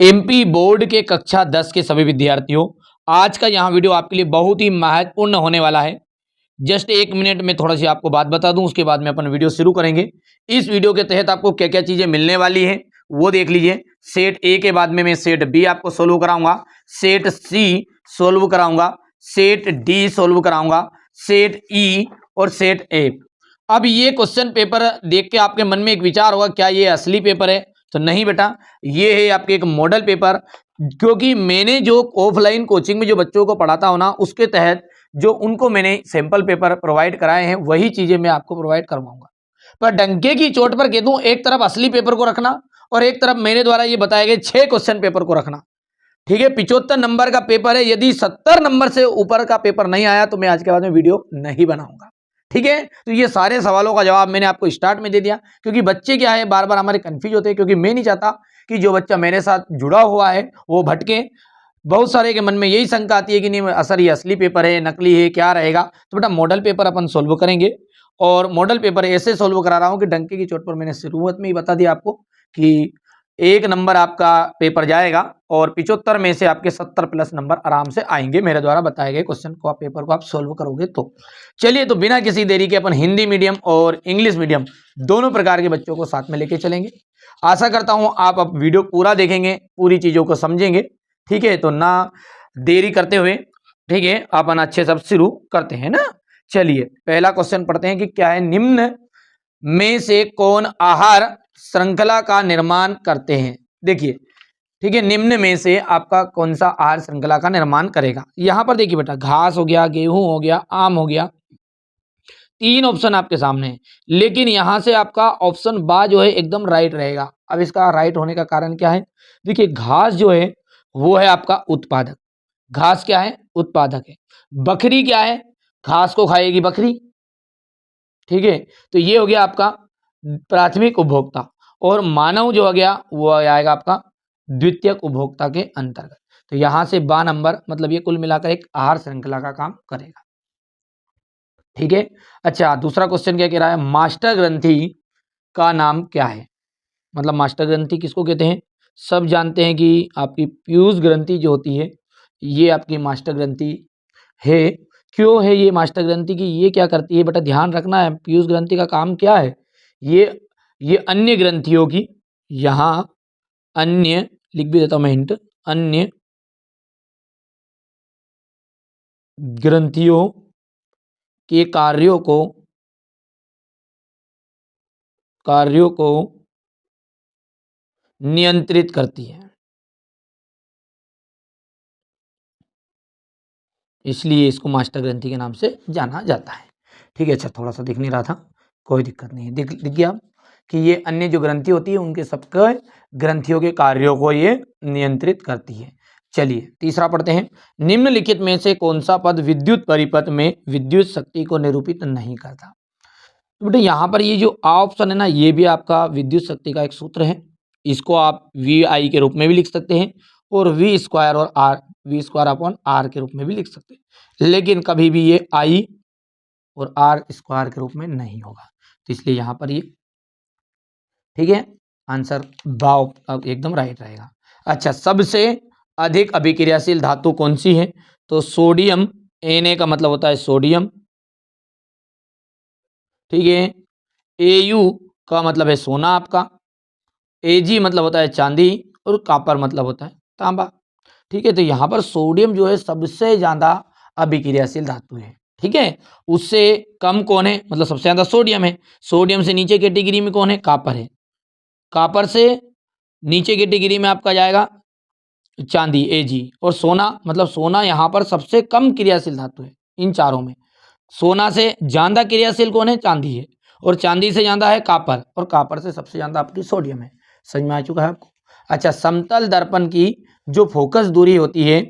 MP board के कक्षा 10 के सभी विद्यार्थियों, आज का यहाँ वीडियो आपके लिए बहुत ही महत्वपूर्ण होने वाला है। जस्ट 1 मिनट में थोड़ा सी आपको बात बता दूं, उसके बाद में अपन वीडियो शुरू करेंगे। इस वीडियो के तहत आपको क्या क्या चीजें मिलने वाली हैं वो देख लीजिए। सेट ए के बाद में मैं सेट बी आपको सोल्व कराऊंगा, सेट सी सोल्व कराऊंगा, सेट डी सोल्व कराऊंगा, सेट ई और सेट ए। अब ये क्वेश्चन पेपर देख के आपके मन में एक विचार होगा, क्या ये असली पेपर है? तो नहीं बेटा, ये है आपके एक मॉडल पेपर। क्योंकि मैंने जो ऑफलाइन कोचिंग में जो बच्चों को पढ़ाता हूं ना, उसके तहत जो उनको मैंने सैंपल पेपर प्रोवाइड कराए हैं वही चीजें मैं आपको प्रोवाइड करवाऊंगा। पर डंके की चोट पर कह दूं, एक तरफ असली पेपर को रखना और एक तरफ मेरे द्वारा ये बताए गए 6 क्वेश्चन पेपर को रखना। ठीक है, 75 नंबर का पेपर है। यदि 70 नंबर से ऊपर का पेपर नहीं आया तो मैं आज के बाद में वीडियो नहीं बनाऊंगा। ठीक है, तो ये सारे सवालों का जवाब मैंने आपको स्टार्ट में दे दिया, क्योंकि बच्चे क्या है बार बार हमारे कंफ्यूज होते हैं, क्योंकि मैं नहीं चाहता कि जो बच्चा मेरे साथ जुड़ा हुआ है वो भटके। बहुत सारे के मन में यही शंका आती है कि नहीं असर ये असली पेपर है, नकली है, क्या रहेगा। तो बेटा मॉडल पेपर अपन सोल्व करेंगे, और मॉडल पेपर ऐसे सोल्व करा रहा हूं कि डंके की चोट पर मैंने शुरुआत में ही बता दिया आपको कि 1 नंबर आपका पेपर जाएगा और 75 में से आपके 70 प्लस नंबर आराम से आएंगे मेरे द्वारा बताए गए क्वेश्चन को, आप पेपर को आप सोल्व करोगे तो। चलिए, तो बिना किसी देरी के अपन हिंदी मीडियम और इंग्लिश मीडियम दोनों प्रकार के बच्चों को साथ में लेके चलेंगे। आशा करता हूं आप अब वीडियो पूरा देखेंगे, पूरी चीजों को समझेंगे। ठीक है, तो ना देरी करते हुए, ठीक है, अपन अच्छे सब शुरू करते हैं ना। चलिए, पहला क्वेश्चन पढ़ते हैं कि क्या है, निम्न में से कौन आहार श्रृंखला का निर्माण करते हैं। देखिए, ठीक है, निम्न में से आपका कौन सा आहार श्रृंखला का निर्माण करेगा। यहां पर देखिए बेटा, घास हो गया, गेहूं हो गया, आम हो गया, 3 ऑप्शन आपके सामने है। लेकिन यहां से आपका ऑप्शन बा जो है एकदम राइट रहेगा। अब इसका राइट होने का कारण क्या है? देखिए, घास जो है वो है आपका उत्पादक। घास क्या है? उत्पादक है। बकरी क्या है? घास को खाएगी बकरी। ठीक है, तो ये हो गया आपका प्राथमिक उपभोक्ता, और मानव जो हो गया वो आएगा आपका द्वितीयक उपभोक्ता के अंतर्गत। तो यहां से बा नंबर, मतलब ये कुल मिलाकर एक आहार श्रृंखला का काम करेगा। ठीक है, अच्छा, दूसरा क्वेश्चन क्या कह रहा है, मास्टर ग्रंथि का नाम क्या है। मतलब मास्टर ग्रंथि किसको कहते हैं? सब जानते हैं कि आपकी पीयूष ग्रंथि जो होती है ये आपकी मास्टर ग्रंथि है। क्यों है ये मास्टर ग्रंथि की, ये क्या करती है बेटा, ध्यान रखना है। पीयूष ग्रंथि का काम क्या है? ये अन्य ग्रंथियों की, यहाँ अन्य लिख भी देता हूं मैं हिंट, अन्य ग्रंथियों के कार्यों को नियंत्रित करती है, इसलिए इसको मास्टर ग्रंथि के नाम से जाना जाता है। ठीक है, अच्छा, थोड़ा सा दिख नहीं रहा था, कोई दिक्कत नहीं है, दिख गया कि ये अन्य जो ग्रंथि होती है उनके सबके ग्रंथियों के कार्यों को ये नियंत्रित करती है। चलिए, तीसरा पढ़ते हैं, निम्नलिखित में से कौन सा पद विद्युत परिपथ में विद्युत शक्ति को निरूपित नहीं करता। तो बेटा यहाँ पर ये जो ऑप्शन है ना, ये भी आपका विद्युत शक्ति का एक सूत्र है। इसको आप वी आई के रूप में भी लिख सकते हैं, और वी स्क्वायर और R, V square upon R के रूप में भी लिख सकते हैं। लेकिन कभी भी ये आई और आर स्क्वायर के रूप में नहीं होगा, तो इसलिए यहाँ पर ये, ठीक है, आंसर बाव अब एकदम राइट रहेगा। अच्छा, सबसे अधिक अभिक्रियाशील धातु कौन सी है? तो सोडियम, Na का मतलब होता है सोडियम। ठीक है, Au का मतलब है सोना आपका, Ag मतलब होता है चांदी, और कॉपर मतलब होता है तांबा। ठीक है, तो यहाँ पर सोडियम जो है सबसे ज्यादा अभिक्रियाशील धातु है। ठीक है, उससे कम कौन है? मतलब सबसे ज्यादा सोडियम है। सोडियम से नीचे कैटेगरी में कौन है? कॉपर है। कॉपर से नीचे कैटेगरी में आपका जाएगा चांदी, Ag, और सोना, मतलब सोना यहाँ पर सबसे कम क्रियाशील धातु है इन चारों में। सोना से ज्यादा क्रियाशील कौन है? चांदी है, और चांदी से ज्यादा है कॉपर, और कॉपर से सबसे ज्यादा आपकी सोडियम है। समझ में आ चुका है आपको? अच्छा, समतल दर्पण की जो फोकस दूरी होती है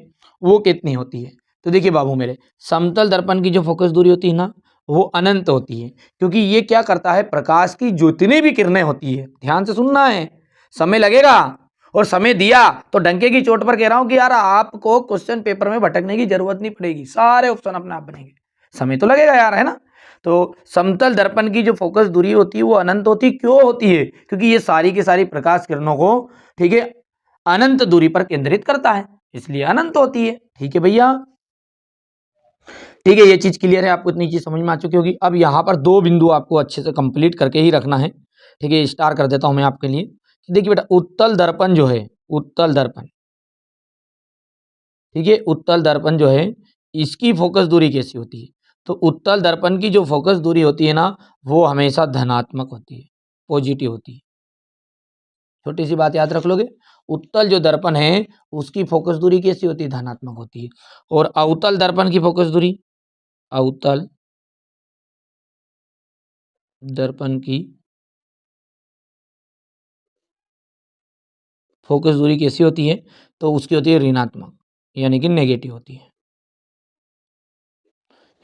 वो कितनी होती है? तो देखिए बाबू मेरे, समतल दर्पण की जो फोकस दूरी होती है ना, वो अनंत होती है। क्योंकि ये क्या करता है, प्रकाश की जितनी भी किरणें होती है, ध्यान से सुनना है, समय लगेगा, और समय दिया तो डंके की चोट पर कह रहा हूं कि यार आपको क्वेश्चन पेपर में भटकने की जरूरत नहीं पड़ेगी, सारे ऑप्शन अपने आप बनेंगे। समय तो लगेगा यार, है ना। तो समतल दर्पण की जो फोकस दूरी होती है वो अनंत होती, क्यों होती है? क्योंकि ये सारी की सारी प्रकाश किरणों को, ठीक है, अनंत दूरी पर केंद्रित करता है, इसलिए अनंत होती है। ठीक है भैया, ठीक है, ये चीज क्लियर है, आपको इतनी चीज समझ में आ चुकी होगी। अब यहाँ पर दो बिंदु आपको अच्छे से कंप्लीट करके ही रखना है। ठीक है, स्टार कर देता हूं मैं आपके लिए। देखिए बेटा, उत्तल दर्पण जो है, उत्तल दर्पण, ठीक है, उत्तल दर्पण जो है इसकी फोकस दूरी कैसी होती है? तो उत्तल दर्पण की जो फोकस दूरी होती है ना, वो हमेशा धनात्मक होती है, पॉजिटिव होती है। छोटी सी बात याद रख लोगे, उत्तल जो दर्पण है उसकी फोकस दूरी कैसी होती है? धनात्मक होती है। और अवतल दर्पण की फोकस दूरी, अवतल दर्पण की फोकस दूरी कैसी होती है? तो उसकी होती है ऋणात्मक, यानी कि नेगेटिव होती है।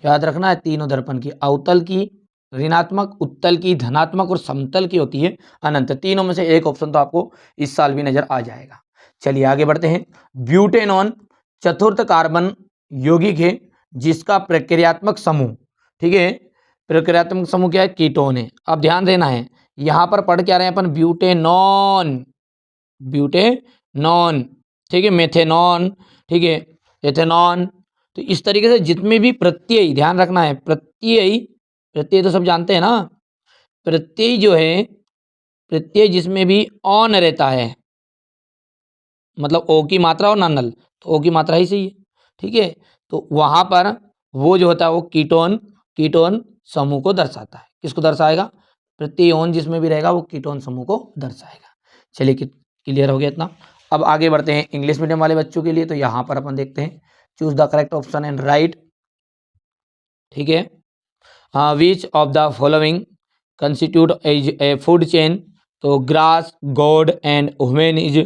याद रखना है, तीनों दर्पण की, अवतल की ऋणात्मक, उत्तल की धनात्मक और समतल की होती है अनंत। तीनों में से एक ऑप्शन तो आपको इस साल भी नजर आ जाएगा। चलिए आगे बढ़ते हैं। ब्यूटेनॉन चतुर्थ कार्बन यौगिक है जिसका प्रक्रियात्मक समूह, ठीक है, प्रक्रियात्मक समूह क्या है? कीटोन है। अब ध्यान देना है, यहां पर पढ़ क्या रहे हैं अपन? ब्यूटेनॉन, ब्यूटेनॉन, ठीक है, मेथेनॉन, ठीक है, एथेनॉन। तो इस तरीके से जितने भी प्रत्यय, ध्यान रखना है, प्रत्यय, प्रत्यय तो सब जानते हैं ना, प्रत्यय जो है, प्रत्यय जिसमें भी ऑन रहता है, मतलब ओ की मात्रा और नानल, तो ओ की मात्रा ही सही है। ठीक है, तो वहां पर वो जो होता है वो कीटोन, कीटोन समूह को दर्शाता है। किसको दर्शाएगा? प्रत्यय ओन जिसमें भी रहेगा वो कीटोन समूह को दर्शाएगा। चलिए क्लियर हो गया इतना। अब आगे बढ़ते हैं इंग्लिश मीडियम वाले बच्चों के लिए। तो यहाँ पर अपन देखते हैं, choose the correct option and right. ठीक है, which of the following constitute as a food chain? तो grass, goat and human is,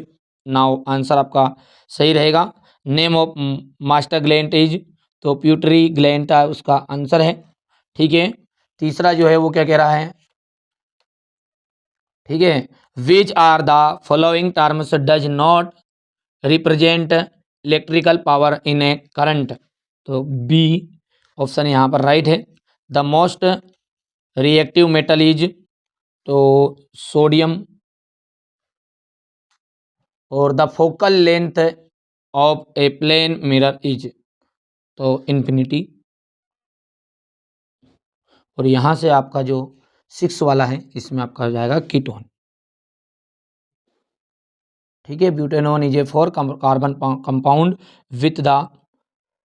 now answer आपका सही रहेगा। Name of master gland is, तो प्यूटरी ग्लैंड उसका आंसर है। ठीक है, तीसरा जो है वो क्या कह रहा है? ठीक है, which are the following terms does not represent electrical power in a current? तो बी ऑप्शन यहाँ पर राइट है। The most reactive metal is, तो सोडियम। और the focal length of a plane mirror is, तो इन्फिनिटी। और यहाँ से आपका जो 6 वाला है इसमें आपका हो जाएगा कीटोन। ठीक है, butanone is a 4 carbon compound with the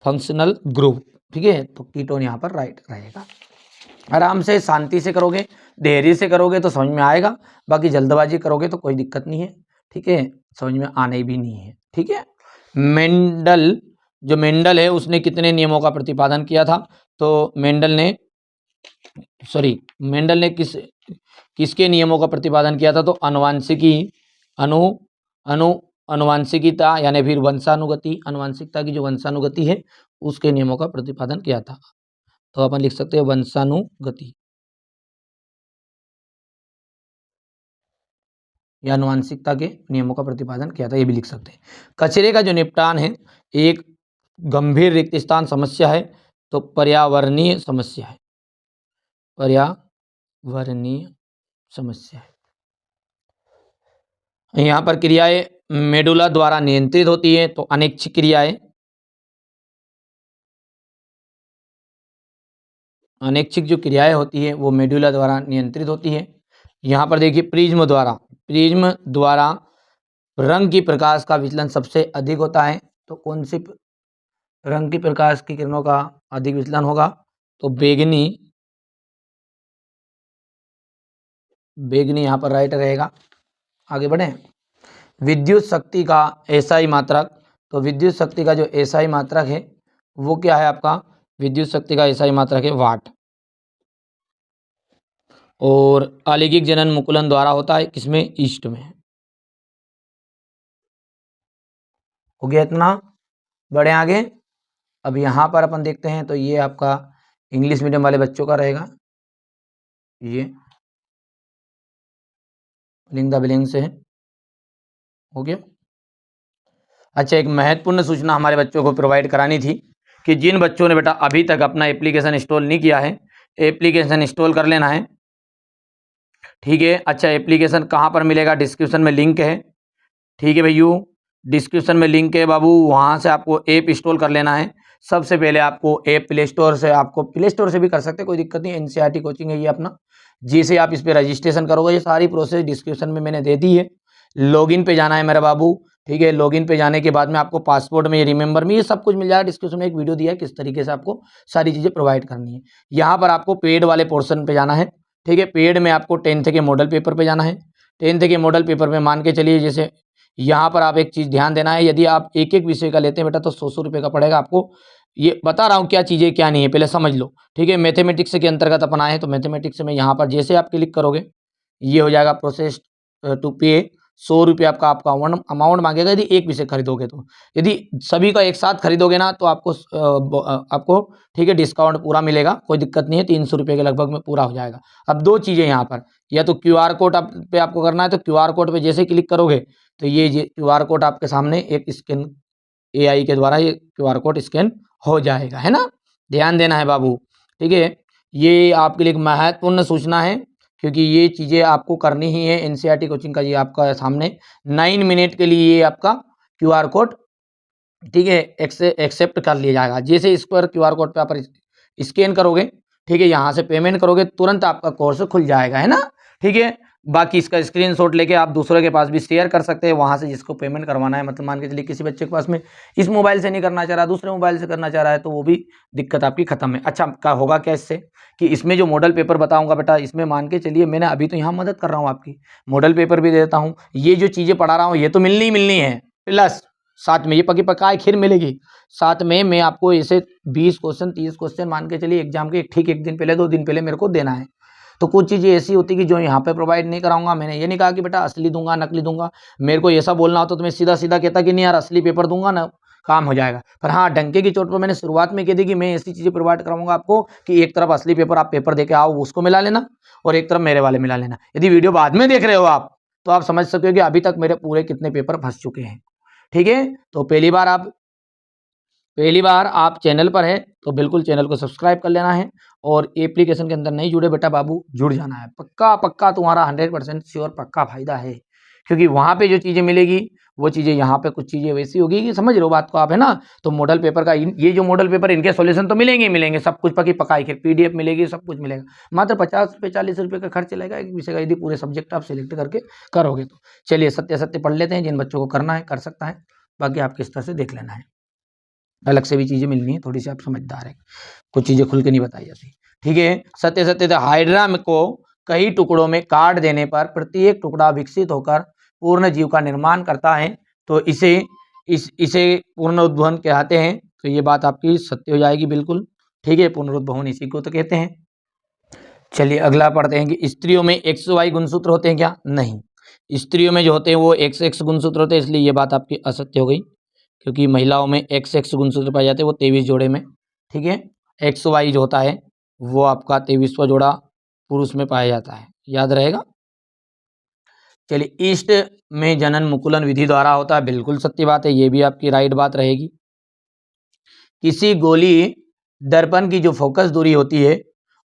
functional group. ठीक है, तो कीटोन यहाँ पर राइट रहेगा। आराम से शांति से करोगे, धैर्य से करोगे तो समझ में आएगा, बाकी जल्दबाजी करोगे तो कोई दिक्कत नहीं है। ठीक है, समझ में आने भी नहीं है। ठीक है, मेंडल, जो मेंडल है उसने कितने नियमों का प्रतिपादन किया था? तो मेंडल ने, सॉरी, मेंडल ने किसके नियमों का प्रतिपादन किया था? तो अनुवांशिकी, अनु अनु अनुवांशिकता, यानी फिर वंशानुगति, अनुवांशिकता की जो वंशानुगति है उसके नियमों का प्रतिपादन किया था। तो अपन लिख सकते हैं वंशानुगति या अनुवांशिकता के नियमों का प्रतिपादन किया था, ये भी लिख सकते हैं। कचरे का जो निपटान है एक गंभीर रिक्त स्थान समस्या है, तो पर्यावरणीय समस्या है, पर्यावरणीय समस्या है। यहाँ पर क्रियाएं मेडुला द्वारा नियंत्रित होती है, तो अनैच्छिक क्रियाएं, अनैच्छिक जो क्रियाएं होती है वो मेडुला द्वारा नियंत्रित होती है। यहाँ पर देखिए प्रिज्म द्वारा, प्रिज्म द्वारा रंग की प्रकाश का विचलन सबसे अधिक होता है, तो कौन सी रंग की प्रकाश की किरणों का अधिक विचलन होगा? तो बेगनी, बेगनी यहाँ पर राइट रहेगा। आगे बढ़े, विद्युत शक्ति का एसआई मात्रक, तो विद्युत शक्ति का जो एसआई मात्रक है वो क्या है आपका? विद्युत शक्ति का एसआई मात्रक है वाट। और आलिगिक जनन मुकुलन द्वारा होता है, किसमें? ईस्ट में। हो गया इतना, बढ़े आगे। अब यहाँ पर अपन देखते हैं, तो ये आपका इंग्लिश मीडियम वाले बच्चों का रहेगा, ये लिंग द बिलिंग से है। हो गया। अच्छा, एक महत्वपूर्ण सूचना हमारे बच्चों को प्रोवाइड करानी थी कि जिन बच्चों ने बेटा अभी तक अपना एप्लीकेशन इंस्टॉल नहीं किया है, एप्लीकेशन इंस्टॉल कर लेना है। ठीक है, अच्छा एप्लीकेशन कहाँ पर मिलेगा? डिस्क्रिप्शन में लिंक है। ठीक है भैया, डिस्क्रिप्शन में लिंक है बाबू, वहाँ से आपको ऐप इंस्टॉल कर लेना है। सबसे पहले आपको ऐप प्ले स्टोर से, आपको प्ले स्टोर से भी कर सकते हैं, कोई दिक्कत नहीं। एनसीईआरटी कोचिंग है ये अपना, जिसे आप इस पर रजिस्ट्रेशन करोगे, ये सारी प्रोसेस डिस्क्रिप्शन में मैंने दे दी है। लॉगिन पे जाना है मेरा बाबू, ठीक है। लॉगिन पे जाने के बाद में आपको पासपोर्ट में, ये रिमेंबर में, ये सब कुछ मिल जाएगा। डिस्क्रिप्शन में एक वीडियो दिया है किस तरीके से आपको सारी चीज़ें प्रोवाइड करनी है। यहाँ पर आपको पेड वाले पोर्शन पे जाना है, ठीक है। पेड में आपको 10th के मॉडल पेपर पे जाना है। 10th के मॉडल पेपर में मान के चलिए, जैसे यहाँ पर आप एक चीज़ ध्यान देना है, यदि आप एक एक विषय का लेते हैं बेटा तो 100 रुपये का पड़ेगा आपको। ये बता रहा हूँ क्या चीज़ें क्या नहीं है, पहले समझ लो, ठीक है। मैथमेटिक्स के अंतर्गत अपना है, तो मैथमेटिक्स में यहाँ पर जैसे आप क्लिक करोगे, ये हो जाएगा प्रोसेस टू पे। 100 रुपये आपका अमाउंट मांगेगा यदि एक विषय खरीदोगे तो। यदि सभी का एक साथ खरीदोगे ना तो आपको ठीक है डिस्काउंट पूरा मिलेगा, कोई दिक्कत नहीं है। 300 रुपये के लगभग में पूरा हो जाएगा। अब दो चीज़ें यहाँ पर, या तो QR कोड पे आपको करना है, तो QR कोड पे जैसे क्लिक करोगे तो ये QR कोड आपके सामने एक स्कैन, AI के द्वारा ये QR कोड स्कैन हो जाएगा, है ना। ध्यान देना है बाबू, ठीक है। ये आपके लिए एक महत्वपूर्ण सूचना है, क्योंकि ये चीज़ें आपको करनी ही है। एनसीईआरटी कोचिंग का ये आपका सामने 9 मिनट के लिए ये आपका QR कोड, ठीक है, एक्सेप्ट कर लिया जाएगा। जैसे इस पर QR कोड पे आप स्कैन करोगे, ठीक है, यहाँ से पेमेंट करोगे, तुरंत आपका कोर्स खुल जाएगा, है ना, ठीक है। बाकी इसका स्क्रीनशॉट लेके आप दूसरों के पास भी शेयर कर सकते हैं, वहाँ से जिसको पेमेंट करवाना है। मतलब मान के चलिए किसी बच्चे के पास में इस मोबाइल से नहीं करना चाह रहा, दूसरे मोबाइल से करना चाह रहा है, तो वो भी दिक्कत आपकी खत्म है। अच्छा, क्या होगा क्या इससे, कि इसमें जो मॉडल पेपर बताऊंगा बेटा, इसमें मान के चलिए मैंने अभी तो यहाँ मदद कर रहा हूँ आपकी, मॉडल पेपर भी देता हूँ। ये जो चीज़ें पढ़ा रहा हूँ ये तो मिलनी ही मिलनी है, प्लस साथ में ये पकी पकाए खीर मिलेगी। साथ में मैं आपको ऐसे 20 क्वेश्चन 30 क्वेश्चन मान के चलिए एग्जाम के ठीक एक दिन पहले 2 दिन पहले मेरे को देना है। तो कुछ चीज़ें ऐसी होती कि जो यहाँ पे प्रोवाइड नहीं कराऊंगा। मैंने ये नहीं कहा कि बेटा असली दूंगा नकली दूंगा, मेरे को ऐसा बोलना होता तो मैं सीधा सीधा कहता कि नहीं यार असली पेपर दूंगा ना, काम हो जाएगा। पर हाँ, डंके की चोट पर मैंने शुरुआत में कह दी कि मैं ऐसी चीज़ें प्रोवाइड कराऊंगा आपको कि एक तरफ असली पेपर आप पेपर देके आओ उसको मिला लेना, और एक तरफ मेरे वाले मिला लेना। यदि वीडियो बाद में देख रहे हो आप तो आप समझ सकते हो कि अभी तक मेरे पूरे कितने पेपर फंस चुके हैं, ठीक है। तो पहली बार आप चैनल पर है तो बिल्कुल चैनल को सब्सक्राइब कर लेना है, और एप्लीकेशन के अंदर नहीं जुड़े बेटा बाबू जुड़ जाना है। पक्का पक्का तुम्हारा 100% श्योर पक्का फायदा है, क्योंकि वहाँ पे जो चीज़ें मिलेगी वो चीज़ें यहाँ पे कुछ चीज़ें वैसी होगी कि समझ रहे हो बात को आप, है ना। तो मॉडल पेपर का ये जो मॉडल पेपर, इनके सॉल्यूशन तो मिलेंगे ही मिलेंगे, सब कुछ पकी पकाई फिर PDF मिलेगी, सब कुछ मिलेगा। मात्र 50 रुपये 40 रुपये का खर्च लगेगा एक विषय का, यदि पूरे सब्जेक्ट आप सिलेक्ट करके करोगे तो। चलिए सत्य सत्य पढ़ लेते हैं, जिन बच्चों को करना है कर सकता है, बाकी आप किस तरह से देख लेना है। अलग से भी चीज़ें मिलनी है, थोड़ी सी आप समझदार है, कुछ चीज़ें खुल के नहीं बताई जाती, ठीक है। सत्य सत्य हाइड्रा को कई टुकड़ों में काट देने पर प्रत्येक टुकड़ा विकसित होकर पूर्ण जीव का निर्माण करता है, तो इसे पुनरुद्भवन कहते हैं। तो ये बात आपकी सत्य हो जाएगी बिल्कुल, ठीक है। पुनरुद्भवन इसी को तो कहते हैं। चलिए अगला पढ़ते हैं कि स्त्रियों में XY गुणसूत्र होते हैं क्या? नहीं, स्त्रियों में जो होते हैं वो XX गुणसूत्र होते हैं, इसलिए ये बात आपकी असत्य हो गई, क्योंकि महिलाओं में XX गुणसूत्र पाए जाते हैं, वो 23 जोड़े में, ठीक है। XY जो होता है वो आपका 23वां जोड़ा पुरुष में पाया जाता है, याद रहेगा। चलिए, ईस्ट में जनन मुकुलन विधि द्वारा होता है, बिल्कुल सत्य बात है, ये भी आपकी राइट बात रहेगी। किसी गोली दर्पण की जो फोकस दूरी होती है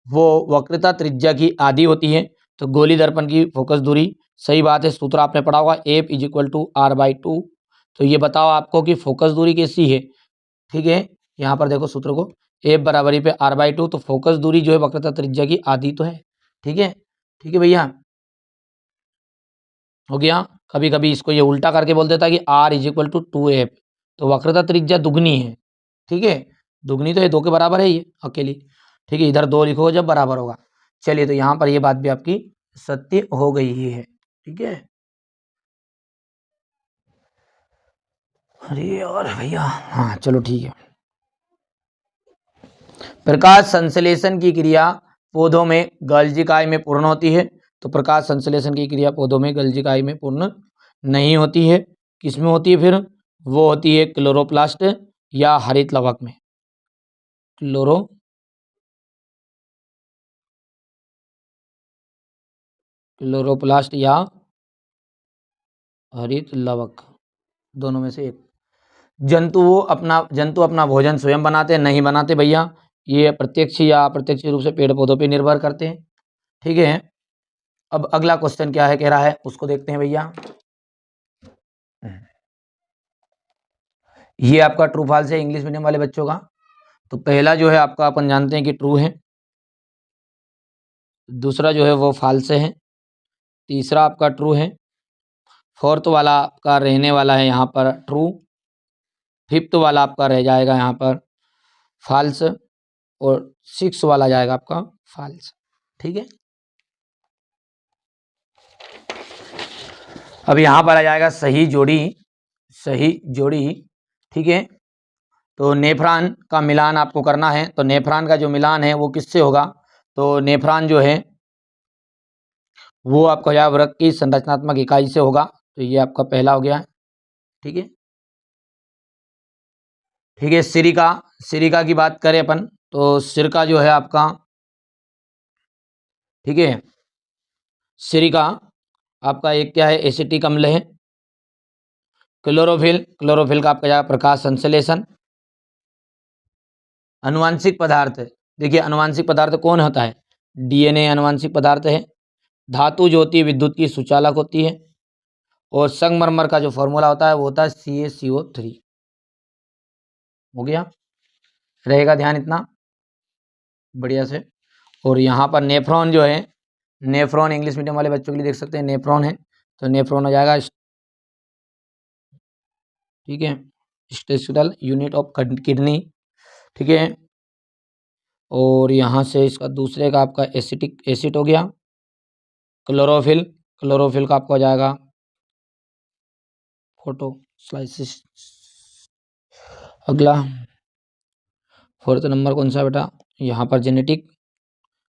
वो वक्रता त्रिज्या की आधी होती है, तो गोली दर्पण की फोकस दूरी, सही बात है। सूत्र आपने पढ़ा होगा F = R/2। तो ये बताओ आपको कि फोकस दूरी कैसी है, ठीक है। यहाँ पर देखो सूत्र को, F बराबरी पे R/2, तो फोकस दूरी जो है वक्रता त्रिज्या की आधी तो है, ठीक है, ठीक है भैया, हो गया। कभी कभी इसको ये उल्टा करके बोल देता है कि R = 2F, तो वक्रता त्रिज्या दुगनी है, ठीक है, दुगनी तो ये 2 के बराबर है ये अकेली, ठीक है। इधर 2 लिखो जब बराबर होगा। चलिए, तो यहाँ पर ये बात भी आपकी सत्य हो गई ही है, ठीक है। अरे यार भैया, हाँ चलो ठीक है। प्रकाश संश्लेषण की क्रिया पौधों में गल्जिकाई में पूर्ण होती है, तो प्रकाश संश्लेषण की क्रिया पौधों में गल्जिकाई में पूर्ण नहीं होती है। किसमें होती है फिर? वो होती है क्लोरोप्लास्ट या हरित लवक में। क्लोरोप्लास्ट या हरित लवक, दोनों में से एक। जंतु अपना भोजन स्वयं बनाते हैं? नहीं बनाते भैया, ये प्रत्यक्ष या अप्रत्यक्ष रूप से पेड़ पौधों पे निर्भर करते हैं, ठीक है। अब अगला क्वेश्चन क्या है कह रहा है, उसको देखते हैं भैया। ये आपका ट्रू फॉल्स है इंग्लिश मीडियम वाले बच्चों का। तो पहला जो है आपका अपन जानते हैं कि ट्रू है, दूसरा जो है वो फॉल्स है, तीसरा आपका ट्रू है, फोर्थ वाला आपका रहने वाला है यहाँ पर ट्रू, फिफ्थ वाला आपका रह जाएगा यहाँ पर फॉल्स, और सिक्स वाला जाएगा आपका फॉल्स। ठीक है, अब यहाँ पर आ जाएगा सही जोड़ी, सही जोड़ी। ठीक है, तो नेफ्रॉन का मिलान आपको करना है, तो नेफ्रॉन का जो मिलान है वो किससे होगा, तो नेफ्रॉन जो है वो आपका या वृक्क की संरचनात्मक इकाई से होगा। तो ये आपका पहला हो गया है। ठीक है, ठीक है, सिरिका, सिरिका की बात करें अपन तो सिरका जो है आपका, ठीक है, सिरिका आपका एक क्या है, एसिटिक अम्ल है। क्लोरोफिल, क्लोरोफिल का आपका जाएगा प्रकाश संश्लेषण। अनुवांशिक पदार्थ, देखिए अनुवांशिक पदार्थ कौन होता है, डीएनए अनुवांशिक पदार्थ है। धातु जो होती है विद्युत की सुचालक होती है। और संगमरमर का जो फॉर्मूला होता है वो होता है CaCO3। हो गया, रहेगा ध्यान इतना बढ़िया से। और यहाँ पर नेफ्रॉन जो है, नेफ्रॉन इंग्लिश मीडियम वाले बच्चों के लिए देख सकते हैं नेफ्रॉन है, तो नेफ्रॉन हो जाएगा, ठीक है, स्टेशनल यूनिट ऑफ किडनी। ठीक है, और यहाँ से इसका दूसरे का आपका एसिटिक एसिड हो गया। क्लोरोफिल, क्लोरोफिल का आपका हो जाएगा फोटोस्लाइसिस। अगला फोर्थ नंबर कौन सा बेटा, यहाँ पर जेनेटिक,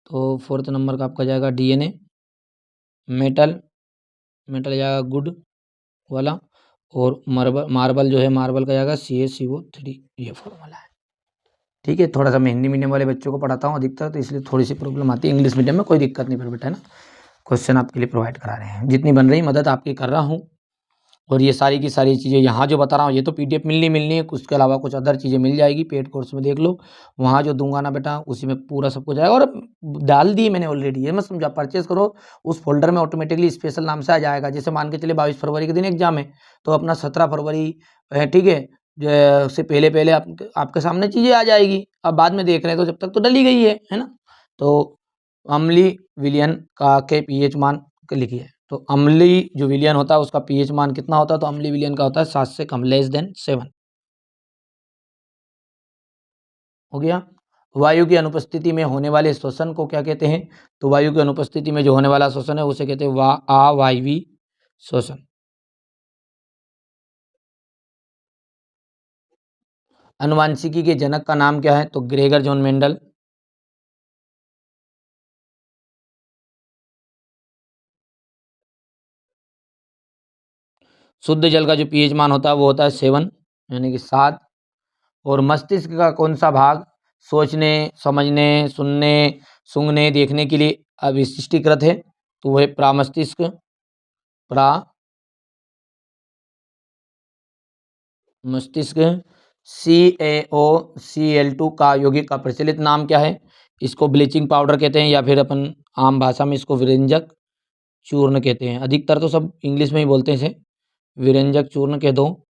तो फोर्थ नंबर का आपका जाएगा डीएनए। मेटल, मेटल जाएगा गुड वाला। और मार्बल, मार्बल जो है मार्बल का जाएगा CaCO3। ये फॉर्मूला है। ठीक है, थोड़ा सा मैं हिंदी मीडियम वाले बच्चों को पढ़ाता हूँ अधिकतर, तो इसलिए थोड़ी सी प्रॉब्लम आती है। इंग्लिश मीडियम में कोई दिक्कत नहीं फिर बेटा, है ना, क्वेश्चन आपके लिए प्रोवाइड करा रहे हैं, जितनी बन रही मदद आपकी कर रहा हूँ। और ये सारी की सारी चीज़ें यहाँ जो बता रहा हूँ ये तो PDF मिलनी है, उसके अलावा कुछ अदर चीज़ें मिल जाएगी पेड कोर्स में, देख लो वहाँ जो दूंगा ना बेटा उसी में पूरा सब कुछ आएगा। और डाल दी मैंने ऑलरेडी, ये मत समझा, परचेज करो उस फोल्डर में ऑटोमेटिकली स्पेशल नाम से आ जाएगा। जैसे मान के चलिए 22 फरवरी के दिन एग्जाम है, तो अपना 17 फरवरी, ठीक है, से पहले पहले आपके सामने चीज़ें आ जाएगी। अब बाद में देख रहे हैं तो जब तक तो डली गई है ना। तो अम्ली विलियन का के pH मान लिखिए, तो अम्ली जो विलियन होता है उसका pH मान कितना होता है, तो अम्ली विलियन का होता है 7 से कम, <7। हो गया। वायु की अनुपस्थिति में होने वाले श्वसन को क्या कहते हैं, तो वायु की अनुपस्थिति में जो होने वाला श्वसन है उसे कहते हैं अवायवी श्वसन। अनुवांशिकी के जनक का नाम क्या है, तो ग्रेगर जॉन मेंडल। शुद्ध जल का जो pH मान होता है वो होता है 7, यानी कि 7। और मस्तिष्क का कौन सा भाग सोचने, समझने, सुनने, सूंघने, देखने के लिए अविशिष्टीकृत है, तो वह प्रामस्तिष्क। मस्तिष्क। CaOCl2 का यौगिक का प्रचलित नाम क्या है, इसको ब्लीचिंग पाउडर कहते हैं, या फिर अपन आम भाषा में इसको विरंजक चूर्ण कहते हैं। अधिकतर तो सब इंग्लिश में ही बोलते हैं इसे, विरंजक चूर्ण कह दो,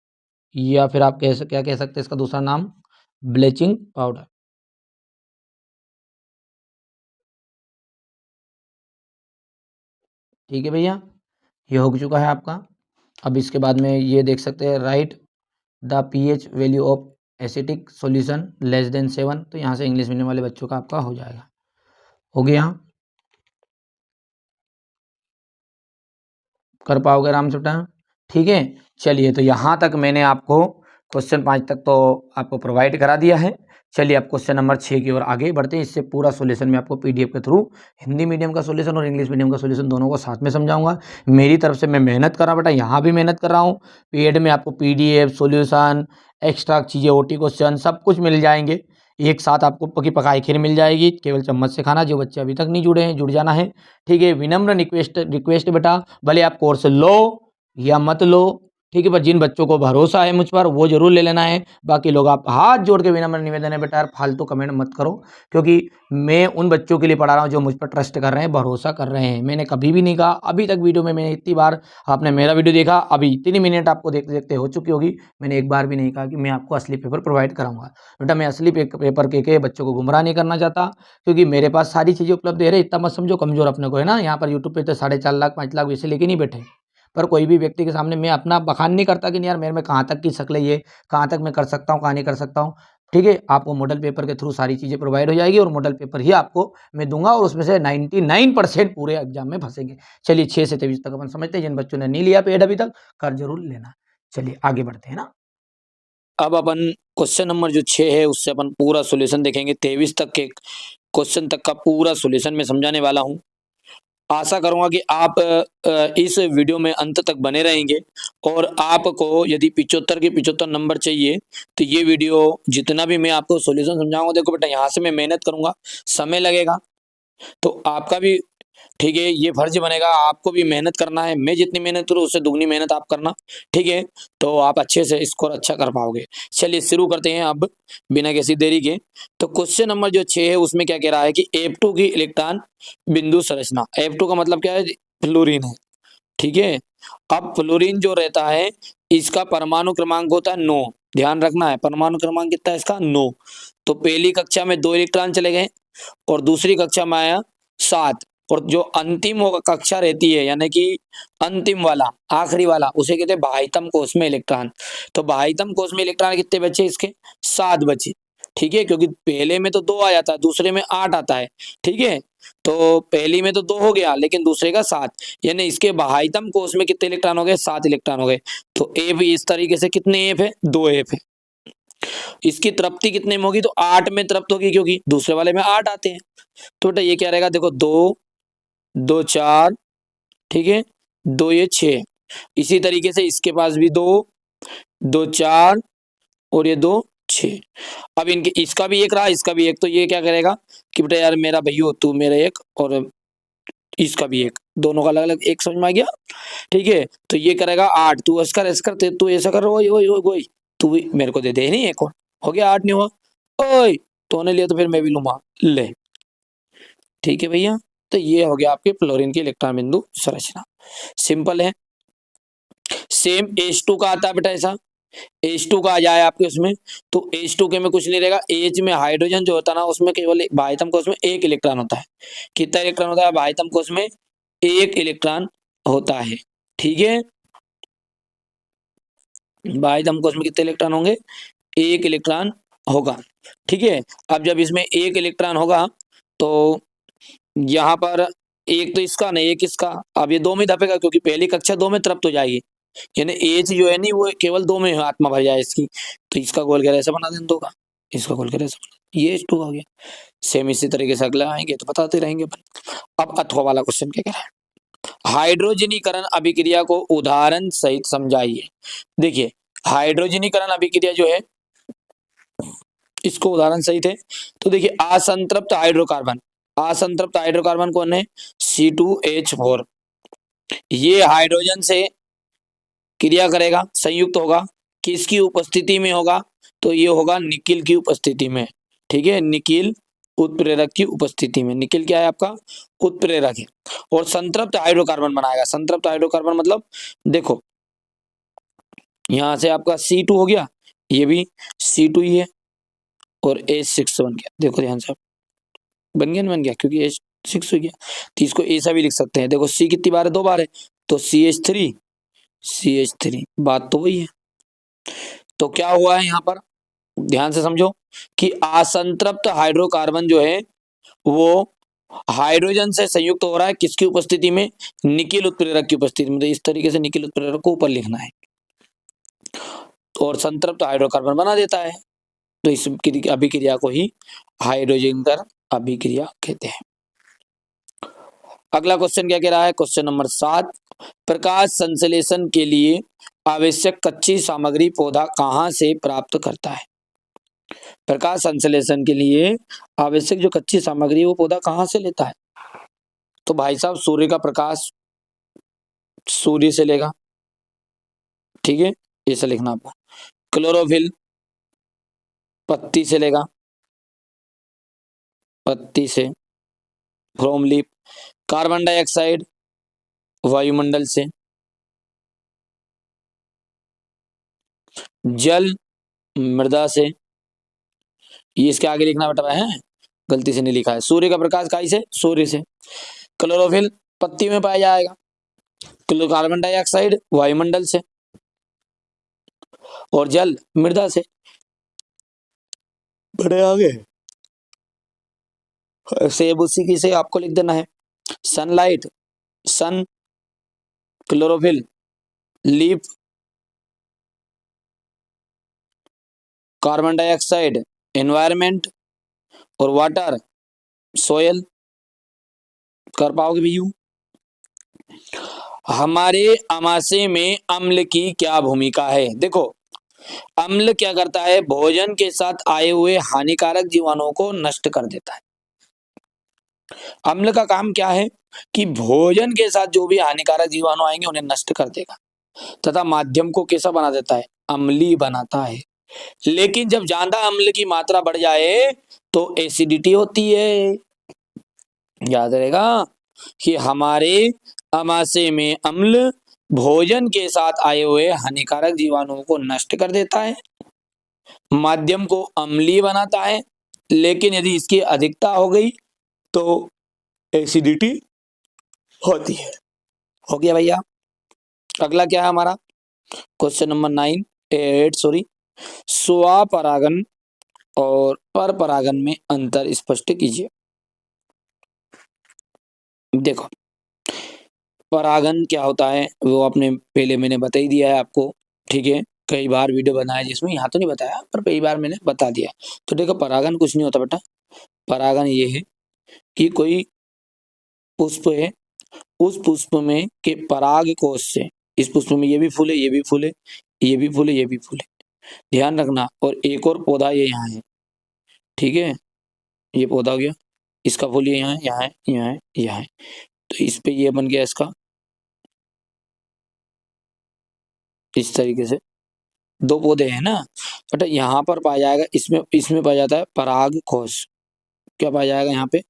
या फिर आप क्या कह सकते हैं इसका दूसरा नाम, ब्लीचिंग पाउडर। ठीक है भैया, ये हो चुका है आपका। अब इसके बाद में ये देख सकते हैं, right the pH value of acetic solution <7। तो यहाँ से इंग्लिश मीडियम वाले बच्चों का आपका हो जाएगा। हो गया, कर पाओगे आराम से बेटा। ठीक है, चलिए, तो यहाँ तक मैंने आपको क्वेश्चन 5 तक तो आपको प्रोवाइड करा दिया है। चलिए अब क्वेश्चन नंबर 6 की ओर आगे बढ़ते हैं। इससे पूरा सॉल्यूशन मैं आपको PDF के थ्रू हिंदी मीडियम का सॉल्यूशन और इंग्लिश मीडियम का सॉल्यूशन दोनों को साथ में समझाऊंगा। मेरी तरफ से मैं मेहनत कर रहा हूँ बेटा, यहाँ भी मेहनत कर रहा हूँ। पेड में आपको PDF सॉल्यूशन, एक्स्ट्रा चीज़ें, OT क्वेश्चन सब कुछ मिल जाएंगे एक साथ, आपको पकी पकाई खीर मिल जाएगी, केवल चम्मच से खाना। जो बच्चे अभी तक नहीं जुड़े हैं जुड़ जाना है। ठीक है, विनम्र रिक्वेस्ट रिक्वेस्ट बेटा, भले आप कोर्स लो या मत लो, ठीक है, पर जिन बच्चों को भरोसा है मुझ पर वो जरूर ले लेना है। बाकी लोग आप हाथ जोड़ के विनम्र निवेदन है बेटा यार फालतू कमेंट मत करो, क्योंकि मैं उन बच्चों के लिए पढ़ा रहा हूँ जो मुझ पर ट्रस्ट कर रहे हैं, भरोसा कर रहे हैं। मैंने कभी भी नहीं कहा अभी तक वीडियो में, मैंने इतनी बार आपने मेरा वीडियो देखा, अभी इतनी मिनट आपको देखते देखते हो चुकी होगी, मैंने एक बार भी नहीं कहा कि मैं आपको असली पेपर प्रोवाइड कराऊंगा। बेटा मैं असली पेपर के बच्चों को गुमराह नहीं करना चाहता, क्योंकि मेरे पास सारी चीज़ें उपलब्ध है। इतना मत समझो कमजोर अपने को, है ना। यहाँ पर यूट्यूब पे तो 4.5 लाख 5 लाख वैसे लेके नहीं बैठे, पर कोई भी व्यक्ति के सामने मैं अपना बखान नहीं करता कि नहीं यार मेरे में कहाँ तक की शक्ल है, ये कहाँ तक मैं कर सकता हूँ, कहाँ नहीं कर सकता हूँ। ठीक है, आपको मॉडल पेपर के थ्रू सारी चीज़ें प्रोवाइड हो जाएगी, और मॉडल पेपर ही आपको मैं दूंगा, और उसमें से 99% पूरे एग्जाम में फंसेंगे। चलिए 6 से 23 तक अपन समझते हैं। जिन बच्चों ने नहीं लिया पेड अभी तक, कर जरूर लेना। चलिए आगे बढ़ते हैं ना। अब अपन क्वेश्चन नंबर जो 6 है उससे अपन पूरा सोल्यूशन देखेंगे। 23 तक के क्वेश्चन तक का पूरा सोल्यूशन मैं समझाने वाला हूँ। आशा करूंगा कि आप इस वीडियो में अंत तक बने रहेंगे, और आपको यदि 75 के 75 नंबर चाहिए तो ये वीडियो जितना भी मैं आपको सॉल्यूशन समझाऊंगा, देखो बेटा यहाँ से मैं मेहनत करूंगा, समय लगेगा, तो आपका भी ठीक है ये फर्ज बनेगा, आपको भी मेहनत करना है। मैं जितनी मेहनत करूँ उससे दुगनी मेहनत आप करना, ठीक है, तो आप अच्छे से स्कोर अच्छा कर पाओगे। चलिए शुरू करते हैं अब बिना किसी देरी के। तो क्वेश्चन नंबर जो 6 है उसमें क्या कह रहा है कि F2 की इलेक्ट्रॉन बिंदु संरचना। F2 का मतलब क्या है, फ्लोरीन है, ठीक है। अब फ्लोरीन जो रहता है इसका परमाणु क्रमांक होता है 9, ध्यान रखना है परमाणु क्रमांक कितना है इसका 9। तो पहली कक्षा में 2 इलेक्ट्रॉन चले गए, और दूसरी कक्षा में आया 7, और जो अंतिम कक्षा रहती है यानी कि अंतिम वाला आखिरी वाला उसे कहते हैं बाह्यतम कोश में इलेक्ट्रॉन। तो बाह्यतम कोश में इलेक्ट्रॉन कितने बचे इसके, 7 बचे, ठीक है, क्योंकि पहले में तो 2 आ जाता है, दूसरे में 8 आता है, ठीक है। तो पहली में तो 2 हो गया, लेकिन दूसरे का 7, यानी इसके बाह्यतम कोश में कितने इलेक्ट्रॉन हो गए, 7 इलेक्ट्रॉन हो गए। तो एफ इस तरीके से कितने एफ है, 2 एफ है। इसकी तृप्ति कितने में होगी, तो 8 में तृप्त होगी, क्योंकि दूसरे वाले में 8 आते हैं। तो बेटा ये क्या रहेगा, देखो 2 2 4, ठीक है, 2 ये 6। इसी तरीके से इसके पास भी 2 2 4 और ये 2 6। अब इनके इसका भी एक रहा, इसका भी एक, तो ये क्या करेगा कि बेटा यार मेरा भैया तू मेरा एक, और इसका भी एक, दोनों का अलग अलग एक, समझ में आ गया, ठीक है। तो ये करेगा 8, तू ऐसा कर, तू ऐसा कर, ओए ओए ओए ओए, तू भी मेरे को दे दे, नहीं एक और हो गया, 8 नहीं हुआ, ओए तूने लिया तो फिर मैं भी लूंगा, ले, ठीक है भैया। तो ये हो गया आपके फ्लोरीन की इलेक्ट्रॉन बिंदु संरचना, सिंपल है। सेम H2 का आता है बेटा ऐसा, H2 का आ जाए आपके उसमें, तो H2 के में कुछ नहीं रहेगा, H में हाइड्रोजन जो होता है ना उसमें केवल बाह्यतम कोश में 1 इलेक्ट्रॉन होता है। कितना इलेक्ट्रॉन होता है बाह्यतम कोश में, 1 इलेक्ट्रॉन होता है, ठीक है। बाह्यतम कोश में कितने इलेक्ट्रॉन होंगे, 1 इलेक्ट्रॉन होगा, ठीक है। अब जब इसमें 1 इलेक्ट्रॉन होगा तो यहाँ पर एक तो इसका नहीं एक इसका, अब ये 2 में दबेगा, क्योंकि पहली कक्षा 2 में तृप्त हो जाएगी, यानी एच जो है नहीं वो केवल 2 में आत्मा भर जाए इसकी। तो इसका गोल घेरा ऐसा बना दें 2 का, इसका गोल घेरा ऐसा बना, ये H2 हो गया। सेम इसी तरीके से अगला आएंगे तो बताते रहेंगे अपन। अब अथवा वाला क्वेश्चन क्या कह रहा है, हाइड्रोजनीकरण अभिक्रिया को उदाहरण सहित समझाइए। देखिए हाइड्रोजनीकरण अभिक्रिया जो है इसको उदाहरण सहित है, तो देखिए असंतृप्त हाइड्रोकार्बन, असंतृप्त हाइड्रोकार्बन कौन है, C2H4, ये हाइड्रोजन से क्रिया करेगा, संयुक्त होगा, किसकी उपस्थिति में होगा, तो ये होगा निकिल की उपस्थिति में, ठीक है, निकिल उत्प्रेरक की उपस्थिति में। निकिल क्या है आपका, उत्प्रेरक है, और संतृप्त हाइड्रोकार्बन बनाएगा। संतृप्त हाइड्रोकार्बन मतलब देखो यहां से आपका C2 हो गया, ये भी C2 ही है, और H6 बन गया, देखो ध्यान से बन गया, बन गया, क्योंकि H6 हो गया, तो इसको ऐसा भी लिख सकते हैं। देखो C कितनी बार है, 2 बार है, तो CH3 बात तो वही है। तो क्या हुआ है यहाँ पर, ध्यान से समझो कि असंतृप्त हाइड्रोकार्बन जो है वो हाइड्रोजन से संयुक्त हो रहा है, किसकी उपस्थिति में, निकिल उत्प्रेरक की उपस्थिति में। तो इस तरीके से निकिल उत्प्रेरक को ऊपर लिखना है, और संतृप्त हाइड्रोकार्बन बना देता है। तो इस अभिक्रिया को ही हाइड्रोजनीकरण अभिक्रिया कहते हैं। अगला क्वेश्चन क्या कह रहा है, क्वेश्चन नंबर 7, प्रकाश संश्लेषण के लिए आवश्यक कच्ची सामग्री पौधा कहाँ से प्राप्त करता है। प्रकाश संश्लेषण के लिए आवश्यक जो कच्ची सामग्री है वो पौधा कहाँ से लेता है, तो भाई साहब सूर्य का प्रकाश सूर्य से लेगा, ठीक है, ऐसा लिखना आपको। क्लोरोफिल पत्ती से लेगा, पत्ती से। From leaf. कार्बन डाइऑक्साइड वायुमंडल से। जल मृदा से। ये इसके आगे लिखना बेटा है, गलती से नहीं लिखा है। सूर्य का प्रकाश काई से, सूर्य से। क्लोरोफिल पत्ती में पाया जाएगा। कार्बन डाइऑक्साइड वायुमंडल से, और जल मृदा से। बड़े आगे सेब उसी की से आपको लिख देना है। Sunlight sun, chlorophyll leaf, carbon dioxide environment, और वाटर सोयल। कर पाओगे भी यू। हमारे आमाशय में अम्ल की क्या भूमिका है? देखो, अम्ल क्या करता है, भोजन के साथ आए हुए हानिकारक जीवाणुओं को नष्ट कर देता है। अम्ल का काम क्या है कि भोजन के साथ जो भी हानिकारक जीवाणु आएंगे उन्हें नष्ट कर देगा, तथा माध्यम को कैसा बना देता है, अम्लीय बनाता है। लेकिन जब ज्यादा अम्ल की मात्रा बढ़ जाए तो एसिडिटी होती है। याद रहेगा कि हमारे आमाशय में अम्ल भोजन के साथ आए हुए हानिकारक जीवाणुओं को नष्ट कर देता है, माध्यम को अम्लीय बनाता है। लेकिन यदि इसकी अधिकता हो गई तो एसिडिटी होती है। हो गया भैया। अगला क्या है हमारा, क्वेश्चन नंबर 8 स्वपरागन और परपरागन में अंतर स्पष्ट कीजिए। देखो, परागन क्या होता है वो आपने पहले मैंने बता ही दिया है आपको, ठीक है। कई बार वीडियो बनाया जिसमें, यहाँ तो नहीं बताया पर कई बार मैंने बता दिया। तो देखो, परागन कुछ नहीं होता बेटा। परागन ये है कि कोई पुष्प है, उस पुष्प में के पराग कोश से, इस पुष्प में ये भी फूल है, ये भी फूल है, ये भी फूल है, ये भी फूल है, ध्यान रखना। और एक और पौधा ये यहाँ है, ठीक है, ये पौधा हो गया, इसका फूल ये यहाँ है, यहाँ है, यहाँ है, यहाँ है। तो इस पे ये बन गया इसका, इस तरीके से दो पौधे हैं ना बेटा। यहाँ पर पाया जाएगा, इसमें इसमें पाया जाता है पराग कोश। क्या पाया जाएगा यहाँ पे,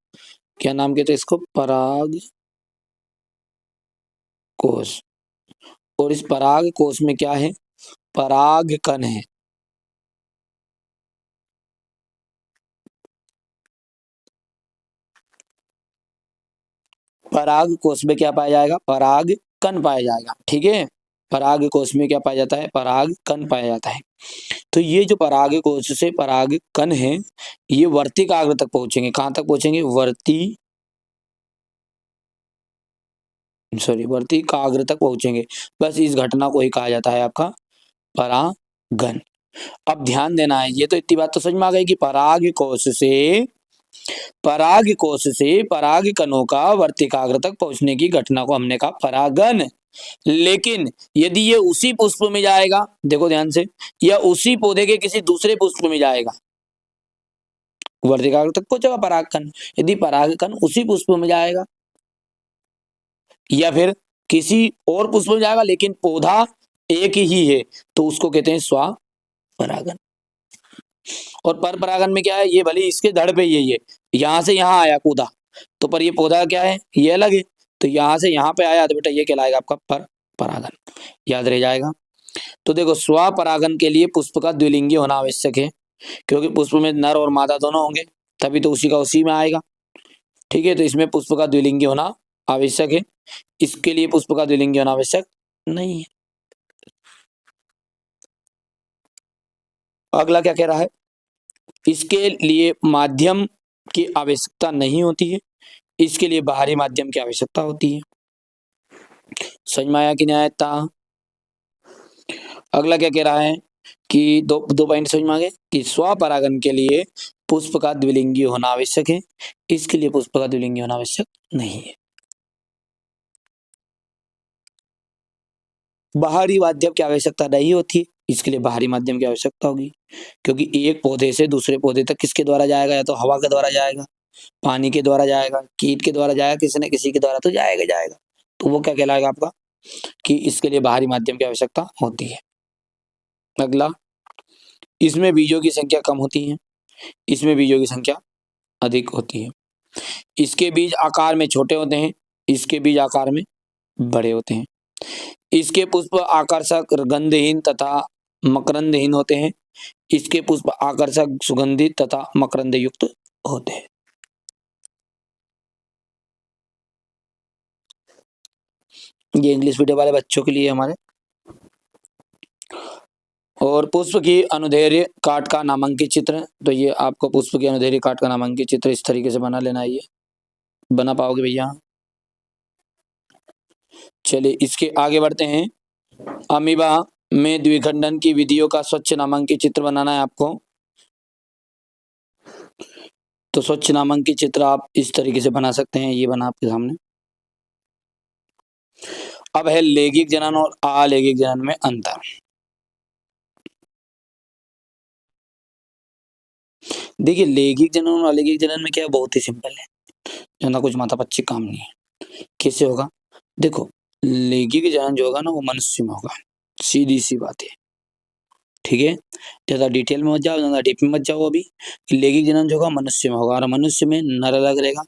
क्या नाम कहते हैं इसको, पराग कोश। और इस पराग कोश में क्या है, पराग कण है। पराग कोश में क्या पाया जाएगा, पराग कण पाया जाएगा, ठीक है। पराग कोश में क्या पाया जाता है, पराग कण पाया जाता है। तो ये जो पराग कोश से पराग कण है, ये वर्तिकाग्र तक पहुंचेंगे। कहां तक पहुंचेंगे, वर्तिकाग्र तक पहुंचेंगे। बस इस घटना को ही कहा जाता है आपका परागन। अब ध्यान देना है, ये तो इतनी बात तो समझ में आ गई कि पराग कोश से पराग कणों का वर्तिकाग्र तक पहुंचने की घटना को हमने कहा परागन। लेकिन यदि ये उसी पुष्प में जाएगा, देखो ध्यान से, या उसी पौधे के किसी दूसरे पुष्प में जाएगा, वर्तिकाग्र तक पहुंचेगा परागकण। यदि परागकण उसी पुष्प में जाएगा या फिर किसी और पुष्प में जाएगा लेकिन पौधा एक ही है, तो उसको कहते हैं स्वपरागन। और पर परागन में क्या है, ये भले इसके धड़ पे ये यहां से यहां आया कूदा, तो पर ये पौधा क्या है, ये अलग है, तो यहां से यहां पे आया तो बेटा ये कहलाएगा आपका पर परागन। याद रह जाएगा। तो देखो, स्वपरागन के लिए पुष्प का द्विलिंगी होना आवश्यक है, क्योंकि पुष्प में नर और मादा दोनों होंगे, तभी तो उसी का उसी में आएगा, ठीक है। तो इसमें पुष्प का द्विलिंगी होना आवश्यक है, इसके लिए पुष्प का द्विलिंगी होना आवश्यक नहीं है। अगला क्या कह रहा है, इसके लिए माध्यम की आवश्यकता नहीं होती है, इसके लिए बाहरी माध्यम की आवश्यकता होती है। समझ में आया कि नहीं आया? अगला क्या कह रहा है कि दो पॉइंट समझ में आ गए कि स्वपरागन के लिए पुष्प का द्विलिंगी होना आवश्यक है, इसके लिए पुष्प का द्विलिंगी होना आवश्यक नहीं है। बाहरी माध्यम की आवश्यकता नहीं होती, इसके लिए बाहरी माध्यम की आवश्यकता होगी, क्योंकि एक पौधे से दूसरे पौधे तक किसके द्वारा जाएगा, या तो हवा के द्वारा जाएगा, पानी के द्वारा जाएगा, कीट के द्वारा जाएगा, किसी न किसी के द्वारा तो जाएगा। तो वो क्या कहलाएगा आपका, कि इसके लिए बाहरी माध्यम की आवश्यकता होती है। अगला, इसमें बीजों की संख्या कम होती है, इसमें बीजों की संख्या अधिक होती है। इसके बीज आकार में छोटे होते हैं, इसके बीज आकार में बड़े होते हैं। इसके पुष्प आकर्षक गंधहीन तथा मकरंदहीन होते हैं, इसके पुष्प आकर्षक सुगंधित तथा मकरंद युक्त होते हैं। ये इंग्लिश मीडियम वाले बच्चों के लिए हमारे। और पुष्प की अनुदैर्ध्य काट का नामांकित चित्र, तो ये आपको पुष्प की अनुदैर्ध्य काट का नामांकित चित्र इस तरीके से बना लेना है। ये बना पाओगे भैया? चलिए इसके आगे बढ़ते हैं। अमीबा में द्विखंडन की विधियों का स्वच्छ नामांकित चित्र बनाना है आपको। तो स्वच्छ नामांकित चित्र आप इस तरीके से बना सकते हैं, ये बना आपके सामने। अब है लैंगिक जनन और अलैंगिक जनन में अंतर। देखिए लैंगिक जनन और अलैंगिक जनन में क्या है, बहुत ही सिंपल है, ज्यादा कुछ माथा पच्ची काम नहीं है। कैसे होगा? देखो लैंगिक जनन जो होगा ना वो मनुष्य में होगा, सीधी सी बात है, ठीक है। ज्यादा डिटेल में मत जाओ, ज्यादा डीप में मत जाओ। अभी लैंगिक जनन जो होगा मनुष्य में होगा, और मनुष्य में नर अलग रहेगा,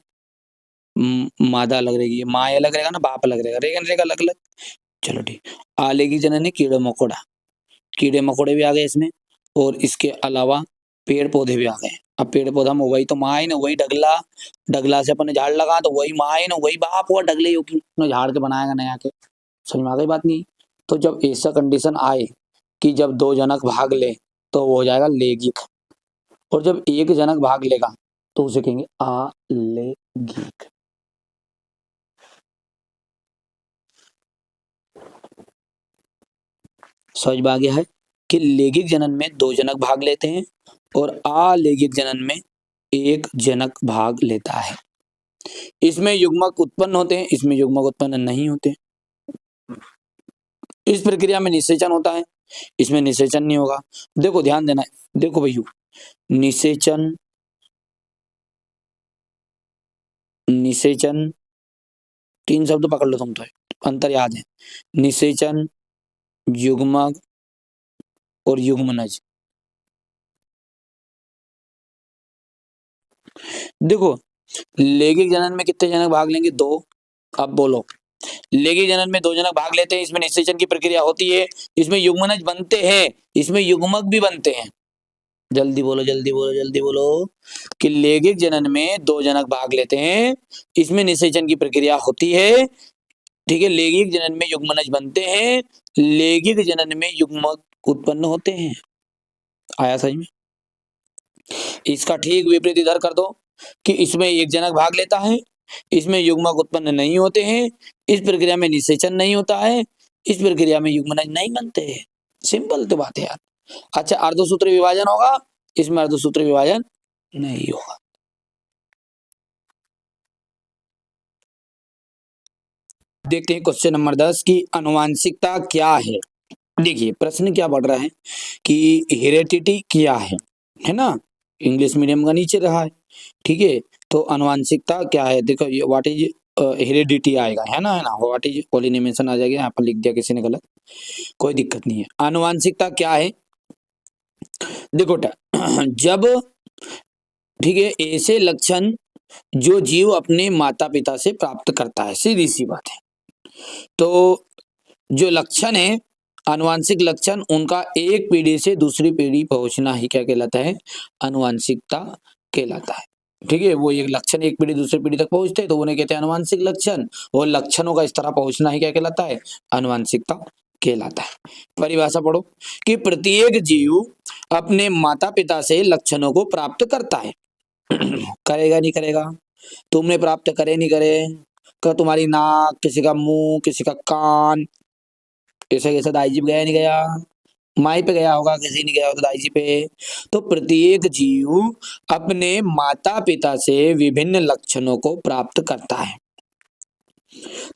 मादा अलग रहेगी, माँ अलग रहेगा ना, बाप अलग रहेगा, रहेगा अलग अलग। चलो ठीक। अलैंगिक जनन है कीड़े मकोड़ा, कीड़े मकोड़े भी आ गए इसमें, और इसके अलावा पेड़ पौधे भी आ गए। अब पेड़ पौधा में वही तो माँ है ना, वही डगला, डगला से अपने झाड़ लगा तो वही माँ है ना, वही बाप हुआ, डगले योगी झाड़ के बनाएगा नया के। समझ में आ गई बात? नहीं तो जब ऐसा कंडीशन आए कि जब दो जनक भाग ले तो वो हो जाएगा लैंगिक, और जब एक जनक भाग लेगा तो उसे कहेंगे अलैंगिक। समझ में आ गया है कि लैंगिक जनन में दो जनक भाग लेते हैं और अलैंगिक जनन में एक जनक भाग लेता है। इसमें युग्मक उत्पन्न होते हैं, इसमें युग्मक उत्पन्न नहीं होते। इस प्रक्रिया में निषेचन होता है, इसमें निषेचन नहीं होगा। देखो ध्यान देना, देखो भैया, निषेचन, निषेचन, तीन शब्द पकड़ लो तुम तो, अंतर याद है। निषेचन, युग्मक और युग्मनज। देखो लैंगिक जनन में कितने जनक भाग लेंगे? दो। अब बोलो, लैंगिक जनन में दो जनक भाग लेते हैं, इसमें निषेचन की प्रक्रिया होती है, इसमें युग्मनज बनते हैं, इसमें युग्मक भी बनते हैं। जल्दी बोलो जल्दी बोलो जल्दी बोलो। कि लैंगिक जनन में दो जनक भाग लेते हैं, इसमें निषेचन की प्रक्रिया होती है, ठीक है। लैंगिक जनन में युग्मनज बनते हैं, लैंगिक जनन में युग्मक उत्पन्न होते हैं। आया सही में? इसका ठीक विपरीत इधर कर दो कि इसमें एक जनक भाग लेता है, इसमें युग्मक उत्पन्न नहीं होते हैं, इस प्रक्रिया में निषेचन नहीं होता है, इस प्रक्रिया में युग्मनज नहीं बनते हैं। सिंपल तो बात है यार। अच्छा अर्धसूत्र विभाजन होगा, इसमें अर्धसूत्र विभाजन नहीं होगा। देखते हैं क्वेश्चन नंबर 10 की आनुवांशिकता क्या है। देखिए प्रश्न क्या पढ़ रहा है कि हेरेडिटी क्या है ना, इंग्लिश मीडियम का नीचे रहा है, ठीक है। तो आनुवांशिकता क्या है, देखो ये व्हाट इज हेरेडिटी आएगा, है ना व्हाट इज पॉलिनेमेशन आ जाएगा, यहाँ पर लिख दिया किसी ने गलत, कोई दिक्कत नहीं है। आनुवांशिकता क्या है? देखो जब, ठीक है, ऐसे लक्षण जो जीव अपने माता पिता से प्राप्त करता है, सीधी सी बात है। तो जो लक्षण है आनुवांशिक लक्षण, उनका एक पीढ़ी से दूसरी पीढ़ी पहुंचना ही क्या कहलाता है? आनुवांशिकता कहलाता है, ठीक है। वो एक लक्षण एक पीढ़ी दूसरी पीढ़ी तक पहुंचते हैं तो उन्हें कहते हैं आनुवांशिक लक्षण, और लक्षणों का इस तरह पहुंचना ही क्या कहलाता है? आनुवांशिकता कहलाता है। परिभाषा पढ़ो कि प्रत्येक जीव अपने माता पिता से लक्षणों को प्राप्त करता है। करेगा नहीं करेगा? तुमने प्राप्त करे नहीं करे? का तुम्हारी नाक, किसी का मुंह, किसी का कान, ऐसा कैसा दाई जी पे गया नहीं गया? माई पे गया होगा, किसी नहीं गया होगा दाई जी पे। तो प्रत्येक जीव अपने माता पिता से विभिन्न लक्षणों को प्राप्त करता है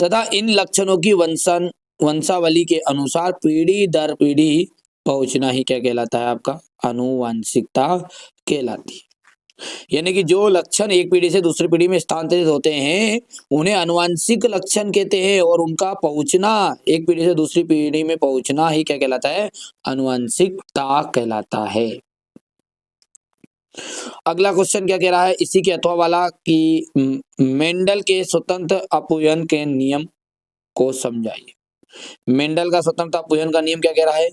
तथा इन लक्षणों की वंशावली के अनुसार पीढ़ी दर पीढ़ी पहुंचना ही क्या कहलाता है? आपका आनुवांशिकता कहलाती है। यानी कि जो लक्षण एक पीढ़ी से दूसरी पीढ़ी में स्थानांतरित होते हैं उन्हें आनुवंशिक लक्षण कहते हैं, और उनका पहुंचना एक पीढ़ी से दूसरी पीढ़ी में पहुंचना ही क्या कहलाता है? आनुवंशिकता कहलाता है। अगला क्वेश्चन क्या कह रहा है इसी के अथवा वाला कि मेंडल के स्वतंत्र अपूयन के नियम को समझाइए। मेंडल का स्वतंत्र अपूयन का नियम क्या कह रहा है?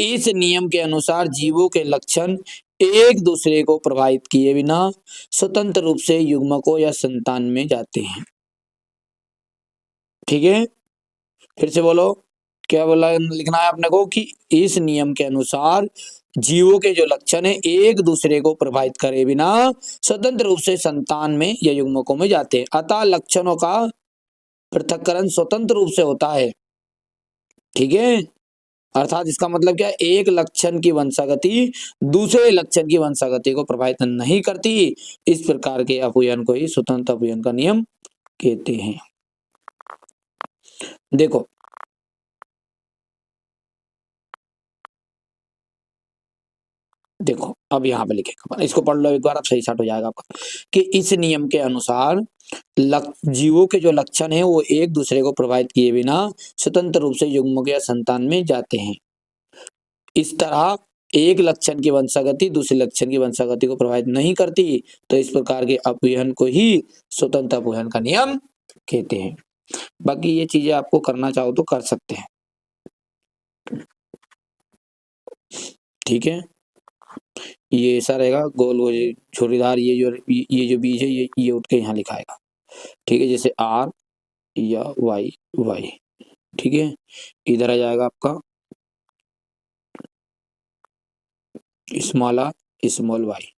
इस नियम के अनुसार जीवों के लक्षण एक दूसरे को प्रभावित किए बिना स्वतंत्र रूप से युग्मकों या संतान में जाते हैं। ठीक है, फिर से बोलो, क्या बोला लिखना है अपने को कि इस नियम के अनुसार जीवों के जो लक्षण है एक दूसरे को प्रभावित करे बिना स्वतंत्र रूप से संतान में या युग्मकों में जाते हैं, अतः लक्षणों का पृथक्करण स्वतंत्र रूप से होता है। ठीक है, अर्थात इसका मतलब क्या है? एक लक्षण की वंशागति दूसरे लक्षण की वंशागति को प्रभावित नहीं करती। इस प्रकार के अपूयन को ही स्वतंत्र अपूयन का नियम कहते हैं। देखो देखो अब यहाँ पे लिखेगा, इसको पढ़ लो एक बार, अब सही स्टार्ट हो जाएगा आपका कि इस नियम के अनुसार जीवों के जो लक्षण है वो एक दूसरे को प्रभावित किए बिना स्वतंत्र रूप से युग्मक या संतान में जाते हैं। इस तरह एक लक्षण की वंशागति दूसरे लक्षण की वंशागति को प्रभावित नहीं करती, तो इस प्रकार के अपूयन को ही स्वतंत्र अपूयन का नियम कहते हैं। बाकी ये चीजें आपको करना चाहो तो कर सकते हैं। ठीक है, ये ऐसा रहेगा गोल गोल छोरीदार, ये जो बीज है ये उठ के यहाँ लिखाएगा। ठीक है, जैसे आर या वाई वाई। ठीक है, इधर आ जाएगा आपका स्मॉल आर स्मॉल वाई।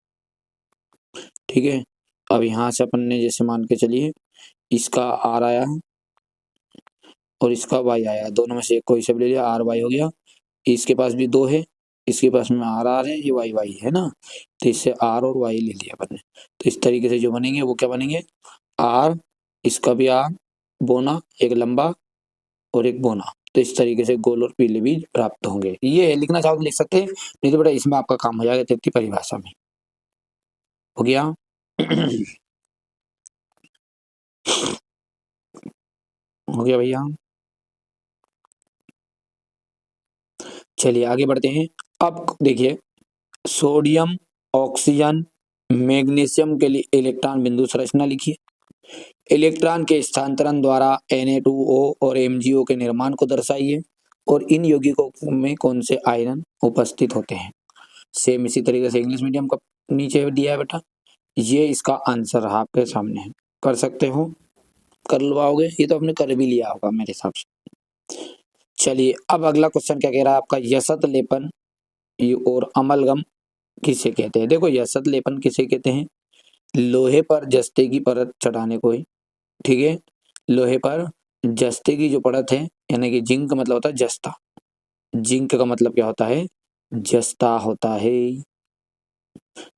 ठीक है, अब यहाँ से अपन ने जैसे मान के चलिए इसका आर आया है और इसका वाई आया, दोनों में से एक कोई सब ले लिया, आर वाई हो गया। इसके पास भी दो है, इसके पास में आर आर है, ये वाई वाई है ना, तो इससे आर और वाई ले लिया अपन ने। तो इस तरीके से जो बनेंगे वो क्या बनेंगे? आर, इसका भी आर बोना, एक लंबा और एक बोना, तो इस तरीके से गोल और पीले बीज प्राप्त होंगे। ये लिखना चाहो तो लिख सकते हैं, नहीं तो बेटा इसमें आपका काम हो जाएगा तेती परिभाषा में। हो गया? हो गया भैया? चलिए आगे बढ़ते हैं। अब देखिए, सोडियम, ऑक्सीजन, मैग्नीशियम के लिए इलेक्ट्रॉन बिंदु संरचना लिखिए। इलेक्ट्रॉन के स्थानांतरण द्वारा Na2O और MgO के निर्माण को दर्शाइए, और इन यौगिकों में कौन से आयरन उपस्थित होते हैं। सेम इसी तरीके से इंग्लिश मीडियम का नीचे दिया है बेटा, ये इसका आंसर आपके सामने है, कर सकते हो, कर लवाओगे, ये तो आपने कर भी लिया होगा मेरे हिसाब से। चलिए अब अगला क्वेश्चन क्या कह रहा है आपका, यसत लेपन और अमलगम किसे कहते हैं। देखो यसत लेपन किसे कहते हैं? लोहे पर जस्ते की परत चढ़ाने को। ठीक है, लोहे पर जस्ते की जो परत है, यानी कि जिंक का मतलब होता है जस्ता, जिंक का मतलब क्या होता है? जस्ता होता है।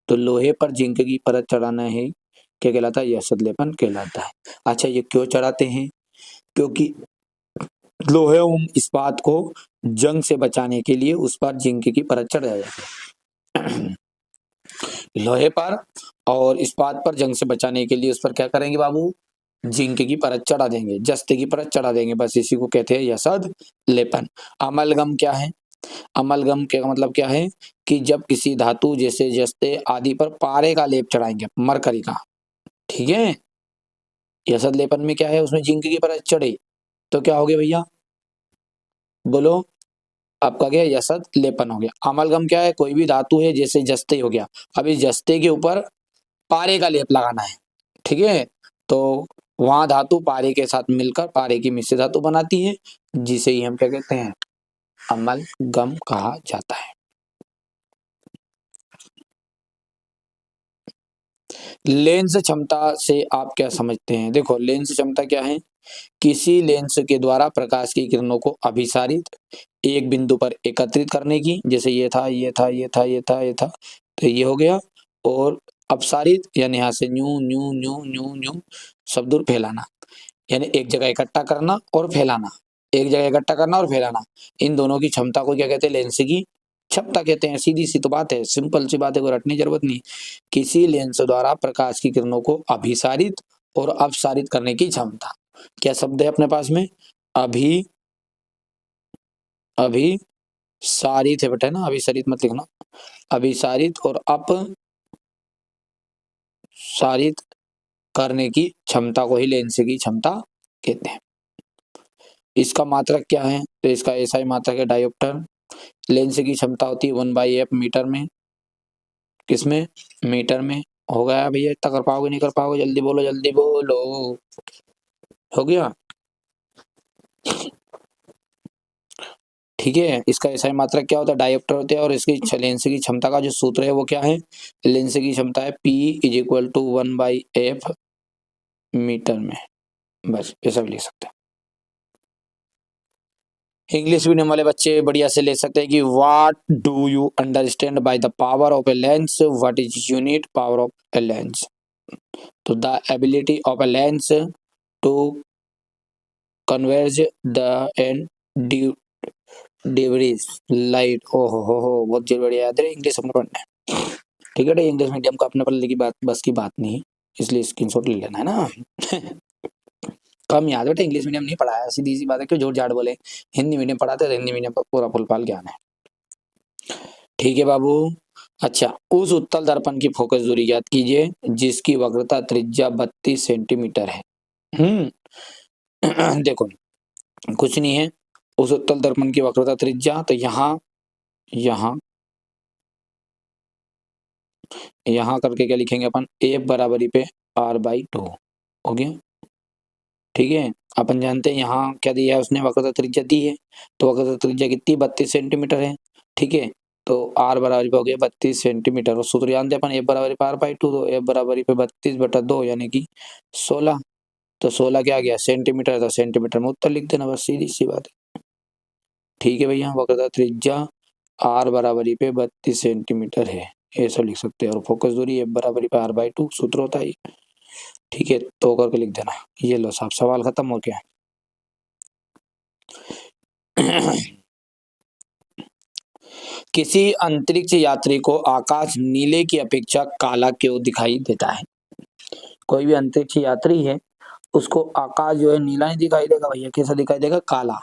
तो लोहे पर जिंक की परत चढ़ाना है, क्या कहलाता है? यसत लेपन कहलाता है। अच्छा, ये क्यों चढ़ाते हैं? क्योंकि लोहे एवं इस्पात को जंग से बचाने के लिए उस पर जिंक की परत चढ़ाया जाता है। लोहे पर और इस्पात पर जंग से बचाने के लिए उस पर क्या करेंगे बाबू? जिंक की परत चढ़ा देंगे, जस्ते की परत चढ़ा देंगे, बस इसी को कहते हैं यसद लेपन। अमलगम क्या है? अमलगम का मतलब क्या है कि जब किसी धातु जैसे जस्ते आदि पर पारे का लेप चढ़ाएंगे, मरकरी का। ठीक है, यसद लेपन में क्या है? उसमें जिंक की परत चढ़े तो क्या हो गया भैया? बोलो, आपका क्या? यसद लेपन हो गया। अमलगम क्या है? कोई भी धातु है जैसे जस्ते हो गया, अब इस जस्ते के ऊपर पारे का लेप लगाना है। ठीक है, तो वहां धातु पारे के साथ मिलकर पारे की मिश्र धातु बनाती है, जिसे ही हम क्या कहते हैं? अमलगम कहा जाता है। लेंस क्षमता से आप क्या समझते हैं? देखो लेंस क्षमता क्या है? किसी लेंस के द्वारा प्रकाश की किरणों को अभिसारित एक बिंदु पर एकत्रित करने की, जैसे ये था ये था ये था ये था ये था, तो ये हो गया, और अपसारित यानी यहाँ से new new new new new सब दूर फैलाना, यानी एक जगह इकट्ठा करना और फैलाना, एक जगह इकट्ठा करना और फैलाना, इन दोनों की क्षमता को क्या कहते हैं? लेंस की क्षमता कहते हैं। सीधी सी तो बात है, सिंपल सी बात है, कोई रटने की जरूरत नहीं। किसी लेंस द्वारा प्रकाश की किरणों को अभिसारित और अपसारित करने की क्षमता। क्या शब्द है अपने पास में? अभिसारित है बेटा, ना अभिसारित मत लिखना। अभिसारित और अपसारित करने की क्षमता को ही लेंस की क्षमता कहते हैं। इसका मात्रक क्या है? तो इसका ऐसा ही मात्रक है डायोप्टर। लेंस की क्षमता होती है 1/f मीटर में। किसमें? मीटर में। हो गया भैया? इतना कर पाओगे नहीं कर पाओगे? जल्दी बोलो जल्दी बोलो। हो गया? ठीक है। इसका ऐसा ही मात्रक क्या होता है? डायोप्टर होते हैं। और इसकी लेंस की क्षमता का जो सूत्र है वो क्या है? लेंस की क्षमता है P = 1/f मीटर में। बस ऐसा भी लिख सकते हैं। इंग्लिश मीडियम वाले बच्चे बढ़िया से ले सकते हैं कि what do you understand by the power of a lens? What is unit power of a lens? तो the ability of a lens to converge the and diverge light. हो बहुत जरूरी बढ़िया याद है। इंग्लिश अपने पढ़ना है, ठीक है? इंग्लिश मीडियम का अपने पढ़ने की बात बस की बात नहीं, इसलिए स्क्रीनशॉट ले लेना है ना। कम याद बेटा, इंग्लिश मीडियम नहीं पढ़ाया, सीधी सी बात है, क्यों झूठ झाड़ बोले। हिंदी मीडियम पढ़ाते, हिंदी मीडियम पर पूरा फुलफाल ज्ञान है। ठीक है बाबू। अच्छा, उस उत्तल दर्पण की फोकस दूरी ज्ञात कीजिए जिसकी वक्रता त्रिज्या 32 सेंटीमीटर है। देखो कुछ नहीं है, उस उत्तल दर्पण की वक्रता त्रिज्या, तो यहाँ करके क्या लिखेंगे अपन? F बराबरी पे R/2 हो गया। ठीक है, अपन जानते हैं यहाँ क्या दिया है उसने? वक्रता त्रिज्या दी है, तो वक्रता त्रिज्या कितनी? 32 सेंटीमीटर है। ठीक है, तो R बराबरी पे हो गया 32 सेंटीमीटर। और सूत्र जानते हैं अपन F बराबरी पे R/2, तो F बराबरी पे 32/2 यानी कि 16। तो 16 क्या आ गया? सेंटीमीटर। तो सेंटीमीटर में उत्तर लिख देना, बस सीधी सी बात है। ठीक है भैया, वक्रता त्रिज्या R बराबरी पे 32 सेंटीमीटर है, ऐसा लिख सकते हैं। और फोकस दूरी F बराबरी पे R/2 सूत्र होता है। ठीक है, तो करके लिख देना। ये लो साहब, सवाल खत्म हो गया। किसी अंतरिक्ष यात्री को आकाश नीले की अपेक्षा काला क्यों दिखाई देता है? कोई भी अंतरिक्ष यात्री है, उसको आकाश जो है नीला नहीं दिखाई देगा भैया, कैसा दिखाई देगा? काला।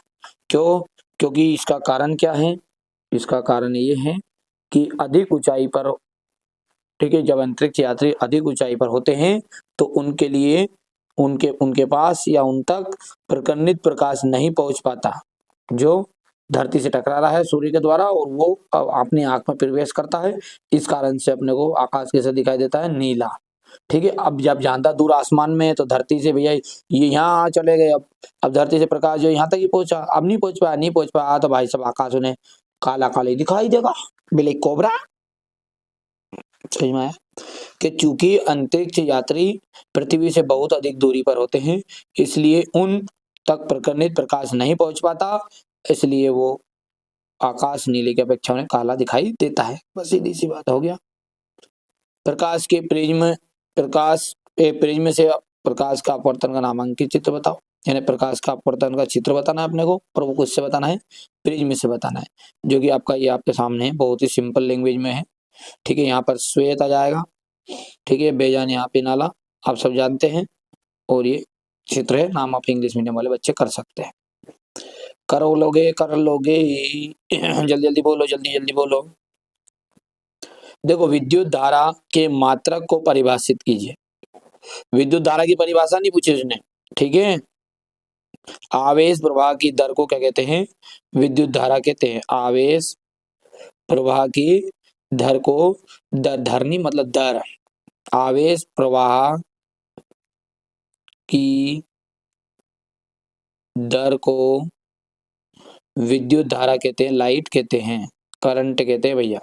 क्यों? क्योंकि इसका कारण क्या है? इसका कारण ये है कि अधिक ऊंचाई पर, ठीक है, जब अंतरिक्ष यात्री अधिक ऊंचाई पर होते हैं तो उनके लिए उनके पास या उन तक प्रकर्णित प्रकाश नहीं पहुंच पाता, जो धरती से टकरा रहा है सूर्य के द्वारा, और वो अपनी आंख में प्रवेश करता है। इस कारण से अपने को आकाश कैसे दिखाई देता है? नीला। ठीक है, अब जब ज्यादा दूर आसमान में है तो धरती से भैया ये यहाँ चले गए, अब धरती से प्रकाश जो यहाँ तक ही पहुंचा, अब नहीं पहुंच पाया, तो भाई सब आकाश उन्हें काला काला दिखाई देगा, ब्लैक कोबरा। सही में आया कि चूंकि अंतरिक्ष यात्री पृथ्वी से बहुत अधिक दूरी पर होते हैं, इसलिए उन तक प्रकर्णित प्रकाश नहीं पहुंच पाता, इसलिए वो आकाश नीले की अपेक्षा में काला दिखाई देता है। बस सीधी सी बात हो गया। प्रकाश के प्रिज्म से प्रकाश का अपवर्तन का नामांकित चित्र बताओ। यानी प्रकाश का अपवर्तन का चित्र बताना है अपने को, और वो किससे बताना है? प्रिज्म से बताना है, जो कि आपका ये आपके सामने है, बहुत ही सिंपल लैंग्वेज में है। ठीक है, यहाँ पर श्वेत आ जाएगा। ठीक है, बेजान यहाँ पे नाला, आप सब जानते हैं। और ये चित्र है, नाम आप इंग्लिश मीडियम वाले बच्चे कर सकते हैं। कर लोगे जल्दी जल्दी बोलो, जल्दी जल्दी बोलो। देखो, विद्युत धारा के मात्रक को परिभाषित कीजिए। विद्युत धारा की परिभाषा नहीं पूछी उसने। ठीक है, आवेश प्रवाह की दर को क्या कहते हैं? विद्युत धारा कहते हैं। आवेश प्रवाह की दर को, धरनी मतलब दर, आवेश प्रवाह की दर को विद्युत धारा कहते हैं, लाइट कहते हैं, करंट कहते हैं भैया।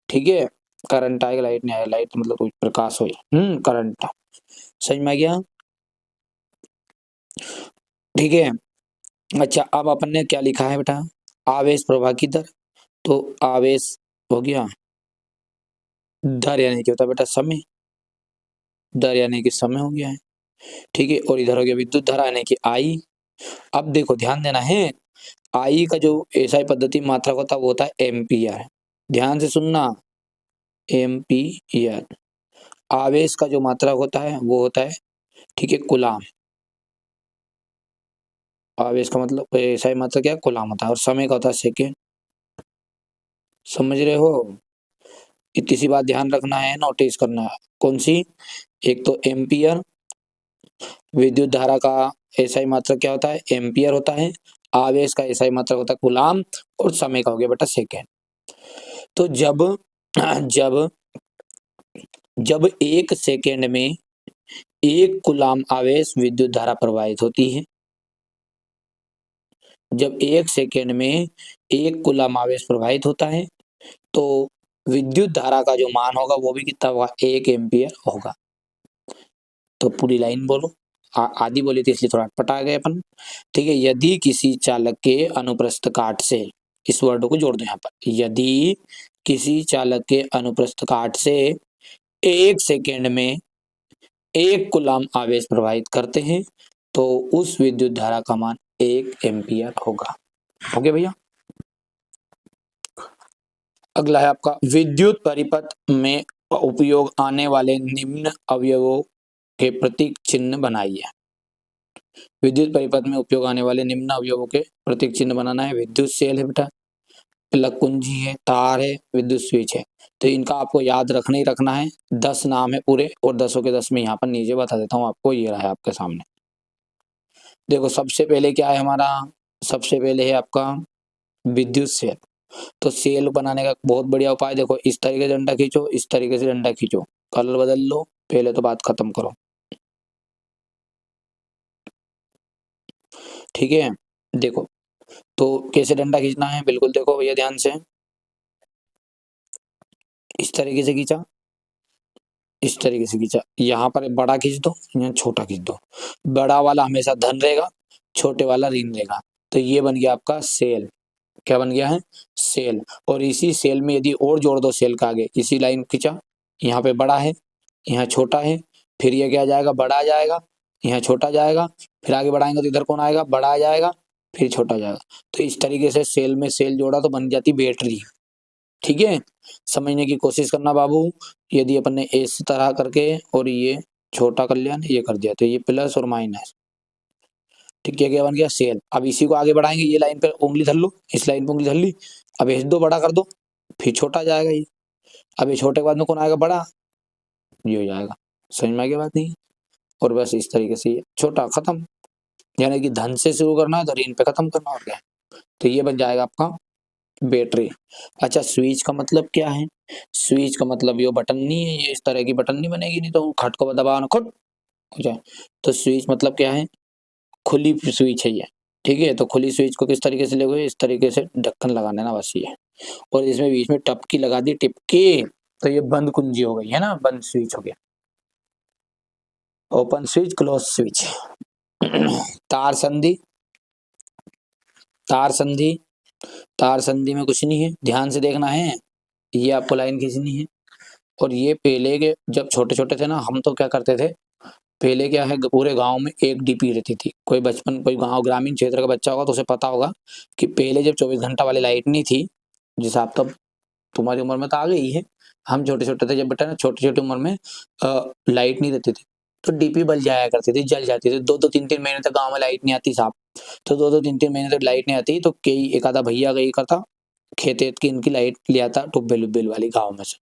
ठीक है, करंट आएगा, लाइट नहीं आएगा। लाइट मतलब कोई प्रकाश हो, करंट। समझ में आ गया? ठीक है, अच्छा, अब अपन ने क्या लिखा है बेटा? आवेश प्रवाह की दर। तो आवेश हो गया, दर यानी क्या होता है बेटा? समय। दर यानी कि समय हो गया है। ठीक है, और इधर हो गया विद्युत धारा यानी कि आई। अब देखो ध्यान देना है, आई का जो एसआई पद्धति मात्रक होता है वो होता है एम्पियर। ध्यान से सुनना, एम्पियर। आवेश का जो मात्रक होता है वो होता है, ठीक है, कूलाम। आवेश का मतलब ऐसा मात्रक क्या, कूलाम होता है, और समय का होता है सेकेंड। समझ रहे हो? इतनी सी बात ध्यान रखना है, नोटिस करना है। कौन सी? एक तो एम्पियर, विद्युत धारा का एसआई मात्रक क्या होता है, एम्पियर होता है। आवेश का एसआई मात्रक होता है कूलाम, और समय का हो गया बेटा सेकेंड। तो जब जब जब एक सेकेंड में एक कूलाम आवेश विद्युत धारा प्रवाहित होती है, जब एक सेकेंड में एक कूलाम आवेश प्रवाहित होता है, तो विद्युत धारा का जो मान होगा वो भी कितना होगा, 1 एम्पियर होगा। तो पूरी लाइन बोलो, आधी बोली थी इसलिए थोड़ा पटा गए अपन। ठीक है, यदि किसी चालक के अनुप्रस्थ काट से, इस वर्ड को जोड़ दो यहाँ पर, यदि किसी चालक के अनुप्रस्थ काट से एक सेकेंड में एक कूलाम आवेश प्रवाहित करते हैं, तो उस विद्युत धारा का मान 1 एम्पियर होगा। हो गया भैया? अगला है आपका, विद्युत परिपथ में उपयोग आने वाले निम्न अवयवों के प्रतीक चिन्ह बनाइए। विद्युत परिपथ में उपयोग आने वाले निम्न अवयवों के प्रतीक चिन्ह बनाना है। विद्युत सेल है बेटा, प्लग कुंजी है, तार है, विद्युत स्विच है। तो इनका आपको याद रखना ही रखना है। 10 नाम है पूरे, और 10 के 10 में यहाँ पर नीचे बता देता हूँ आपको। ये रहा है आपके सामने, देखो। सबसे पहले क्या है हमारा, सबसे पहले है आपका विद्युत सेल। तो सेल बनाने का बहुत बढ़िया उपाय, देखो, इस तरीके से डंडा खींचो, इस तरीके से डंडा खींचो, कलर बदल लो, पहले तो बात खत्म करो। ठीक है, देखो, तो कैसे डंडा खींचना है, बिल्कुल देखो भैया ध्यान से। इस तरीके से खींचा, इस तरीके से खींचा, यहाँ पर बड़ा खींच दो, यहाँ छोटा खींच दो। बड़ा वाला हमेशा धन रहेगा, छोटे वाला ऋण रहेगा। तो ये बन गया आपका सेल। क्या बन गया है, सेल। और इसी सेल में यदि और जोड़ दो सेल का आगे, इसी लाइन खींचा, यहाँ पे बड़ा है, यहाँ छोटा है, फिर ये क्या जाएगा, बड़ा आ जाएगा, यहाँ छोटा जाएगा, फिर आगे बढ़ाएंगे तो इधर कौन आएगा, बड़ा आ जाएगा, फिर छोटा जाएगा। तो इस तरीके से सेल में सेल जोड़ा तो बन जाती बैटरी। ठीक है, समझने की कोशिश करना बाबू। यदि अपन ने इस तरह करके और ये छोटा कर लिया, ये कर दिया, तो ये प्लस और माइनस, ठीक है, क्या बन गया, सेल। अब इसी को आगे बढ़ाएंगे, ये लाइन पे उंगली धर लो, इस लाइन पे उंगली धर ली, अब इस दो बड़ा कर दो, फिर छोटा जाएगा ये। अब ये छोटे के बाद में कौन आएगा, बड़ा, ये हो जाएगा। समझ में आ गया बात नहीं? और बस इस तरीके से ये छोटा खत्म। यानी कि धन से शुरू करना है तो ऋण पे खत्म करना, और क्या। तो ये बन जाएगा आपका बैटरी। अच्छा, स्विच का मतलब क्या है? स्विच का मतलब ये बटन नहीं है, ये इस तरह की बटन नहीं बनेगी, नहीं तो खट को दबाओ ना खट हो जाए। तो स्विच मतलब क्या है, खुली स्विच है ये। ठीक है, तो खुली स्विच को किस तरीके से लोगे, इस तरीके से ढक्कन लगाना है ना, बस ये। और इसमें बीच में टपकी लगा दी, टिपकी, तो ये बंद कुंजी हो गई है ना, बंद स्विच हो गया। Open switch, close switch. तार संधि, तार संधि, तार संधि में कुछ नहीं है, ध्यान से देखना है। ये आपको लाइन खींचनी है। और ये पहले के जब छोटे छोटे थे ना, हम तो क्या करते थे, पहले क्या है, पूरे गांव में एक डीपी रहती थी। कोई बचपन, कोई गांव ग्रामीण क्षेत्र का बच्चा होगा तो उसे पता होगा कि पहले जब 24 घंटा वाली लाइट नहीं थी, जिस आप तब तुम्हारी उम्र में तो आ गई है, हम छोटे छोटे थे जब बेटा ना, छोटी छोटी उम्र में लाइट नहीं रहती थी, तो डीपी बल जाया करती थी, जल जाती थी। 2-2 3-3 महीने तक गाँव में लाइट नहीं आती साहब। तो 2-2 3-3 महीने तक लाइट नहीं आती, तो कई एक आधा भैया गई करता खेत की इनकी लाइट ले आता टुब्बेल उब्बेल वाली गाँव में से।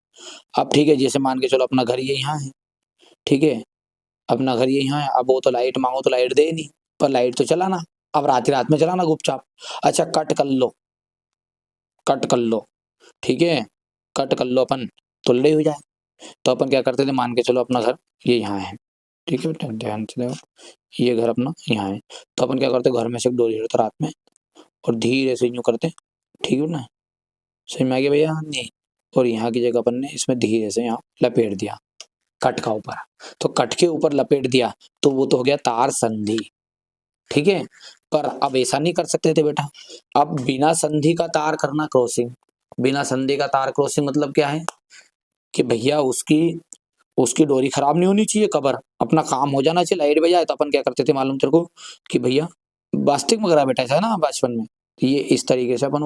अब ठीक है, जैसे मान के चलो अपना घर ये यहाँ है, ठीक है, अपना घर ये यहाँ है। अब वो तो लाइट मांगो तो लाइट दे नहीं, पर लाइट तो चलाना। अब रात में चलाना गुपचाप। अच्छा, कट कर लो, कट कर लो, ठीक है, कट कर लो अपन, तो लड़ाई हो जाए। तो अपन क्या करते थे, मान के चलो अपना घर ये यहाँ है, ठीक है बेटा, ध्यान से देखो, ये घर अपना यहाँ है। तो अपन क्या करते, घर में से एक डोरी हटता रात में, और धीरे से यूं करते, ठीक है ना, समझ में आ गया भैया? नहीं। और यहाँ की जगह अपन ने इसमें धीरे से यहाँ लपेट दिया, कट का ऊपर। तो कट के ऊपर लपेट दिया, तो वो तो हो गया तार संधि। ठीक है, पर अब ऐसा नहीं कर सकते थे बेटा। अब बिना संधि का तार करना क्रॉसिंग। बिना संधि का तार क्रॉसिंग मतलब क्या है कि भैया उसकी उसकी डोरी खराब नहीं होनी चाहिए, कबर अपना काम हो जाना चाहिए, लाइट बजाए। तो अपन क्या करते थे मालूम तेरे को कि भैया वास्तविक में करा बेटा, ऐसा है ना बचपन में, ये इस तरीके से अपन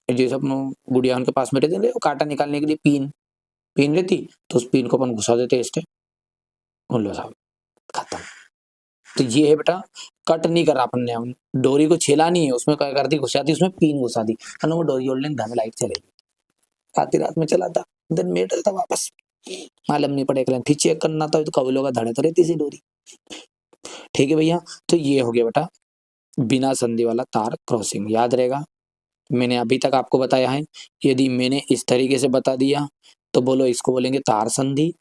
जैसे अपन गुड़िया उनके पास में रहते थे, वो कांटा निकालने के लिए पिन रहती, तो उस पिन को अपन घुसा देते इस लो साहब, खत्म। तो ये है बेटा, कट नहीं करा अपन ने, डोरी को छेला नहीं है, उसमें क्या कर दी, घुसा दी, उसमें पिन घुसा दी, और वो डोरी ओल्ड घर में लाइट चलेगी, आधी रात में चला था, दिन में था वापस, मालूम नहीं पड़े, फिर चेक करना था तो कबलों का धड़े तो रहती सी डोरी। ठीक है भैया, तो ये हो गया बेटा बिना संधि वाला तार क्रॉसिंग, याद रहेगा। मैंने अभी तक आपको बताया है, यदि मैंने इस तरीके से बता दिया तो बोलो इसको बोलेंगे तार संधि,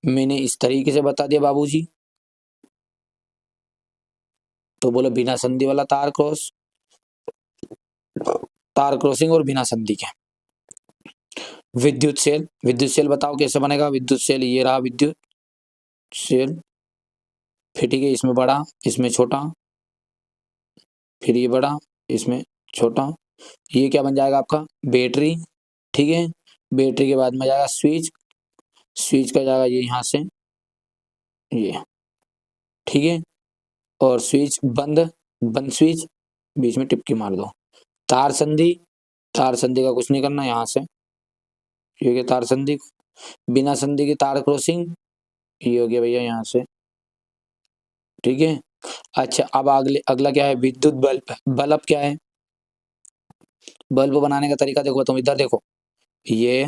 मैंने इस तरीके से बता दिया बाबूजी तो बोलो बिना संधि वाला तार क्रॉसिंग और बिना संधि के। विद्युत सेल बताओ कैसे बनेगा विद्युत सेल, ये रहा विद्युत सेल, फिर ठीक है, इसमें बड़ा इसमें छोटा, फिर ये बड़ा इसमें छोटा, ये क्या बन जाएगा आपका बैटरी। ठीक है, बैटरी के बाद में जाएगा स्विच का जाएगा ये यहाँ से ये, ठीक है, और स्विच बंद स्विच, बीच में टिपकी मार दो। तार संधि का कुछ नहीं करना, यहाँ से ये हो गया तार संधि, बिना संधि की तार क्रॉसिंग, ये हो गया भैया यहाँ से। ठीक है, अच्छा अब अगला क्या है, विद्युत बल्ब क्या है, बल्ब बनाने का तरीका देखो, तुम इधर देखो, ये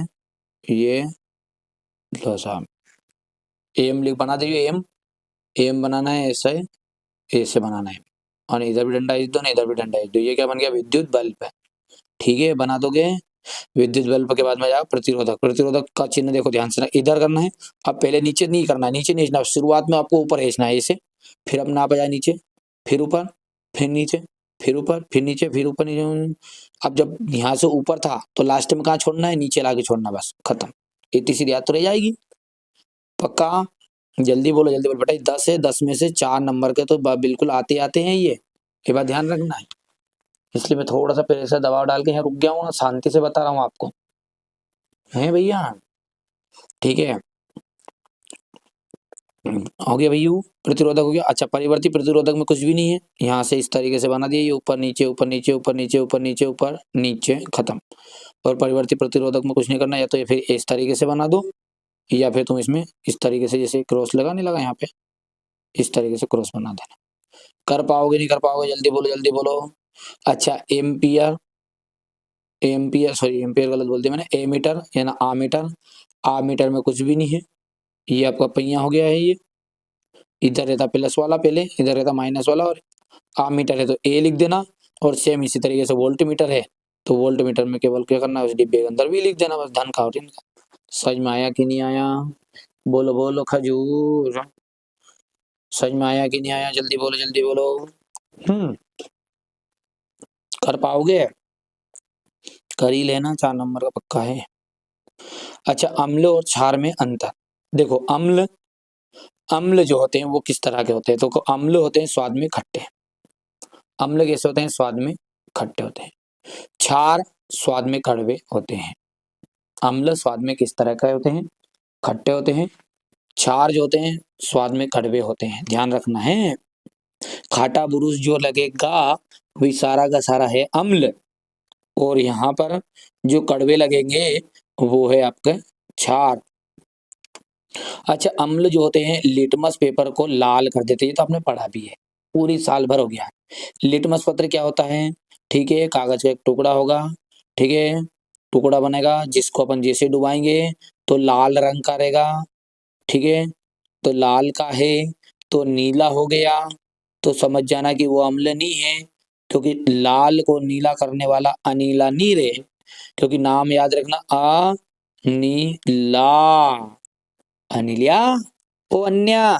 लो साहब, एम बना दीजिए, एम बनाना है, ऐसे बनाना है, और इधर भी डंडा दो ना, इधर भी डंडा दो, ये क्या बन गया विद्युत बल्ब है। ठीक है, बना दोगे। विद्युत बल्ब के बाद में जाएगा प्रतिरोधक का चिन्ह देखो ध्यान से, इधर करना है। अब पहले नीचे नहीं करना है, नीचे नहीं खींचना, शुरुआत में आपको ऊपर खींचना है ऐसे, फिर अब नापा जाए नीचे, फिर ऊपर, फिर नीचे, फिर ऊपर, फिर नीचे, फिर ऊपर नीचे। अब जब यहाँ से ऊपर था तो लास्ट में कहाँ छोड़ना है, नीचे लाके छोड़ना, बस खत्म। इतनी सी याद तो रह जाएगी पक्का। जल्दी बोलो बेटा, 10 है, 10 में से 4 नंबर के तो बिल्कुल आते हैं, ये बात ध्यान रखना है। इसलिए मैं थोड़ा सा प्रेशर दबाव डाल के यहाँ रुक गया हूँ ना, शांति से बता रहा हूँ आपको, है भैया। ठीक है, हो गया भैया, प्रतिरोधक हो गया। अच्छा, परिवर्ती प्रतिरोधक में कुछ भी नहीं है, यहाँ से इस तरीके से बना दिया, ये ऊपर नीचे ऊपर नीचे ऊपर नीचे ऊपर नीचे ऊपर नीचे, खत्म। और परिवर्ती प्रतिरोधक में कुछ नहीं करना, या तो ये फिर इस तरीके से बना दो, या फिर तुम इसमें इस तरीके से, जैसे क्रॉस लगा नहीं लगा यहाँ पे, इस तरीके से क्रॉस बना देना। कर पाओगे नहीं कर पाओगे, जल्दी बोलो। अच्छा, एम्पियर सॉरी, एम्पियर गलत बोल दिया मैंने, एमीटर या ना आमीटर में कुछ भी नहीं है, ये आपका पहिया हो गया है। ये इधर रहता प्लस वाला पहले, इधर रहता माइनस वाला, और आमीटर है तो ए लिख देना। और सेम इसी तरीके से वोल्ट मीटर है तो वोल्ट मीटर में केवल क्या करना है, उस डिब्बे के अंदर भी लिख देना, बस धन का और इनका। समझ में आया कि नहीं आया, बोलो खजूर, समझ में आया कि नहीं आया, जल्दी बोलो। कर पाओगे, कर ही लेना, 4 नंबर का पक्का है। अच्छा, अम्ल और क्षार में अंतर देखो। अम्ल जो होते हैं वो किस तरह के होते हैं, तो अम्ल होते हैं स्वाद में खट्टे, अम्ल कैसे होते हैं, स्वाद में खट्टे होते हैं। क्षार स्वाद में कड़वे होते हैं। अम्ल स्वाद में किस तरह के होते हैं, खट्टे होते हैं। क्षार जो होते हैं स्वाद में कड़वे होते हैं, ध्यान रखना है। खाटा बुरुश जो लगेगा वही सारा का सारा है अम्ल, और यहाँ पर जो कड़वे लगेंगे वो है आपका क्षार। अच्छा, अम्ल जो होते हैं लिटमस पेपर को लाल कर देते हैं, तो आपने पढ़ा भी है, पूरी साल भर हो गया। लिटमस पत्र क्या होता है, ठीक है, कागज का एक टुकड़ा होगा, ठीक है, टुकड़ा बनेगा जिसको अपन जैसे डुबाएंगे तो लाल रंग का रहेगा, ठीक है, तो लाल का है तो नीला हो गया, तो समझ जाना कि वो अम्ल नहीं है, क्योंकि लाल को नीला करने वाला अनीला नीर है, क्योंकि नाम याद रखना, अनीला, अनिल्या, ओ अन्या,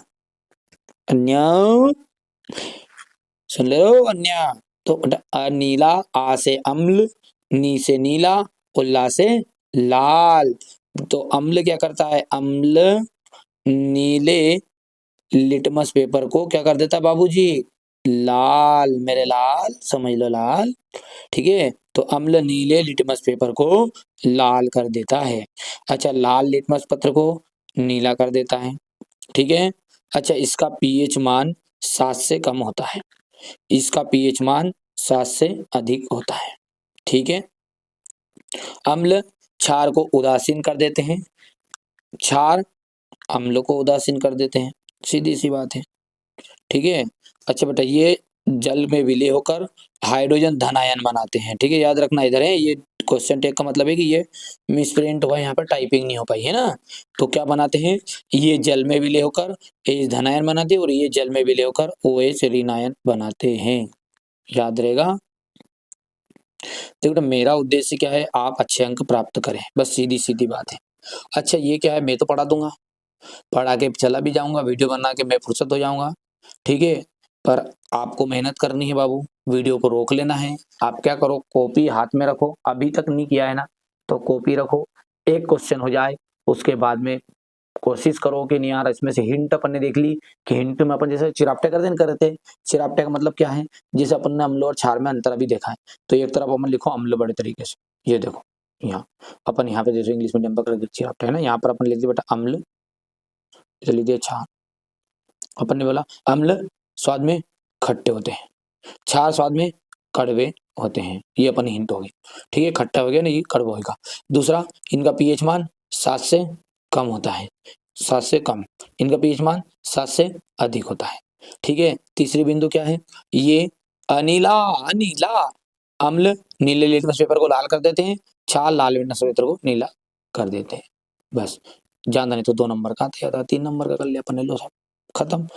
सुन ले लो, अन्या। तो अनीला, आ से अम्ल, नी से नीला, उल्ला से लाल। तो अम्ल क्या करता है, अम्ल नीले लिटमस पेपर को क्या कर देता बाबूजी, लाल, मेरे लाल, समझ लो लाल। ठीक है, तो अम्ल नीले लिटमस पेपर को लाल कर देता है। अच्छा, लाल लिटमस पत्र को नीला कर देता है, ठीक है। अच्छा, इसका पीएच मान 7 से कम होता है, इसका पीएच मान 7 से अधिक होता है, ठीक है। अम्ल क्षार को उदासीन कर देते हैं, क्षार अम्ल को उदासीन कर देते हैं, सीधी सी बात है। ठीक है। अच्छा बेटा, ये जल में विलय होकर हाइड्रोजन धन आयन बनाते हैं। ठीक है, याद रखना इधर है ये क्वेश्चन टेक का मतलब है कि ये मिसप्रिंट हुआ, यहाँ पर टाइपिंग नहीं हो पाई है ना। तो क्या बनाते हैं, ये जल में विलय होकर एच धन आयन बनाते हैं और ये जल में विलय होकर OH ऋण आयन बनाते हैं। याद रहेगा। तो बेटा मेरा उद्देश्य क्या है, आप अच्छे अंक प्राप्त करें, बस सीधी सीधी बात है। अच्छा ये क्या है, मैं तो पढ़ा दूंगा, पढ़ा के चला भी जाऊंगा, वीडियो बना के मैं फुर्सत हो जाऊंगा। ठीक है, पर आपको मेहनत करनी है बाबू, वीडियो को रोक लेना है। आप क्या करो, कॉपी हाथ में रखो, अभी तक नहीं किया है ना तो कॉपी रखो, एक क्वेश्चन हो जाए उसके बाद में कोशिश करो कि नहीं यार इसमें से हिंट अपन ने देख ली कि हिंट में अपन जैसे चिराप्टे कर देन करते हैं। चिराप्टे का मतलब क्या है, जैसे अपन ने अम्ल और क्षार में अंतर अभी देखा है, तो एक तरफ अपन लिखो अम्ल बड़े तरीके से, ये देखो यहाँ अपन यहाँ पे जैसे इंग्लिश मीडियम पर चिराप्टे है ना, यहाँ पर अपन लिख दिया बेटा अम्ल, लिख दिया क्षार। अपन ने बोला अम्ल स्वाद में खट्टे होते हैं, क्षार स्वाद में कड़वे होते हैं, ये अपन हिंट हो गई। ठीक है, खट्टा हो गया ना, ये कड़वा होगा। दूसरा, इनका पीएच मान 7 से कम होता है, 7 से कम, इनका पीएच मान 7 से अधिक होता है। ठीक है, तीसरी बिंदु क्या है, ये अनीला अनीला अम्ल नीले लिटमस पेपर को लाल कर देते हैं, क्षार लाल लिटमस पेपर को नीला कर देते हैं। बस ज्यादा नहीं तो 2 नंबर का आता, 3 नंबर का कर लिया अपन ने, लो साहब खत्म।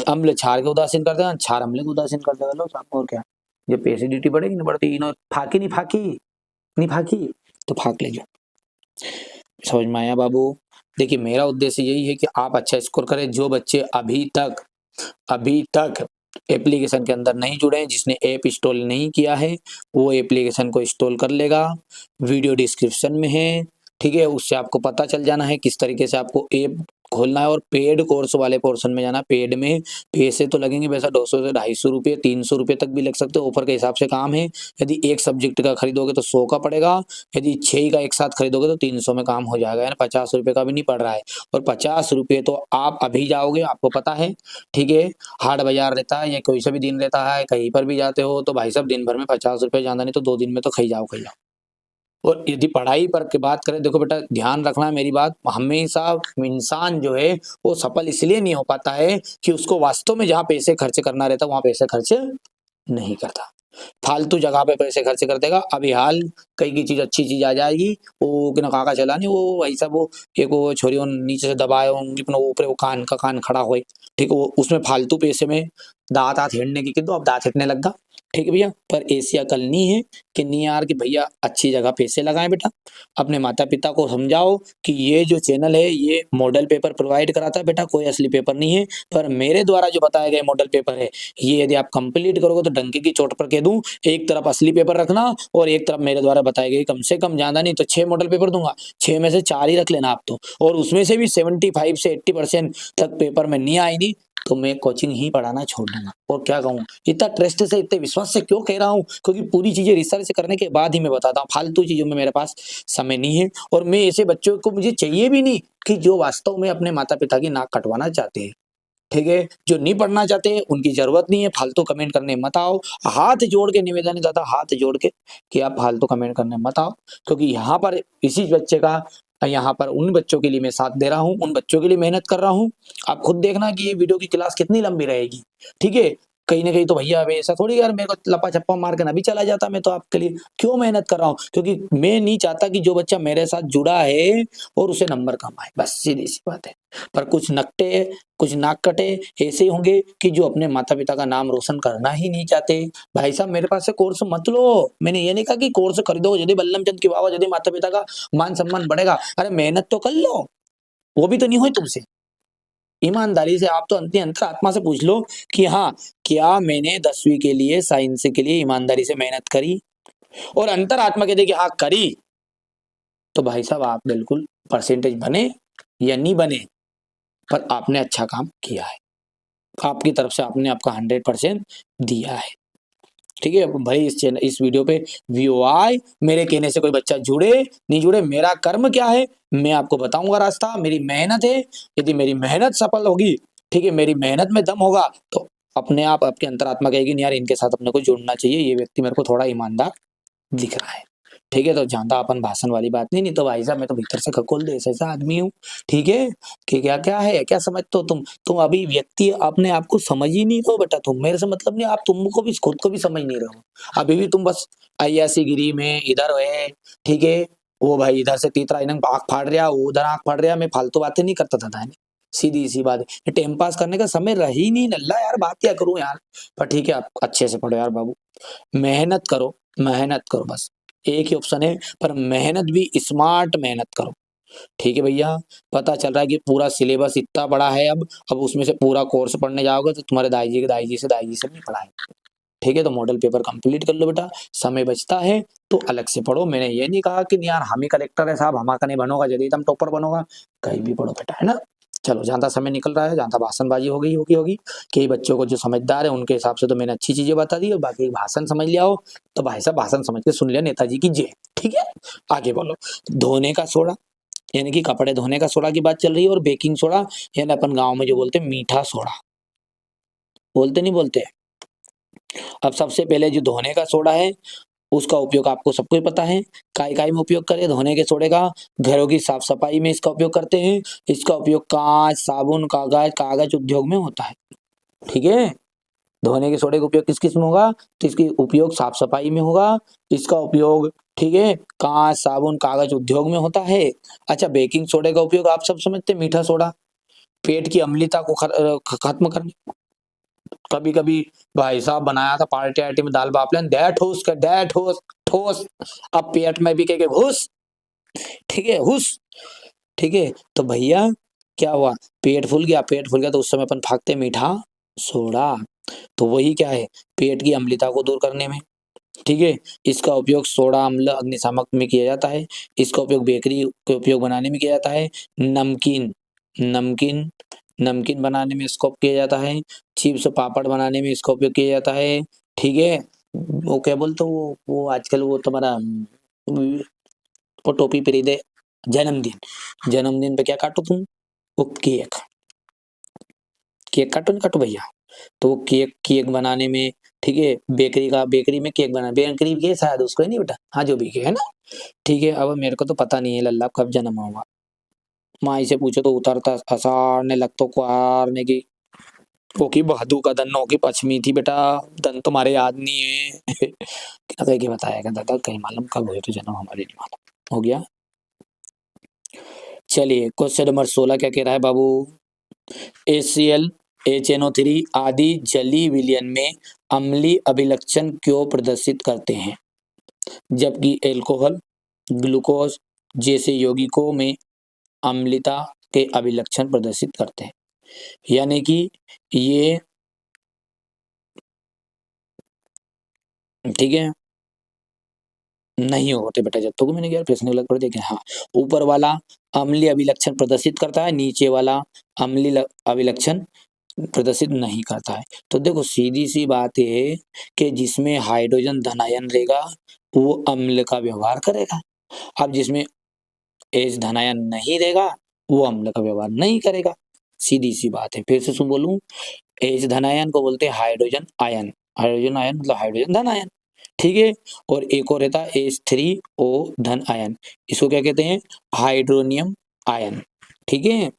अम्ल क्षार के उदासीन कर देगा, क्षार अम्ल को उदासीन कर देगा, लो साहब और क्या। जब एसिडिटी बढ़ेगी ना, बढ़ती ना, फाकी नहीं फाकी नहीं फाकी तो फाक ले जाओ। समझ में आया बाबू। देखिए मेरा उद्देश्य यही है कि आप अच्छा स्कोर करें। जो बच्चे अभी तक एप्लीकेशन के अंदर नहीं जुड़े हैं, जिसने ऐप इंस्टॉल नहीं किया है, वो एप्लीकेशन को इंस्टॉल कर लेगा, वीडियो डिस्क्रिप्शन में है। ठीक है, उससे आपको पता चल जाना है किस तरीके से आपको ऐप खोलना है, और पेड कोर्स वाले पोर्शन में जाना। पेड में पैसे तो लगेंगे, वैसा 200 से 250 रुपये, 300 रुपये तक भी लग सकते हैं, ऑफर के हिसाब से काम है। यदि एक सब्जेक्ट का खरीदोगे तो 100 का पड़ेगा, यदि 6 का एक साथ खरीदोगे तो 300 में काम हो जाएगा, यानी 50 रुपये का भी नहीं पड़ रहा है। और 50 रुपये तो आप अभी जाओगे, आपको पता है। ठीक है, हाट बाजार रहता है या कोई सा भी दिन रहता है, कहीं पर भी जाते हो तो भाई साहब दिन भर में 50 रुपये, ज्यादा नहीं तो 2 दिन में तो खाई जाओ। और यदि पढ़ाई पर की बात करें, देखो बेटा ध्यान रखना है मेरी बात, हमेशा इंसान जो है वो सफल इसलिए नहीं हो पाता है कि उसको वास्तव में जहाँ पैसे खर्च करना रहता है वहां पैसे खर्च नहीं करता, फालतू जगह पे पैसे खर्च कर देगा। अभी हाल कई की चीज अच्छी चीज आ जाएगी, वो कि काका चला नहीं, वो भाई साहब वो एक वो छोरी नीचे से दबाए होंगी, ऊपर वो कान का कान खड़ा हुए। ठीक है, वो उसमें फालतू पैसे में दांत हाथ हिड़ने की, तो अब दांत हिड़ने लग गया। ठीक है भैया, पर ऐसी अकल नहीं है कि नहीं यार कि भैया अच्छी जगह पैसे लगाएं। बेटा अपने माता पिता को समझाओ कि ये जो चैनल है ये मॉडल पेपर प्रोवाइड कराता है बेटा, कोई असली पेपर नहीं है, पर मेरे द्वारा जो बताए गए मॉडल पेपर है ये यदि आप कंप्लीट करोगे तो डंके की चोट पर कह दूं, एक तरफ असली पेपर रखना और एक तरफ मेरे द्वारा बताए गए, कम से कम ज्यादा नहीं तो 6 मॉडल पेपर दूंगा, 6 में से 4 ही रख लेना आप तो, और उसमें से भी 75 से 80% तक पेपर में नहीं आएगी तो मैं कोचिंग ही पढ़ाना छोड़ दूंगा। और क्या कहूँ, इतना ट्रस्ट से इतने विश्वास से क्यों कह रहा हूँ, क्योंकि पूरी चीजें रिसर्च करने के बाद ही मैं बताता हूँ, फालतू चीजों में मेरे पास समय नहीं है। और मैं ऐसे बच्चों को मुझे चाहिए भी नहीं कि जो वास्तव में अपने माता पिता की नाक कटवाना चाहते हैं। ठीक है, जो नहीं पढ़ना चाहते उनकी जरूरत नहीं है, फालतू कमेंट करने मत आओ। हाथ जोड़ के निवेदन है दादा, हाथ जोड़ के कि आप फालतू कमेंट करने मत आओ, क्योंकि यहाँ पर इसी बच्चे का, यहाँ पर उन बच्चों के लिए मैं साथ दे रहा हूँ, उन बच्चों के लिए मेहनत कर रहा हूँ। आप खुद देखना कि ये वीडियो की क्लास कितनी लंबी रहेगी। ठीक है, कहीं ना कहीं तो भैया अभी ऐसा थोड़ी यार मेरे को लपा छप्पा मार के ना भी चला जाता, मैं तो आपके लिए क्यों मेहनत कर रहा हूँ, क्योंकि मैं नहीं चाहता कि जो बच्चा मेरे साथ जुड़ा है और उसे नंबर कम आए, बस सीधी सी बात है। पर कुछ नकटे, कुछ नाक कटे ऐसे होंगे कि जो अपने माता पिता का नाम रोशन करना ही नहीं चाहते। भाई साहब मेरे पास से कोर्स मत लो, मैंने ये नहीं कहा कि कोर्स खरीदो यदि बल्लम चंद की वाह यदि माता पिता का मान सम्मान बढ़ेगा, अरे मेहनत तो कर लो, वो भी तो नहीं हुई तुमसे। ईमानदारी से आप तो अंतर आत्मा से पूछ लो कि हाँ क्या मैंने 10वीं के लिए साइंस के लिए ईमानदारी से मेहनत करी, और अंतर आत्मा कहते कि हाँ करी, तो भाई साहब आप बिल्कुल परसेंटेज बने या नहीं बने, पर आपने अच्छा काम किया है, आपकी तरफ से आपने आपका 100% दिया है। ठीक है भाई, इस चैनल इस वीडियो पे व्यू आए, मेरे कहने से कोई बच्चा जुड़े नहीं जुड़े, मेरा कर्म क्या है मैं आपको बताऊंगा रास्ता, मेरी मेहनत है। यदि मेरी मेहनत सफल होगी, ठीक है, मेरी मेहनत में दम होगा, तो अपने आप आपके अंतरात्मा कहेगी नहीं यार इनके साथ अपने को जुड़ना चाहिए, ये व्यक्ति मेरे को थोड़ा ईमानदार दिख रहा है। ठीक है, तो ज्यादा अपन भाषण वाली बात नहीं तो भाई साहब मैं तो भीतर से खकोल दे ऐसा आदमी हूँ। ठीक है, कि क्या क्या है, क्या समझते हो तुम अभी व्यक्ति अपने आप को समझ ही नहीं रहो बेटा। तुम मेरे से मतलब नहीं, आप तुमको भी खुद को भी समझ नहीं रहे हो। अभी भी तुम बस अय्यासी गिरी में इधर है। ठीक है, वो भाई इधर से तीतरा इन्हें आंख फाड़ रहा, वो उधर आंख फाड़ रहा। मैं फालतू बातें नहीं करता था, सीधी सी बात है। टाइम पास करने का समय रह ही नहीं नल्ला यार, बात क्या करूं यार। पर ठीक है, आप अच्छे से पढ़ो यार बाबू, मेहनत करो, मेहनत करो, बस एक ही ऑप्शन है। पर मेहनत भी स्मार्ट मेहनत करो। ठीक है भैया, पता चल रहा है कि पूरा सिलेबस इतना बड़ा है। अब उसमें से पूरा कोर्स पढ़ने जाओगे तो तुम्हारे दाई जी के दाई जी से नहीं पढ़ाए। ठीक है, तो मॉडल पेपर कंप्लीट कर लो बेटा, समय बचता है तो अलग से पढ़ो। मैंने ये नहीं कहा कि यार हम ही कलेक्टर है साहब, हमारा नहीं बनोगा यदि तुम टॉपर बनोगा, कहीं भी पढ़ो बेटा, है ना। चलो, ज्यादा समय निकल रहा है, ज्यादा भाषणबाजी हो गई होगी कि बच्चों को जो समझदार है उनके हिसाब से तो मैंने अच्छी चीजें बता दी, और बाकी भाषण समझ लिया हो तो भाई साहब भाषण समझ के सुन लिया, नेताजी की जय। ठीक है, आगे बोलो। धोने का सोडा, यानी कि कपड़े धोने का सोडा की बात चल रही है, और बेकिंग सोडा यानी अपन गाँव में जो बोलते हैं मीठा सोडा, बोलते नहीं बोलते। अब सबसे पहले जो धोने का सोडा है उसका उपयोग आपको सबको ही पता है, काय काय में उपयोग करें धोने के सोडे का। घरों की साफ सफाई में इसका उपयोग करते हैं। इसका उपयोग कांच, साबुन, कागज उद्योग में होता है। ठीक है, धोने के सोडे का उपयोग किस किस में होगा, तो इसकी उपयोग साफ सफाई में होगा। इसका उपयोग, ठीक है, कांच, साबुन, कागज उद्योग में होता है। अच्छा, बेकिंग सोडे का उपयोग आप सब समझते हैं, मीठा सोडा, पेट की अम्लता को खत्म करने। कभी कभी भाई साहब बनाया था पार्टी आर्टी में दाल बाफले, दे ठोस कर दे ठोस ठोस, अब पेट में भी कह घुस। ठीक है, हुस। ठीक है, तो भैया क्या हुआ, पेट फूल गया, पेट फूल गया तो उस समय अपन फाकते मीठा सोडा। तो वही क्या है, पेट की अम्लता को दूर करने में। ठीक है, इसका उपयोग सोडा अम्ल अग्निशामक में किया जाता है। इसका उपयोग बेकरी के उपयोग बनाने में किया जाता है। नमकीन नमकीन नमकीन बनाने में इसका उपयोग किया जाता है। चिप्स पापड़ बनाने में इसका उपयोग किया जाता है। ठीक है, वो क्या बोलते वो आजकल वो तुम्हारा वो टोपी पहरी दे, जन्मदिन, जन्मदिन पे क्या काटो तुम, वो केक, केक काटो नहीं काटो भैया। तो वो केक केक बनाने में, ठीक है, बेकरी में केक बना, बेकरी के शायद उसको नहीं बेटा, हाँ जो भी है ना। ठीक है, अब मेरे को तो पता नहीं है लल्ला कब जन्म होगा, माई से पूछो तो उतरता असारने लगतो कुआरने की, वो की बहादू का दन हो की पश्चिमी थी बेटा, दन तुम्हारे याद नहीं है। क्या कह के बताएगा दादा, कहीं मालूम कब हुए तो जन्म, हमारे नहीं मालूम। हो गया, चलिए क्वेश्चन नंबर 16 क्या कह रहा है बाबू, HCl HNO3 आदि जलीय विलयन में अम्लीय अभिलक्षण क्यों प्रदर्शित करते हैं, जबकि एल्कोहल, ग्लूकोज जैसे यौगिकों में अम्लता के अभिलक्षण प्रदर्शित करते हैं। यानी कि ये, ठीक है, नहीं होते बेटा जब तक मैंने क्या प्रश्न अलग पढ़ देखे। हाँ, ऊपर वाला अम्लीय अभिलक्षण प्रदर्शित करता है, नीचे वाला अम्लीय अभिलक्षण प्रदर्शित नहीं करता है। तो देखो सीधी सी बात है कि जिसमें हाइड्रोजन धनायन रहेगा वो अम्ल का व्यवहार करेगा। अब जिसमें H धनायन नहीं रहेगा वो अम्ल का व्यवहार नहीं करेगा, सीधी सी बात है। फिर से सुन बोलूं, H धनायन को बोलते हैं हाइड्रोजन आयन, हाइड्रोजन आयन मतलब हाइड्रोजन धन आयन। ठीक है, और एक और रहता है H3O धन आयन, इसको क्या कहते हैं, हाइड्रोनियम आयन। ठीक है,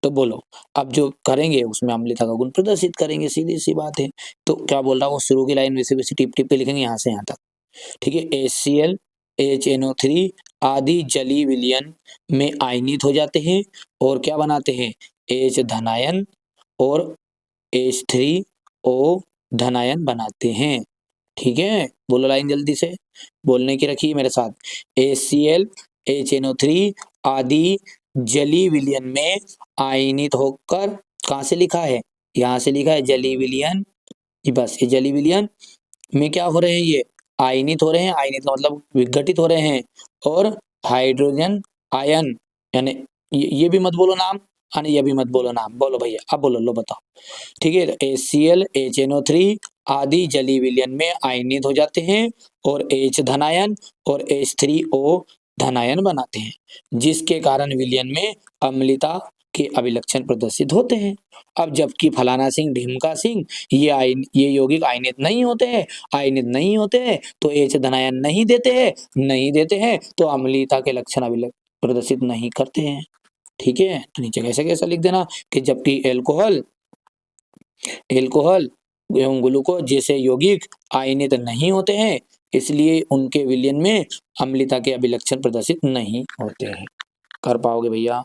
तो बोलो अब जो करेंगे उसमें अम्लता का गुण प्रदर्शित करेंगे, सीधी सी बात है। तो क्या बोल रहा हूँ, शुरू की लाइन वैसे वैसे टिप टिप पे लिखेंगे यहाँ से यहाँ तक। ठीक है, HCl HNO3 आदि जलीय विलयन में आयनित हो जाते हैं और क्या बनाते हैं, H धनायन और H3O धनायन बनाते हैं। ठीक है, बोलो लाइन जल्दी से, बोलने की रखिए मेरे साथ। HCl HNO3 आदि जलीय विलयन में आयनित होकर, कहाँ से लिखा है, यहाँ से लिखा है जलीय विलयन, बस ये जलीय विलयन में क्या हो रहे हैं, ये आयनित हो रहे हैं, आयनित मतलब विघटित हो रहे हैं। और हाइड्रोजन आयन, यानी ये भी मत बोलो नाम, यानी ये भी मत बोलो नाम, बोलो भैया अब बोलो, लो बताओ। ठीक है, HCl HNO3 आदि जलीय विलयन में आयनित हो जाते हैं और H धनायन और H3O धनायन बनाते हैं, जिसके कारण विलयन में अम्लता के अभिलक्षण प्रदर्शित होते हैं। अब जबकि फलाना सिंह, ढिमका सिंह ये यौगिक आयनित नहीं होते हैं, आयनित नहीं होते हैं तो H धनायन नहीं देते हैं तो अम्लीयता के लक्षण प्रदर्शित नहीं करते हैं। ठीक है, तो नीचे कैसे कैसे लिख देना कि जबकि एल्कोहल एवं ग्लूकोज जैसे यौगिक आयनित नहीं होते हैं इसलिए उनके विलयन में अम्लीयता के अभिलक्षण प्रदर्शित नहीं होते हैं। कर पाओगे भैया?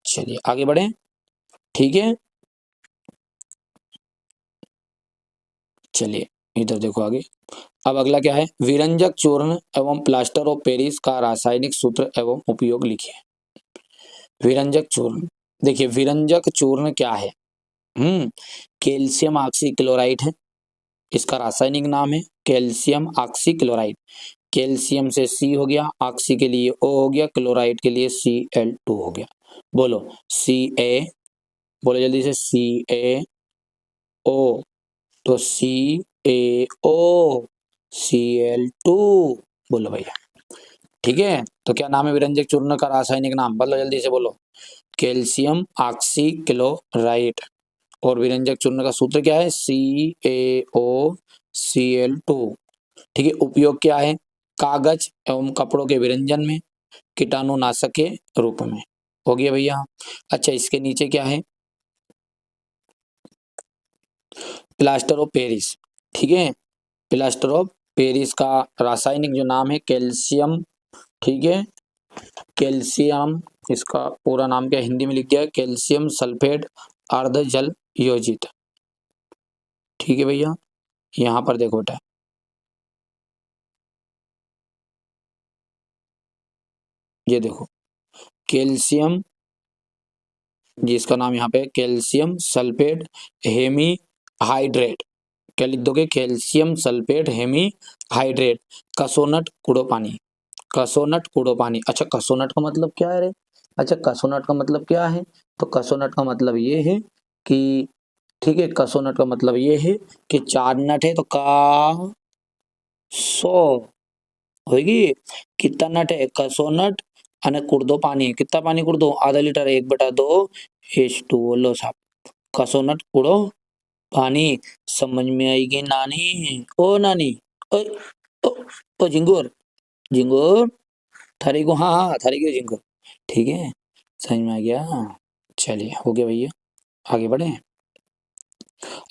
चलिए आगे बढ़े। ठीक है, चलिए इधर देखो आगे। अब अगला क्या है, विरंजक चूर्ण एवं प्लास्टर ऑफ पेरिस का रासायनिक सूत्र एवं उपयोग लिखिए। विरंजक चूर्ण, देखिए विरंजक चूर्ण क्या है? कैल्शियम ऑक्सीक्लोराइड है, इसका रासायनिक नाम है कैल्शियम ऑक्सीक्लोराइड। कैल्शियम से C हो गया, ऑक्सी के लिए O हो गया, क्लोराइड के लिए Cl2 हो गया। बोलो Ca, बोलो जल्दी से CaO, तो CaO Cl2, बोलो भैया। ठीक है, तो क्या नाम है विरंजक चूर्ण का रासायनिक नाम? बोलो जल्दी से बोलो, कैल्शियम ऑक्सीक्लोराइड। और विरंजक चूर्ण का सूत्र क्या है? CaOCl2। ठीक है, उपयोग क्या है? कागज एवं कपड़ों के विरंजन में, कीटाणुनाशक के रूप में। हो गया भैया। अच्छा, इसके नीचे क्या है? Plaster of Paris. ठीक है, प्लास्टर ऑफ पेरिस का रासायनिक जो नाम है कैल्शियम। ठीक है, कैल्शियम, इसका पूरा नाम क्या हिंदी में लिख दिया है, कैल्शियम सल्फेट अर्ध जल योजित। ठीक है भैया, यहां पर देखो बेटा, ये देखो कैल्शियम, जिसका नाम यहाँ पे कैल्शियम सल्फेट हेमी हाइड्रेट। क्या लिख दोगे? कैल्शियम सल्फेट हेमी हाइड्रेट, कसोनट कूड़ो पानी, कसोनट कूड़ो पानी। अच्छा, कसोनट का मतलब क्या है रे? अच्छा, कसोनट का मतलब क्या है? तो कसोनट का मतलब ये है कि, ठीक है, कसोनट का मतलब ये है कि 4 नट है तो का 100 होगी। कितना नट है? कसोनट અને कुर्दो पानी, कितना पानी कुर्दो? आधा लीटर, 1/2 H2O लो साहब, कसोनट कुड़ो पानी। समझ में आएगी नानी? ओ नानी, ओ ओ, ओ झिंगुर, झिंगुर थारी को, हाँ हाँ थारी को झिंगुर। ठीक है, समझ में आ गया? चलिए हो गया भैया, आगे बढ़े।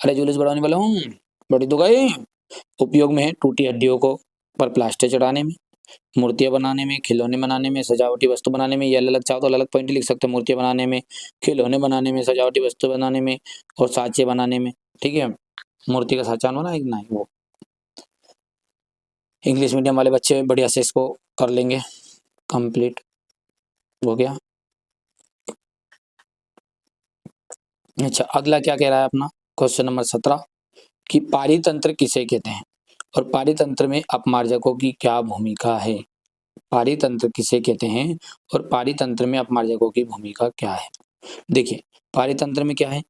अरे जुलूस बढ़ाने वाला हूँ, बड़ी तो गए। उपयोग में है टूटी हड्डियों को पर प्लास्टर चढ़ाने में, मूर्तियां बनाने में, खिलौने बनाने में, सजावटी वस्तु बनाने में। ये अलग अलग चाहो तो अलग पॉइंट लिख सकते हो, मूर्तियां बनाने में, खिलौने बनाने में, सजावटी वस्तु बनाने में और साँचे बनाने में। ठीक है, मूर्ति का साँचा होना एक ना, वो इंग्लिश मीडियम वाले बच्चे बढ़िया से इसको कर लेंगे कंप्लीट। हो गया। अच्छा, अगला क्या कह रहा है अपना क्वेश्चन नंबर 17 कि पारितंत्र किसे कहते हैं और पारितंत्र में अपमार्जकों की क्या भूमिका है? पारितंत्र किसे कहते हैं और पारितंत्र में अपमार्जकों की भूमिका क्या है? देखिए, पारितंत्र में क्या है?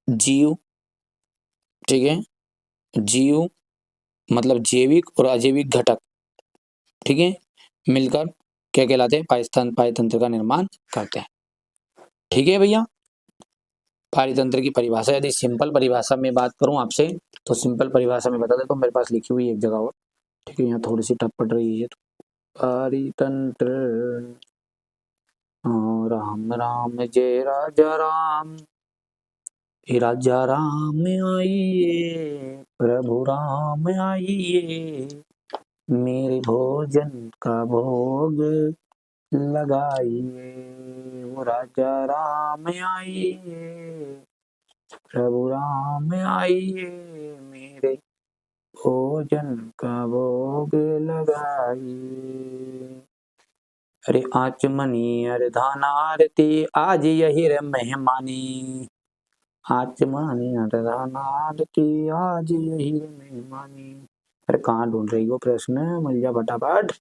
जीव, ठीक है, जीव मतलब जैविक और अजैविक घटक, ठीक है, मिलकर क्या कहलाते हैं? पारितंत्र का निर्माण करते हैं। ठीक है भैया, पारितंत्र की परिभाषा यदि सिंपल परिभाषा में बात करूं आपसे तो सिंपल परिभाषा में बता देता हूं, मेरे पास लिखी हुई है एक जगह और। ठीक है, यहाँ थोड़ी सी टप पड़ रही है। तो पारितंत्र, राम राम जय राजा राम, हे राजा राम आइए, प्रभु राम आइए, मेरे भोजन का भोग लगाइए। वो राजा राम आइए, प्रभु राम आइए, मेरे भोजन का भोग लगाइए। अरे आचमनी अरे धान आरती, आज यही रे मेहमानी, आचमनी अरे धान आरती, आज यही रे मेहमानी। अरे कहाँ ढूंढ रही हो प्रश्न, मिल जा फटाफट।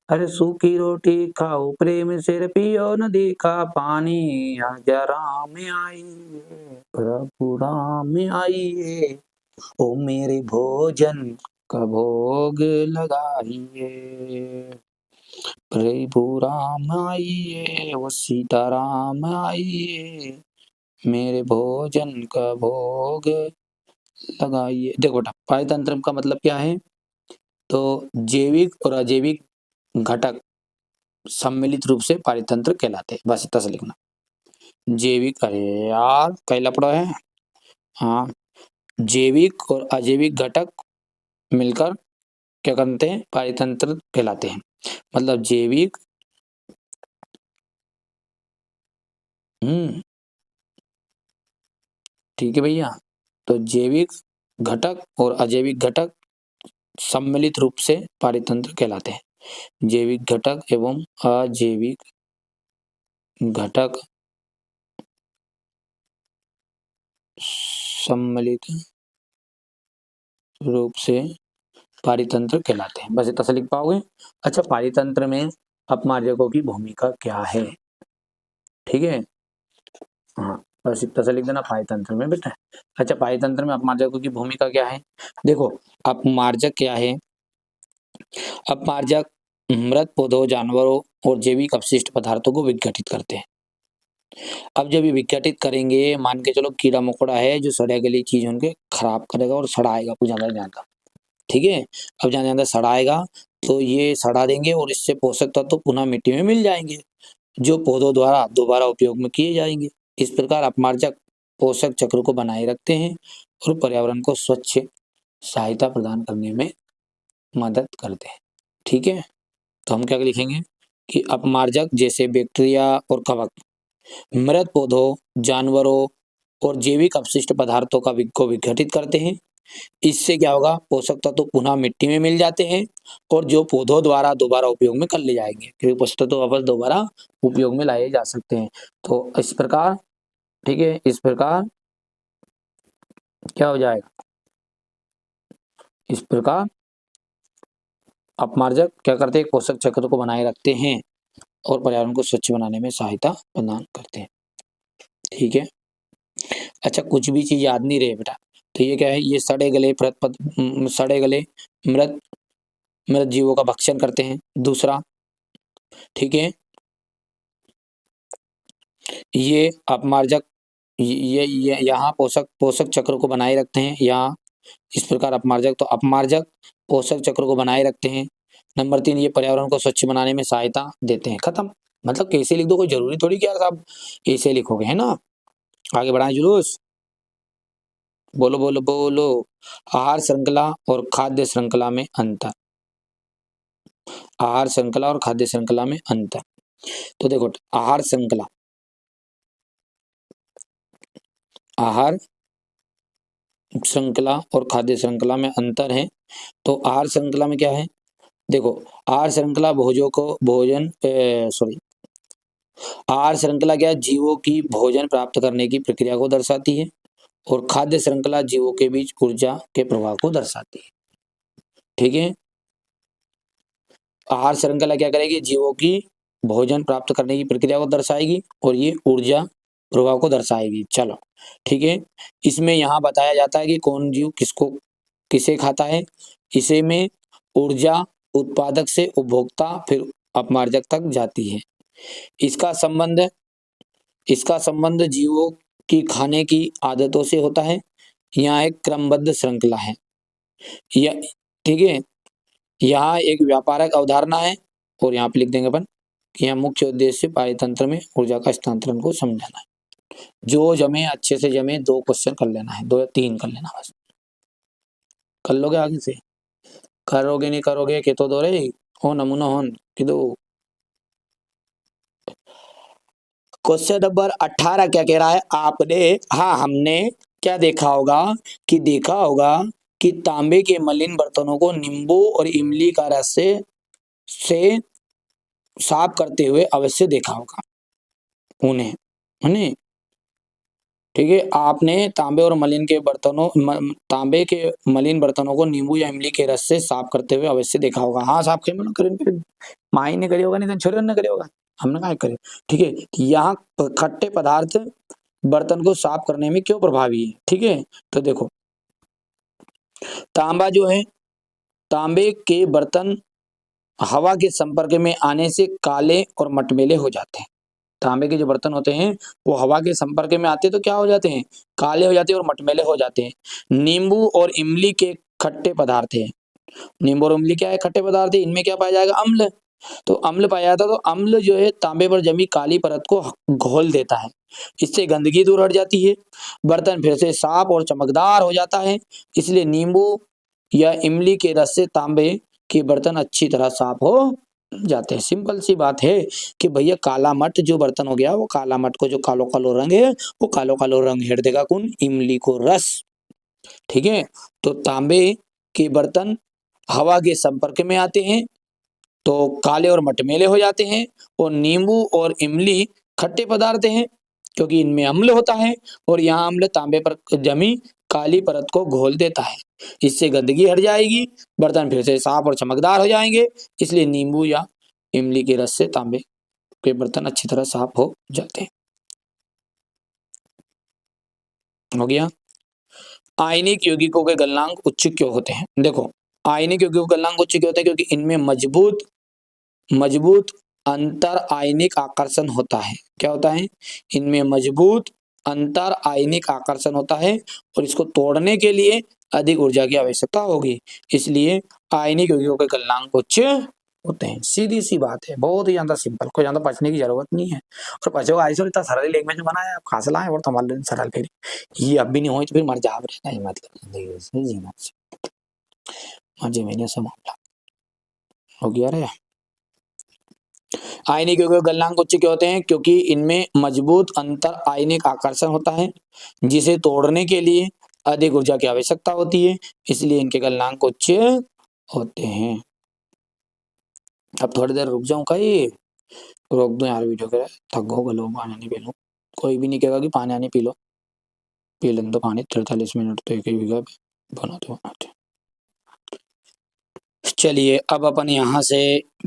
अरे सूखी रोटी खाओ प्रेम से, पियो नदी का पानी, आजा राम आइए, प्रभु राम आइए, ओ मेरे भोजन का भोग लगाइए। प्रभु राम आइए, वो सीताराम आइए, मेरे भोजन का भोग लगाइए। देखो बेटा, पारतंत्र का मतलब क्या है? तो जैविक और अजैविक घटक सम्मिलित रूप से पारतंत्र कहलाते हैं। बस इतना सा लिखना। जैविक, अरे यार कैला पड़ा है। हाँ, जैविक और अजैविक घटक मिलकर क्या करते हैं? पारतंत्र कहलाते हैं। मतलब जैविक ठीक है भैया। तो जैविक घटक और अजैविक घटक सम्मिलित रूप से पारतंत्र कहलाते हैं। जैविक घटक एवं अजैविक घटक सम्मिलित रूप से पारतंत्र कहलाते हैं। बस इतना सा लिख पाओगे। अच्छा, पारतंत्र में अपमार्जकों की भूमिका क्या है? ठीक है, हाँ, बस इतना सा लिख देना पारतंत्र में बेटा। अच्छा, पारतंत्र में अपमार्जकों की भूमिका क्या है? देखो, अपमार्जक क्या है? अपमार्जक मृत पौधों, जानवरों और जैविक अपशिष्ट पदार्थों को विघटित करते हैं। अब जब ये विघटित करेंगे, मान के चलो कीड़ा मकोड़ा है जो सड़े गली चीज उनके खराब करेगा और सड़ाएगा कुछ ज्यादा ज्यादा। ठीक है, अब ज्यादा ज्यादा सड़ाएगा तो ये सड़ा देंगे और इससे पोषक तत्व तो पुनः मिट्टी में मिल जाएंगे, जो पौधों द्वारा दोबारा उपयोग में किए जाएंगे। इस प्रकार अपमार्जक पोषक चक्र को बनाए रखते हैं और पर्यावरण को स्वच्छ सहायता प्रदान करने में मदद करते हैं। ठीक है, तो हम क्या लिखेंगे कि अपमार्जक जैसे बैक्टीरिया और कवक मृत पौधों, जानवरों और जैविक अपशिष्ट पदार्थों को विघटित करते हैं। इससे क्या होगा? पोषक तत्व तो पुनः मिट्टी में मिल जाते हैं और जो पौधों द्वारा दोबारा उपयोग में कर ले जाएंगे, क्योंकि पोषक तत्व वापस दोबारा उपयोग में लाए जा सकते हैं। तो इस प्रकार, ठीक है, इस प्रकार क्या हो जाएगा? इस प्रकार अपमार्जक क्या करते हैं? पोषक चक्र को बनाए रखते हैं और पर्यावरण को स्वच्छ बनाने में सहायता प्रदान करते हैं। ठीक है, अच्छा, कुछ भी चीज याद नहीं रहे बेटा, तो ये क्या है? ये सड़े गले मृत मृत जीवों का भक्षण करते हैं। दूसरा, ठीक है, ये अपमार्जक ये यहाँ पोषक पोषक चक्र को बनाए रखते हैं। यहाँ इस प्रकार अपमार्जक, तो अपमार्जक पोषक चक्र को बनाए रखते हैं। नंबर 3, ये पर्यावरण को स्वच्छ बनाने में सहायता देते हैं। खत्म। मतलब कैसे लिख दो, कोई जरूरी थोड़ी क्या साहब ऐसे लिखोगे, है ना। आगे बढ़ाएं जुलूस, बोलो बोलो बोलो। आहार श्रृंखला और खाद्य श्रृंखला में अंतर। आहार श्रृंखला और खाद्य श्रृंखला में अंतर। तो देखो, आहार श्रृंखला, आहार श्रृंखला और खाद्य श्रृंखला में अंतर है। तो आहार श्रृंखला में क्या है? देखो, आहार श्रृंखला आहार श्रृंखला क्या है? जीवों की भोजन प्राप्त करने की प्रक्रिया को दर्शाती है और खाद्य श्रृंखला जीवों के बीच ऊर्जा के प्रवाह को दर्शाती है। ठीक है, आहार श्रृंखला क्या करेगी? जीवों की भोजन प्राप्त करने की प्रक्रिया को दर्शाएगी और ये ऊर्जा प्रवाह को दर्शाएगी। चलो, ठीक है, इसमें यहाँ बताया जाता है कि कौन जीव किसको किसे खाता है। इसे में ऊर्जा उत्पादक से उपभोक्ता फिर अपमार्जक तक जाती है। इसका संबंध जीवों की खाने की आदतों से होता है। यहाँ एक क्रमबद्ध श्रृंखला है। यह, ठीक है, यहाँ एक व्यापारक अवधारणा है और यहाँ पे लिख देंगे अपन कि यहाँ मुख्य उद्देश्य पारतंत्र में ऊर्जा का स्थानांतरण को समझाना है। जो जमे अच्छे से जमे, 2 क्वेश्चन कर लेना है, 2 या 3 कर लेना, बस कर लोगे। आगे से करोगे नहीं करोगे के तो दो रे हो नमूना होन कि दो। क्वेश्चन नंबर 18 क्या कह रहा है? आपने, हाँ, हमने क्या देखा होगा कि तांबे के मलिन बर्तनों को नींबू और इमली का रस से साफ करते हुए अवश्य देखा होगा उन्हें, है। ठीक है, आपने तांबे के मलिन बर्तनों को नींबू या इमली के रस से साफ करते हुए अवश्य देखा होगा। हाँ, साफ करें माई ने करी होगा, नहीं तो छोरे ने करी होगा, हमने कहा करे। ठीक है, यहाँ खट्टे पदार्थ बर्तन को साफ करने में क्यों प्रभावी है? ठीक है, तो देखो, तांबा जो है, तांबे के बर्तन हवा के संपर्क में आने से काले और मटमैले हो जाते हैं। तांबे के जो बर्तन होते हैं वो हवा के संपर्क में आते हैं तो क्या हो जाते हैं, काले हो जाते हैं और मटमैले हो जाते हैं। नींबू और इमली के खट्टे पदार्थ हैं। नींबू और इमली क्या है, खट्टे पदार्थ है। इनमें क्या पाया जाएगा, अम्ल। तो अम्ल पाया जाता है, तो अम्ल जो है तांबे पर जमी काली परत को घोल देता है। इससे गंदगी दूर हट जाती है, बर्तन फिर से साफ और चमकदार हो जाता है। इसलिए नींबू या इमली के रस से तांबे के बर्तन अच्छी तरह साफ हो जाते हैं। सिंपल सी बात है कि भैया काला मट जो बर्तन हो गया, वो काला मट को जो कालो कालो रंग है, वो कालो कालो रंग हेर देगा कौन, इमली को रस। ठीक है, तो तांबे के बर्तन हवा के संपर्क में आते हैं तो काले और मटमैले हो जाते हैं, और नींबू और इमली खट्टे पदार्थ हैं क्योंकि इनमें अम्ल होता है, और यहाँ अम्ल तांबे पर जमी काली परत को घोल देता है। इससे गंदगी हट जाएगी, बर्तन फिर से साफ और चमकदार हो जाएंगे। इसलिए नींबू या इमली के रस से तांबे के बर्तन अच्छी तरह साफ हो जाते हैं। हो गया। आयनिक यौगिकों के गलनांक उच्च क्यों होते हैं? देखो, आयनिक यौगिकों के गलनांक उच्च क्यों होते हैं, क्योंकि इनमें मजबूत अंतर आयनिक आकर्षण होता है। क्या होता है, इनमें मजबूत अंतर आयनिक आकर्षण होता है, और इसको तोड़ने के लिए अधिक ऊर्जा की आवश्यकता होगी। इसलिए आयनिक यौगिकों के गलनांक उच्च होते हैं। सीधी सी बात है, बहुत ही ज्यादा सिंपल, कोई ज्यादा पढ़ने की जरूरत नहीं है। और बच्चों का इतना सरल लैंग्वेज में बनाया है, आप खास लाए और तुम्हारे सरल फिर ये अब भी नहीं हो तो फिर मर जा रहे, मतलब जीना मजे में से मामला हो गया रे। आयनिक यौगिकों के गलनांक उच्च क्यों होते हैं, क्योंकि इनमें मजबूत अंतर आयनिक आकर्षण होता है, जिसे तोड़ने के लिए अधिक ऊर्जा की आवश्यकता होती है। इसलिए इनके गलनांक उच्च होते हैं। अब थोड़ी देर रुक जाऊं, कहीं रोक दो यार वीडियो के, थक हो गलो, पानी नहीं पी लो। कोई भी नहीं कहेगा कि पानी आनी पी लो, पी लें तो पानी 43 मिनट तो एक ही बीघा बनाते। चलिए अब अपन यहाँ से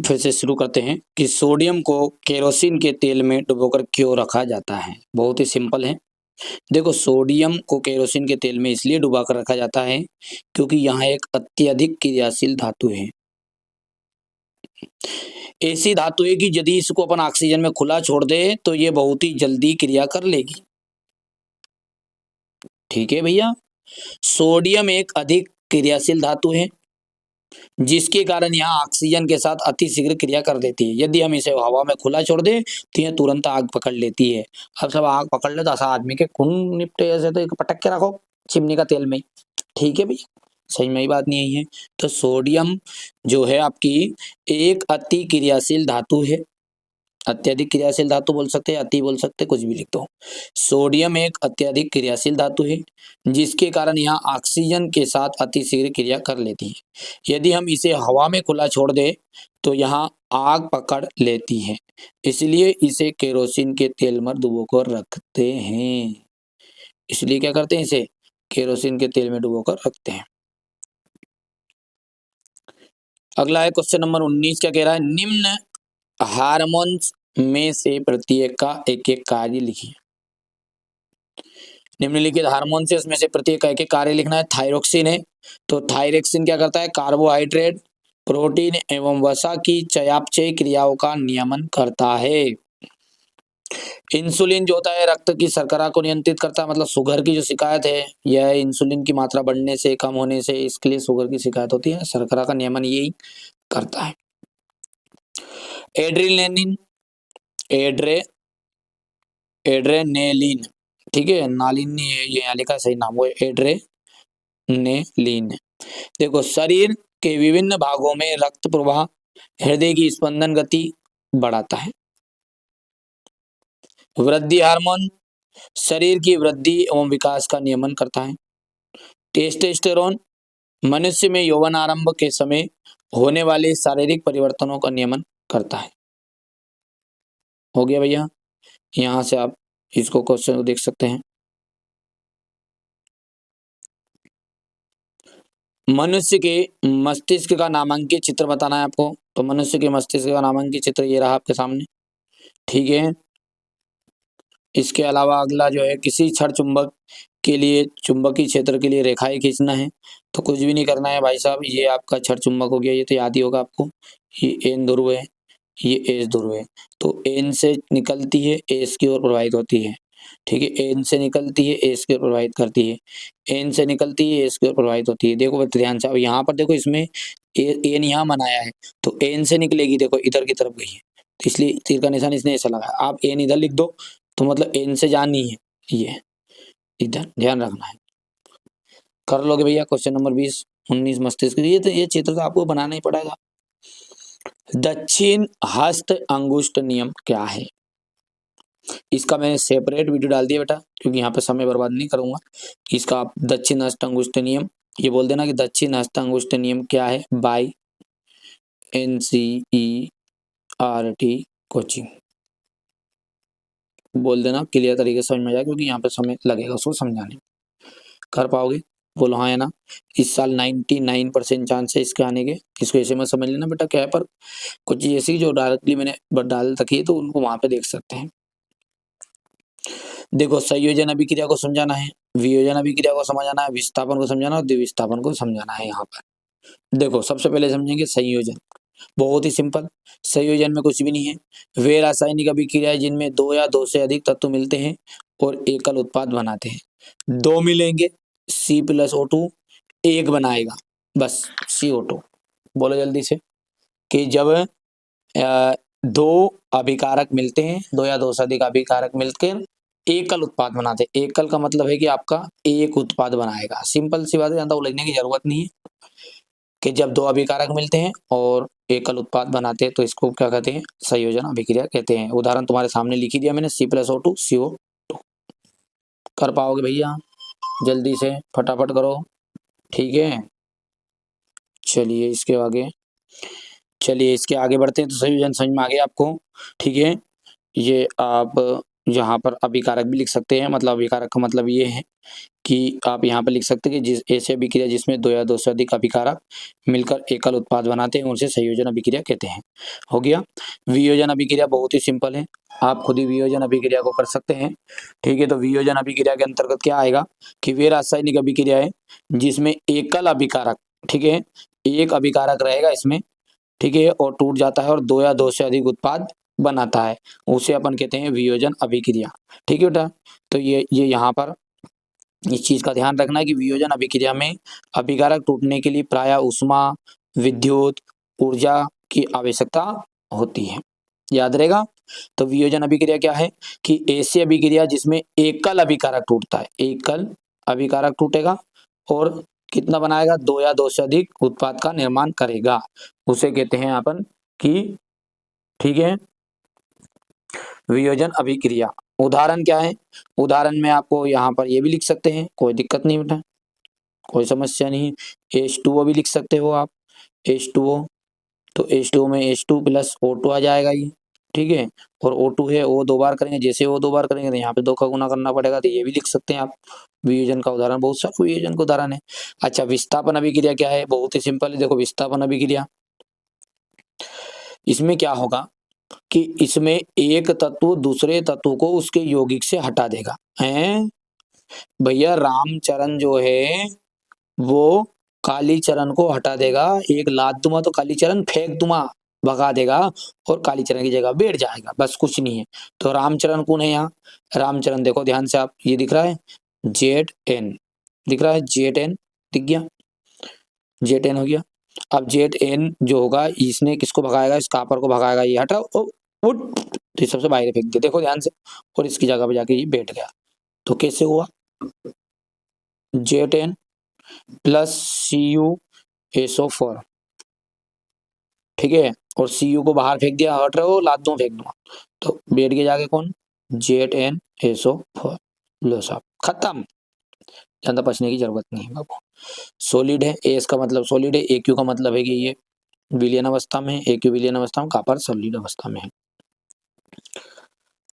फिर से शुरू करते हैं कि सोडियम को केरोसिन के तेल में डुबोकर क्यों रखा जाता है। बहुत ही सिंपल है। देखो, सोडियम को केरोसिन के तेल में इसलिए डुबा कर रखा जाता है क्योंकि यहाँ एक अत्यधिक क्रियाशील धातु है। ऐसी धातु है कि यदि इसको अपन ऑक्सीजन में खुला छोड़ दे तो ये बहुत ही जल्दी क्रिया कर लेगी। ठीक है भैया, सोडियम एक अधिक क्रियाशील धातु है जिसके कारण यहाँ ऑक्सीजन के साथ अति शीघ्र क्रिया कर देती है। यदि हम इसे हवा में खुला छोड़ दें तो यह तुरंत आग पकड़ लेती है। अब सब आग पकड़ ले तो ऐसा आदमी के खून निपटे ऐसे, तो पटक के रखो चिमनी का तेल में। ठीक है भैया, सही में ही बात नहीं है। तो सोडियम जो है आपकी एक अति क्रियाशील धातु है। अत्यधिक क्रियाशील धातु बोल सकते हैं, अति बोल सकते, कुछ भी लिख दो। सोडियम एक अत्यधिक क्रियाशील धातु है जिसके कारण यहाँ ऑक्सीजन के साथ अतिशीघ्र क्रिया कर लेती है। यदि हम इसे हवा में खुला छोड़ दें तो यहाँ आग पकड़ लेती है। इसलिए इसे केरोसिन के तेल में डुबोकर रखते हैं। इसलिए क्या करते हैं, इसे केरोसिन के तेल में डुबोकर रखते हैं। अगला है क्वेश्चन नंबर 19। क्या कह रहा है, निम्न हार्मोन्स में से प्रत्येक का एक एक कार्य लिखिए। निम्नलिखित हार्मोन से उसमें से प्रत्येक का एक एक कार्य लिखना है। थायरोक्सिन है, तो थायरोक्सिन क्या करता है, कार्बोहाइड्रेट, प्रोटीन एवं वसा की चयापचय क्रियाओं का नियमन करता है। इंसुलिन जो होता है रक्त की शर्करा को नियंत्रित करता है, मतलब शुगर की जो शिकायत है यह इंसुलिन की मात्रा बढ़ने से, कम होने से, इसके लिए शुगर की शिकायत होती है। शर्करा का नियमन यही करता है। एड्रेनालिन, एड्रेनेलिन, ठीक है, नालिन नहीं है ये यहाँ लिखा, सही नाम वो एड्रेनेलिन। देखो, शरीर के विभिन्न भागों में रक्त प्रवाह, हृदय की स्पंदन गति बढ़ाता है। वृद्धि हार्मोन शरीर की वृद्धि एवं विकास का नियमन करता है। टेस्टोस्टेरोन मनुष्य में यौवन आरंभ के समय होने वाले शारीरिक परिवर्तनों का नियमन करता है। हो गया भैया, यहां से आप इसको क्वेश्चन देख सकते हैं। मनुष्य के मस्तिष्क का नामांकित चित्र बताना है आपको, तो मनुष्य के मस्तिष्क का नामांकित चित्र ये रहा आपके सामने। ठीक है, इसके अलावा अगला जो है, किसी क्षण चुंबक के लिए चुंबकीय क्षेत्र के लिए रेखाएं खींचना है। तो कुछ भी नहीं करना है भाई साहब, ये आपका क्षण चुंबक हो गया, ये तो याद ही होगा आपको। ये एन ध्रुव है, ये एस ध्रुव है। तो एन से निकलती है, एस की ओर प्रवाहित होती है। ठीक है, एन से निकलती है, एस की ओर प्रवाहित करती है। एन से निकलती है, एस की ओर प्रवाहित होती है। देखो ध्यान से, अब यहाँ पर देखो, इसमें एन यहाँ बनाया है, तो एन से निकलेगी, देखो इधर की तरफ गई है, तो इसलिए तीर का निशान इसने ऐसा लगाया। आप एन इधर लिख दो, तो मतलब एन से जानी है, ये इधर ध्यान रखना है। कर लोगे भैया क्वेश्चन नंबर 20, 19 मस्तिष्क, ये चित्र तो आपको बनाना ही पड़ेगा। दक्षिण हस्त अंगुष्ठ नियम क्या है? इसका मैंने सेपरेट वीडियो डाल दिया बेटा, क्योंकि यहाँ पे समय बर्बाद नहीं करूंगा। इसका आप दक्षिण हस्त अंगुष्ठ नियम ये बोल देना कि दक्षिण हस्त अंगुष्ठ नियम क्या है, बाय NCERT कोचिंग बोल देना, क्लियर तरीके से समझ में जाए, क्योंकि यहाँ पे समय लगेगा उसको समझाने में। कर पाओगे? बोलो हाँ या ना। इस साल 99% चांस है इसके आने के। इसको ऐसे मत समझ लेना बेटा क्या है, पर कुछ चीज ऐसी जो डायरेक्टली मैंने डाल रखी है, तो उनको वहां पे देख सकते हैं। देखो, संयोजन अभिक्रिया को समझाना है, वियोजन अभिक्रिया को समझाना है, विस्थापन को समझाना है और द्विविस्थापन को समझाना है। यहाँ पर देखो, सबसे पहले समझेंगे संयोजन। बहुत ही सिंपल, संयोजन में कुछ भी नहीं है। वे रासायनिक अभिक्रियाएं जिनमें दो या दो से अधिक तत्व मिलते हैं और एकल उत्पाद बनाते हैं। दो मिलेंगे, C+O2 एक बनाएगा, बस CO2। बोलो जल्दी से कि जब दो अभिकारक मिलते हैं, दो या दो से अधिक अभिकारक मिलकर एकल उत्पाद बनाते हैं। एकल का मतलब है कि आपका एक उत्पाद बनाएगा। सिंपल सी बात है, ज्यादा उलझने की जरूरत नहीं है कि जब दो अभिकारक मिलते हैं और एकल उत्पाद बनाते हैं, तो इसको क्या कहते हैं, संयोजन अभिक्रिया कहते हैं। उदाहरण तुम्हारे सामने लिख ही दिया मैंने, C+O2 CO2। कर पाओगे भैया? जल्दी से फटाफट करो, ठीक है। चलिए इसके आगे बढ़ते हैं। तो संयोजन समझ में आ गया आपको, ठीक है। ये आप यहाँ पर अभिकारक भी लिख सकते हैं, मतलब अभिकारक का मतलब ये है कि आप यहाँ पर लिख सकते हैं कि जिस ऐसी अभिक्रिया जिसमें दो या दो से अधिक अभिकारक मिलकर एकल उत्पाद बनाते हैं, उनसे संयोजन अभिक्रिया कहते हैं। हो गया। वियोजन अभिक्रिया बहुत ही सिंपल है, आप खुद ही वियोजन अभिक्रिया को कर सकते हैं, ठीक है। तो वियोजन अभिक्रिया के अंतर्गत क्या आएगा कि वे रासायनिक अभिक्रिया है जिसमें एकल अभिकारक, ठीक है, एक अभिकारक रहेगा इसमें, ठीक है, और टूट जाता है और दो या दो से अधिक उत्पाद बनाता है, उसे अपन कहते हैं वियोजन अभिक्रिया, ठीक है बेटा। तो ये यहाँ पर इस चीज का ध्यान रखना है कि वियोजन अभिक्रिया में अभिकारक टूटने के लिए प्रायः ऊष्मा, विद्युत ऊर्जा की आवश्यकता होती है, याद रहेगा। तो वियोजन अभिक्रिया क्या है कि ऐसी अभिक्रिया जिसमें एकल अभिकारक टूटता है, एकल अभिकारक टूटेगा और कितना बनाएगा, दो या दो से अधिक उत्पाद का निर्माण करेगा, उसे कहते हैं अपन कि, ठीक है, वियोजन अभिक्रिया। उदाहरण क्या है, उदाहरण में आपको यहाँ पर ये भी लिख सकते हैं, कोई दिक्कत नहीं बेटा, कोई समस्या नहीं। H2O भी लिख सकते हो आप, H2O, तो H2O में H2+O2 आ जाएगा ये, ठीक है। और O2 है, O दो बार करेंगे, जैसे O दो बार करेंगे तो यहाँ पे दो का गुना करना पड़ेगा, तो ये भी लिख सकते हैं आप। वियोजन का उदाहरण, बहुत सारे वियोजन का उदाहरण है। अच्छा, विस्थापन अभिक्रिया क्या है, बहुत ही सिंपल है। देखो, विस्थापन अभिक्रिया, इसमें क्या होगा कि इसमें एक तत्व दूसरे तत्व को उसके यौगिक से हटा देगा, हैं भैया। रामचरण जो है वो कालीचरण को हटा देगा, एक लात दूंगा तो कालीचरण फेंक दूंगा, भगा देगा और कालीचरण की जगह बैठ जाएगा, बस कुछ नहीं है। तो रामचरण कौन है यहाँ, रामचरण देखो ध्यान से आप, ये दिख रहा है ZN, दिख रहा है ZN, दिख गया, ZN हो गया। अब ZN जो होगा, इसने किसको भगाएगा, इस कापर को भगाएगा, ये हटाओ उठ, तो सबसे बाहर फेंक दिया, देखो ध्यान से, और इसकी जगह पे जाके ये बैठ गया। तो कैसे हुआ, ZN प्लस CuSO4, ठीक है, और Cu को बाहर फेंक दिया, हट रहे हो, लात दूं फेंक दूंगा, तो बैठ गया जाके कौन, ZnSO4, लो साहब, खत्म, ज्यादा पछने की जरूरत नहीं है बाबू। सॉलिड है, एस का मतलब सॉलिड है, AQ का मतलब है कि ये विलयन अवस्था में है, AQ विलयन अवस्था में, कॉपर सॉलिड अवस्था में है,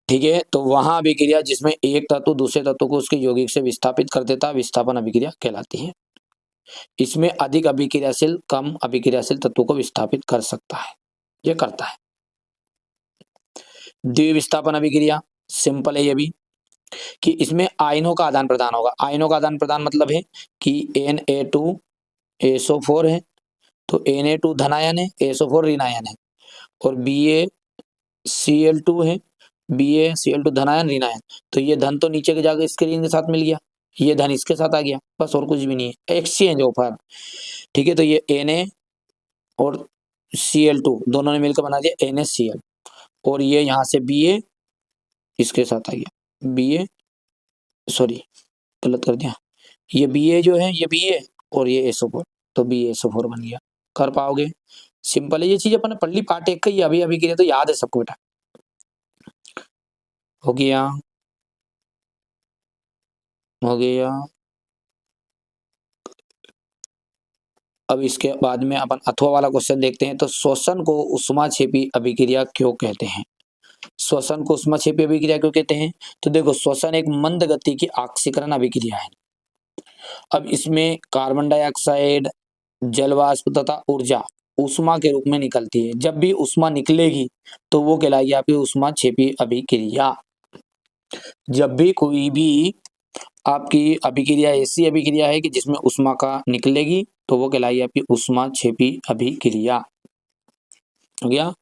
ठीक है। तो वहां अभिक्रिया जिसमें एक तत्व दूसरे तत्व को उसके यौगिक से विस्थापित कर देता है, विस्थापन अभिक्रिया कहलाती है। इसमें अधिक अभिक्रियाशील कम अभिक्रियाशील तत्वों को विस्थापित कर सकता है, ये करता है। द्विविस्थापन अभिक्रिया सिंपल है ये भी, कि इसमें आयनों का आदान प्रदान होगा। आयनों का आदान प्रदान मतलब है कि Na2SO4 है, तो Na2 धनायन है, SO4 ऋणायन है, और BaCl2 है, BaCl2 धनायन ऋणायन। तो ये धन तो नीचे के जाकर स्क्रीन के साथ मिल गया, ये धन इसके साथ आ गया, बस और कुछ भी नहीं है, एक्सचेंज ऑफर। ठीक है, तो ये Na और Cl2 दोनों ने मिलकर बना दिया NaCl, और ये यहाँ से Ba इसके साथ आ गया, Ba सॉरी गलत कर दिया, ये Ba जो है ये Ba और ये SO4, तो BaSO4 बन गया। कर पाओगे? सिंपल है, ये चीज अपन ने पढ़ ली, पार्ट 1 का ही अभी अभी के लिए, तो याद है सबको बेटा। हो गया, हो गया। अब इसके बाद में अपन अथवा वाला क्वेश्चन देखते हैं। तो श्वसन को ऊष्माक्षेपी अभिक्रिया क्यों कहते हैं? श्वसन को ऊष्माक्षेपी अभिक्रिया क्यों कहते हैं? तो देखो, श्वसन एक मंद गति की ऑक्सीकरण अभिक्रिया है। अब इसमें कार्बन डाइऑक्साइड, जल वाष्प तथा ऊर्जा ऊष्मा के रूप में निकलती है। जब भी ऊष्मा निकलेगी तो वो कहलाएगी आपकी ऊष्माक्षेपी अभिक्रिया। जब भी कोई भी आपकी अभिक्रिया ऐसी अभिक्रिया है कि जिसमें ऊष्मा का निकलेगी तो वो कहलाएगी आपकी ऊष्माक्षेपी अभिक्रिया। हो गया।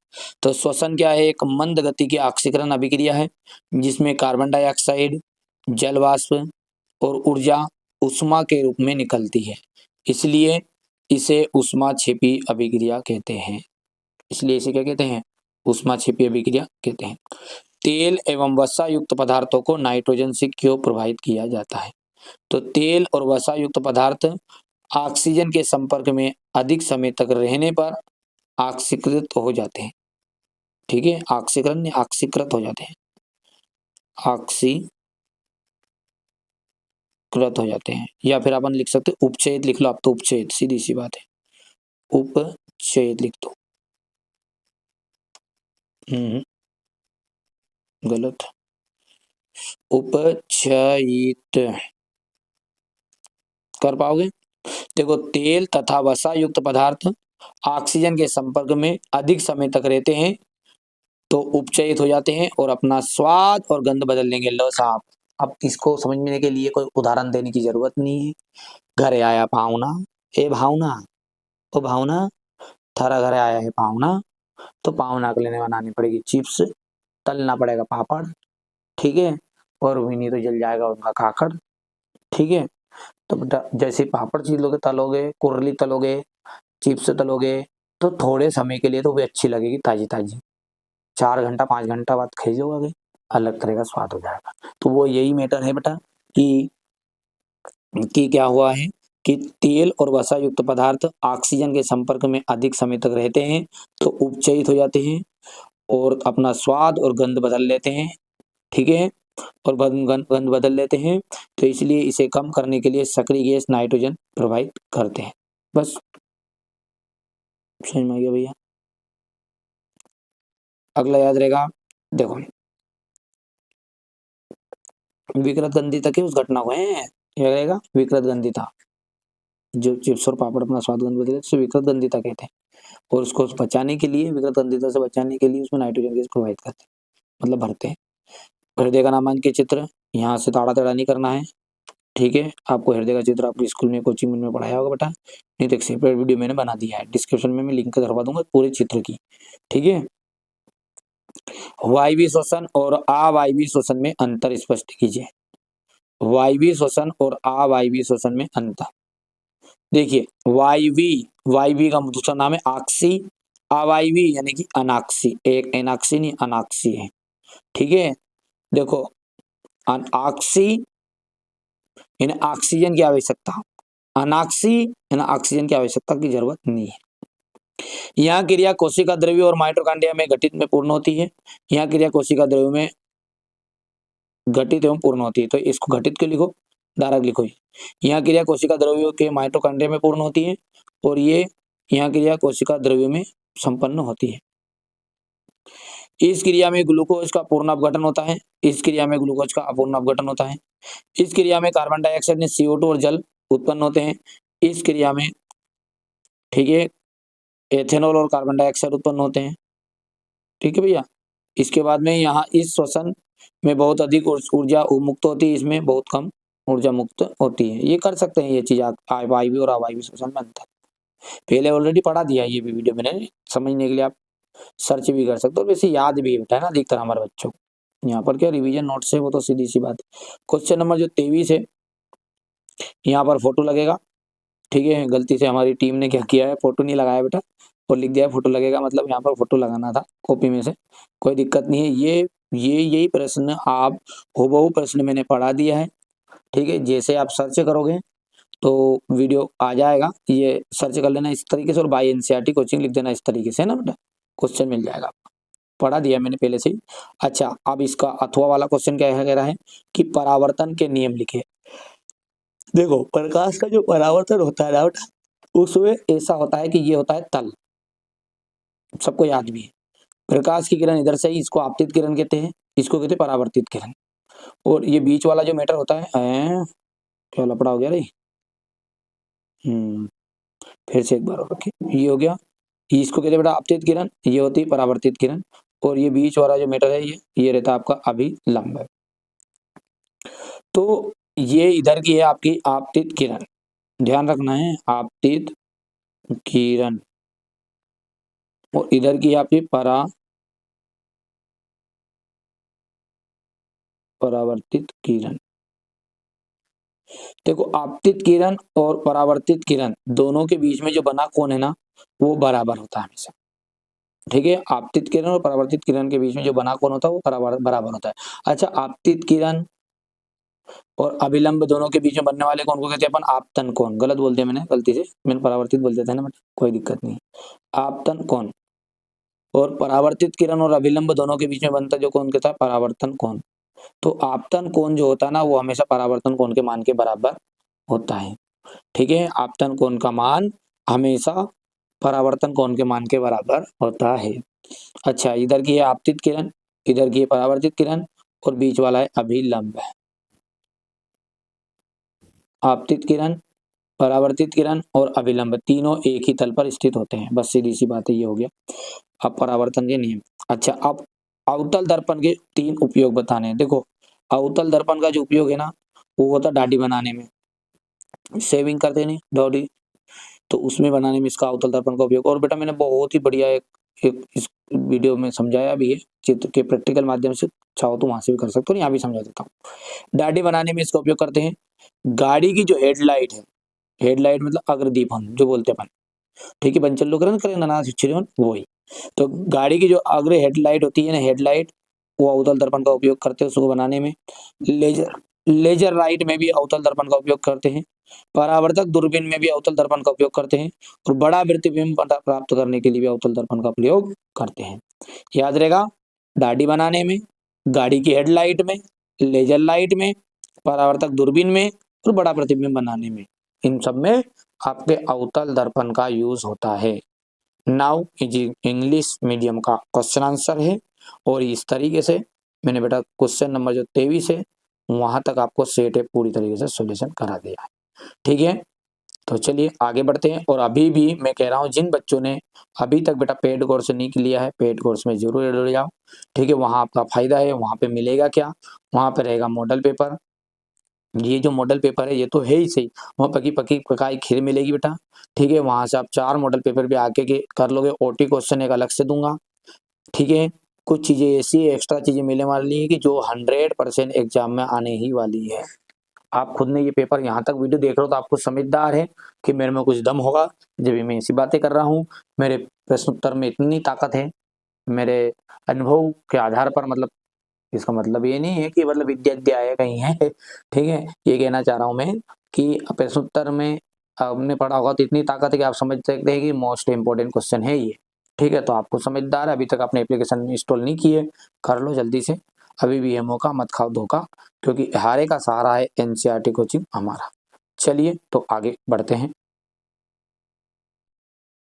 तो श्वसन क्या है? एक मंद गति की ऑक्सीकरण अभिक्रिया है जिसमें कार्बन डाइऑक्साइड, जल वाष्प और ऊर्जा ऊष्मा के रूप में निकलती है, इसलिए इसे ऊष्माक्षेपी अभिक्रिया कहते हैं। इसलिए इसे क्या कहते हैं? ऊष्माक्षेपी अभिक्रिया कहते हैं। तेल एवं वसा युक्त पदार्थों को नाइट्रोजन से क्यों प्रभावित किया जाता है? तो तेल और वसा युक्त पदार्थ ऑक्सीजन के संपर्क में अधिक समय तक रहने पर ऑक्सीकृत हो जाते हैं। ठीक है, ऑक्सीकरण ऑक्सीकृत हो जाते हैं, ऑक्सीकृत हो जाते हैं, या फिर अपन लिख सकते हैं उपचयित लिख लो आप, तो उपचयित सीधी सी बात है, उपचयित लिख दो। गलत, उपचयित कर पाओगे? देखो, तेल तथा वसा युक्त पदार्थ ऑक्सीजन के संपर्क में अधिक समय तक रहते हैं तो उपचयित हो जाते हैं और अपना स्वाद और गंध बदल लेंगे। लो साहब, अब इसको समझने के लिए कोई उदाहरण देने की जरूरत नहीं है। घरे आया पाहुना, ए भावना, ओ भावना, थारा घरे आया है पाहुना, तो पाहुना के लिए बनानी पड़ेगी चिप्स, तलना पड़ेगा पापड़, ठीक है, और भी नहीं तो जल जाएगा उनका काकड़। ठीक है, तो बेटा जैसे पापड़ चीज लोगे, तलोगे, कुरली तलोगे, चिप्स तलोगे, तो थोड़े समय के लिए तो वे अच्छी लगेगी ताजी ताजी, 4 घंटा 5 घंटा बाद खरीदोगे, अलग तरह का स्वाद हो जाएगा। तो वो यही मैटर है बेटा कि क्या हुआ है कि तेल और वसा युक्त पदार्थ ऑक्सीजन के संपर्क में अधिक समय तक रहते हैं तो उपचयित हो जाते हैं और अपना स्वाद और गंध बदल लेते हैं। ठीक है, और गंध बदल लेते हैं, तो इसलिए इसे कम करने के लिए सक्रिय गैस नाइट्रोजन प्रोवाइड करते हैं। बस समझ में आ गया भैया? अगला याद रहेगा, देखो विकृत गंधिता की उस घटना को है, रहेगा विकृत गंधिता, जो चिप्स और पापड़ अपना स्वाद गंध बदले तो विकृत गंधिता कहते हैं, और उसको बचाने के लिए, विकृत गंधिता से बचाने के लिए उसमें नाइट्रोजन गैस प्रोवाइड करते हैं, मतलब भरते हैं। हृदय का नामांकित चित्र, यहाँ से ताड़ा तेड़ा नहीं करना है। ठीक है, आपको हृदय का चित्र आपके स्कूल में कोचिंग में पढ़ाया होगा बेटा, नहीं तो एक सेपरेट वीडियो मैंने बना दिया है, डिस्क्रिप्शन में मैं लिंक करवा दूंगा पूरे चित्र की। ठीक है, वायवीय श्वसन और अवायवीय श्वसन में अंतर स्पष्ट कीजिए। वायवीय श्वसन और अवायवीय श्वसन में अंतर देखिए, वायवीय का दूसरा नाम है ऑक्सी, अवायवीय यानी कि अनाक्सी, एक एनाक्सी नहीं अनाक्सी है। ठीक है, देखो ऑक्सी यानी ऑक्सीजन की आवश्यकता, अनाक्सी यानी ऑक्सीजन की आवश्यकता की जरूरत नहीं है। यहाँ क्रिया कोशिका द्रव्य और माइटोकॉन्ड्रिया में घटित में पूर्ण होती है। यहाँ क्रिया कोशिका द्रव्य में घटित एवं पूर्ण होती है, तो इसको घटित क्यों लिखो, डायरेक्ट लिखो। यहाँ क्रिया कोशिका द्रव्यों के माइटोकॉन्ड्रिया में पूर्ण होती है और ये यहाँ क्रिया कोशिका द्रव्यों में संपन्न होती है। इस क्रिया में ग्लूकोज का पूर्ण अपघटन होता है, इस क्रिया में ग्लूकोज का अपूर्ण अपघटन होता है। इस क्रिया में कार्बन डाइऑक्साइड ने CO2 और जल उत्पन्न होते हैं। इस क्रिया में, ठीक है, एथेनॉल और कार्बन डाइऑक्साइड उत्पन्न होते हैं। ठीक है भैया, इसके बाद में यहाँ इस श्वसन में बहुत अधिक ऊर्जा मुक्त होती है, इसमें बहुत कम ऊर्जा मुक्त होती है। ये कर सकते हैं ये चीज, वायवीय और अवायवीय श्वसन में अंतर। पहले ऑलरेडी पढ़ा दिया ये भी वीडियो मैंने, समझने के लिए आप सर्च भी कर सकते हो, वैसे याद भी होता है ना अधिकतर हमारे बच्चों को। यहाँ पर क्या रिवीजन नोट से, वो तो सीधी सी बात है। क्वेश्चन नंबर जो 23 है, यहाँ पर फोटो लगेगा, ठीक है। गलती से हमारी टीम ने क्या किया है, फोटो नहीं लगाया बेटा और लिख दिया फोटो लगेगा, मतलब यहाँ पर फोटो लगाना था कॉपी में से, कोई दिक्कत नहीं है। यही प्रश्न आप हूबहू प्रश्न मैंने पढ़ा दिया है, ठीक है। जैसे आप सर्च करोगे तो वीडियो आ जाएगा, ये सर्च कर लेना इस तरीके से और बाय एनसीईआरटी कोचिंग लिख देना इस तरीके से ना बेटा, क्वेश्चन मिल जाएगा आपको, पढ़ा दिया मैंने पहले से ही। अच्छा, अब इसका अथवा वाला क्वेश्चन क्या कह रहा है कि परावर्तन के नियम लिखे। देखो प्रकाश का जो परावर्तन होता है ना बेटा, उसमें ऐसा होता है कि ये होता है तल, सबको याद भी है। प्रकाश की किरण इधर से ही, इसको आपतित किरण कहते हैं, इसको कहते हैं परावर्तित किरण। और ये बीच वाला जो मैटर होता है, क्या लपड़ा हो गया रे, फिर से एक बार और रखिए, ये हो गया, इसको कहते हैं बेटा आपतित किरण, ये होती है परावर्तित किरण। और ये बीच वाला जो मैटर है ये रहता है आपका अभिलंब। तो ये इधर की है आपकी आपतित किरण, ध्यान रखना है, आपतित किरण। और इधर की है आपकी परावर्तित किरण। देखो आपतित किरण और परावर्तित किरण दोनों के बीच में जो बना कोण है ना, वो बराबर होता है हमेशा, ठीक है। आपतित किरण और परावर्तित किरण के बीच में जो बना कोण होता है वो बराबर होता है। अच्छा, आपतित किरण और अभिलंब दोनों के बीच में बनने वाले कोण को कहते हैं अपन आपतन कोण। गलत बोल दिया मैंने, गलती से मैंने परावर्तित बोल दिया था ना, बट कोई दिक्कत नहीं, आपतन कोण। और परावर्तित किरण और अभिलंब दोनों के बीच में बनता जो कोण कहता है परावर्तन कोण। तो आपतन कोण जो होता है ना, वो हमेशा परावर्तन कोण के मान के बराबर होता है, ठीक है। आपतन कोण का मान हमेशा परावर्तन कोण के मान के बराबर होता है। अच्छा, इधर की है आपतित किरण, इधर की है परावर्तित किरण और बीच वाला है अभिलंब। आपतित किरण, परावर्तित किरण और अभिलंब तीनों एक ही तल पर स्थित होते हैं, बस सीधी सी बात है, ये हो गया अब परावर्तन के नियम। अच्छा, अब अवतल दर्पण के 3 उपयोग बताने हैं। देखो अवतल दर्पण का जो उपयोग है ना, वो होता है दाढ़ी बनाने में, शेविंग करते नहीं दाढ़ी, तो उसमें बनाने में इसका अवतल दर्पण का उपयोग। और बेटा मैंने बहुत ही बढ़िया एक इस वीडियो में समझाया भी है चित्र के प्रैक्टिकल माध्यम से, चाहो तो वहां से भी कर सकते हो, यहाँ भी समझा देता हूँ। दाढ़ी बनाने में इसका उपयोग करते हैं। गाड़ी की जो हेडलाइट है, हेडलाइट मतलब अग्रदीप हम जो बोलते हैं अपन, ठीक है, बंचल लोग करें ना वो ही। तो गाड़ी की जो अग्र हेडलाइट होती है ना, हेडलाइट, वो अवतल दर्पण का उपयोग करते हैं उसको बनाने में। लेजर लाइट में भी अवतल दर्पण का उपयोग करते हैं। परावर्तक दूरबीन में भी अवतल दर्पण का उपयोग करते हैं। और बड़ा प्रतिबिंब प्राप्त करने के लिए भी अवतल दर्पण का प्रयोग करते हैं। याद रहेगा, दाढ़ी बनाने में, गाड़ी की हेडलाइट में, लेजर लाइट में, परावर्तक दूरबीन में और बड़ा प्रतिबिंब बनाने में, इन सब में आपके अवतल दर्पण का यूज होता है। नाउ इंग्लिश मीडियम का क्वेश्चन आंसर है, और इस तरीके से मैंने बेटा क्वेश्चन नंबर जो 23 है वहां तक आपको सेट है पूरी तरीके से सॉल्यूशन करा दिया है, ठीक है। तो चलिए आगे बढ़ते हैं। और अभी भी मैं कह रहा हूँ, जिन बच्चों ने अभी तक बेटा पेड कोर्स नहीं लिया है, पेड कोर्स में जरूर जुड़ जाओ, ठीक है। वहाँ आपका फायदा है, वहाँ पे मिलेगा क्या, वहाँ पे रहेगा मॉडल पेपर। ये जो मॉडल पेपर है ये तो है ही सही, वहाँ पकी पकी पकाई खीर मिलेगी बेटा, ठीक है। वहां से आप 4 मॉडल पेपर भी आके के कर लोगे। ओटी क्वेश्चन एक अलग से दूंगा, ठीक है। कुछ चीजें ऐसी एक्स्ट्रा चीजें मिलने वाली है कि जो 100% एग्जाम में आने ही वाली है। आप खुद ने ये पेपर यहाँ तक वीडियो देख रहे हो तो आपको समझदार है कि मेरे में कुछ दम होगा जब भी मैं ऐसी बातें कर रहा हूँ। मेरे प्रश्न उत्तर में इतनी ताकत है, मेरे अनुभव के आधार पर, मतलब इसका मतलब ये नहीं है कि मतलब विद्या है कहीं है, ठीक है। ये कहना चाह रहा हूँ मैं कि प्रश्न उत्तर में आपने पढ़ा होगा तो इतनी ताकत है कि आप समझ सकते हैं कि मोस्ट इंपोर्टेंट क्वेश्चन है ये, ठीक है। तो आपको समझदार है, अभी तक आपने एप्लीकेशन इंस्टॉल नहीं की है, कर लो जल्दी से, अभी भी है मौका, मत खाओ धोखा, क्योंकि हारे का सहारा है एनसीईआरटी कोचिंग हमारा। चलिए तो आगे बढ़ते हैं।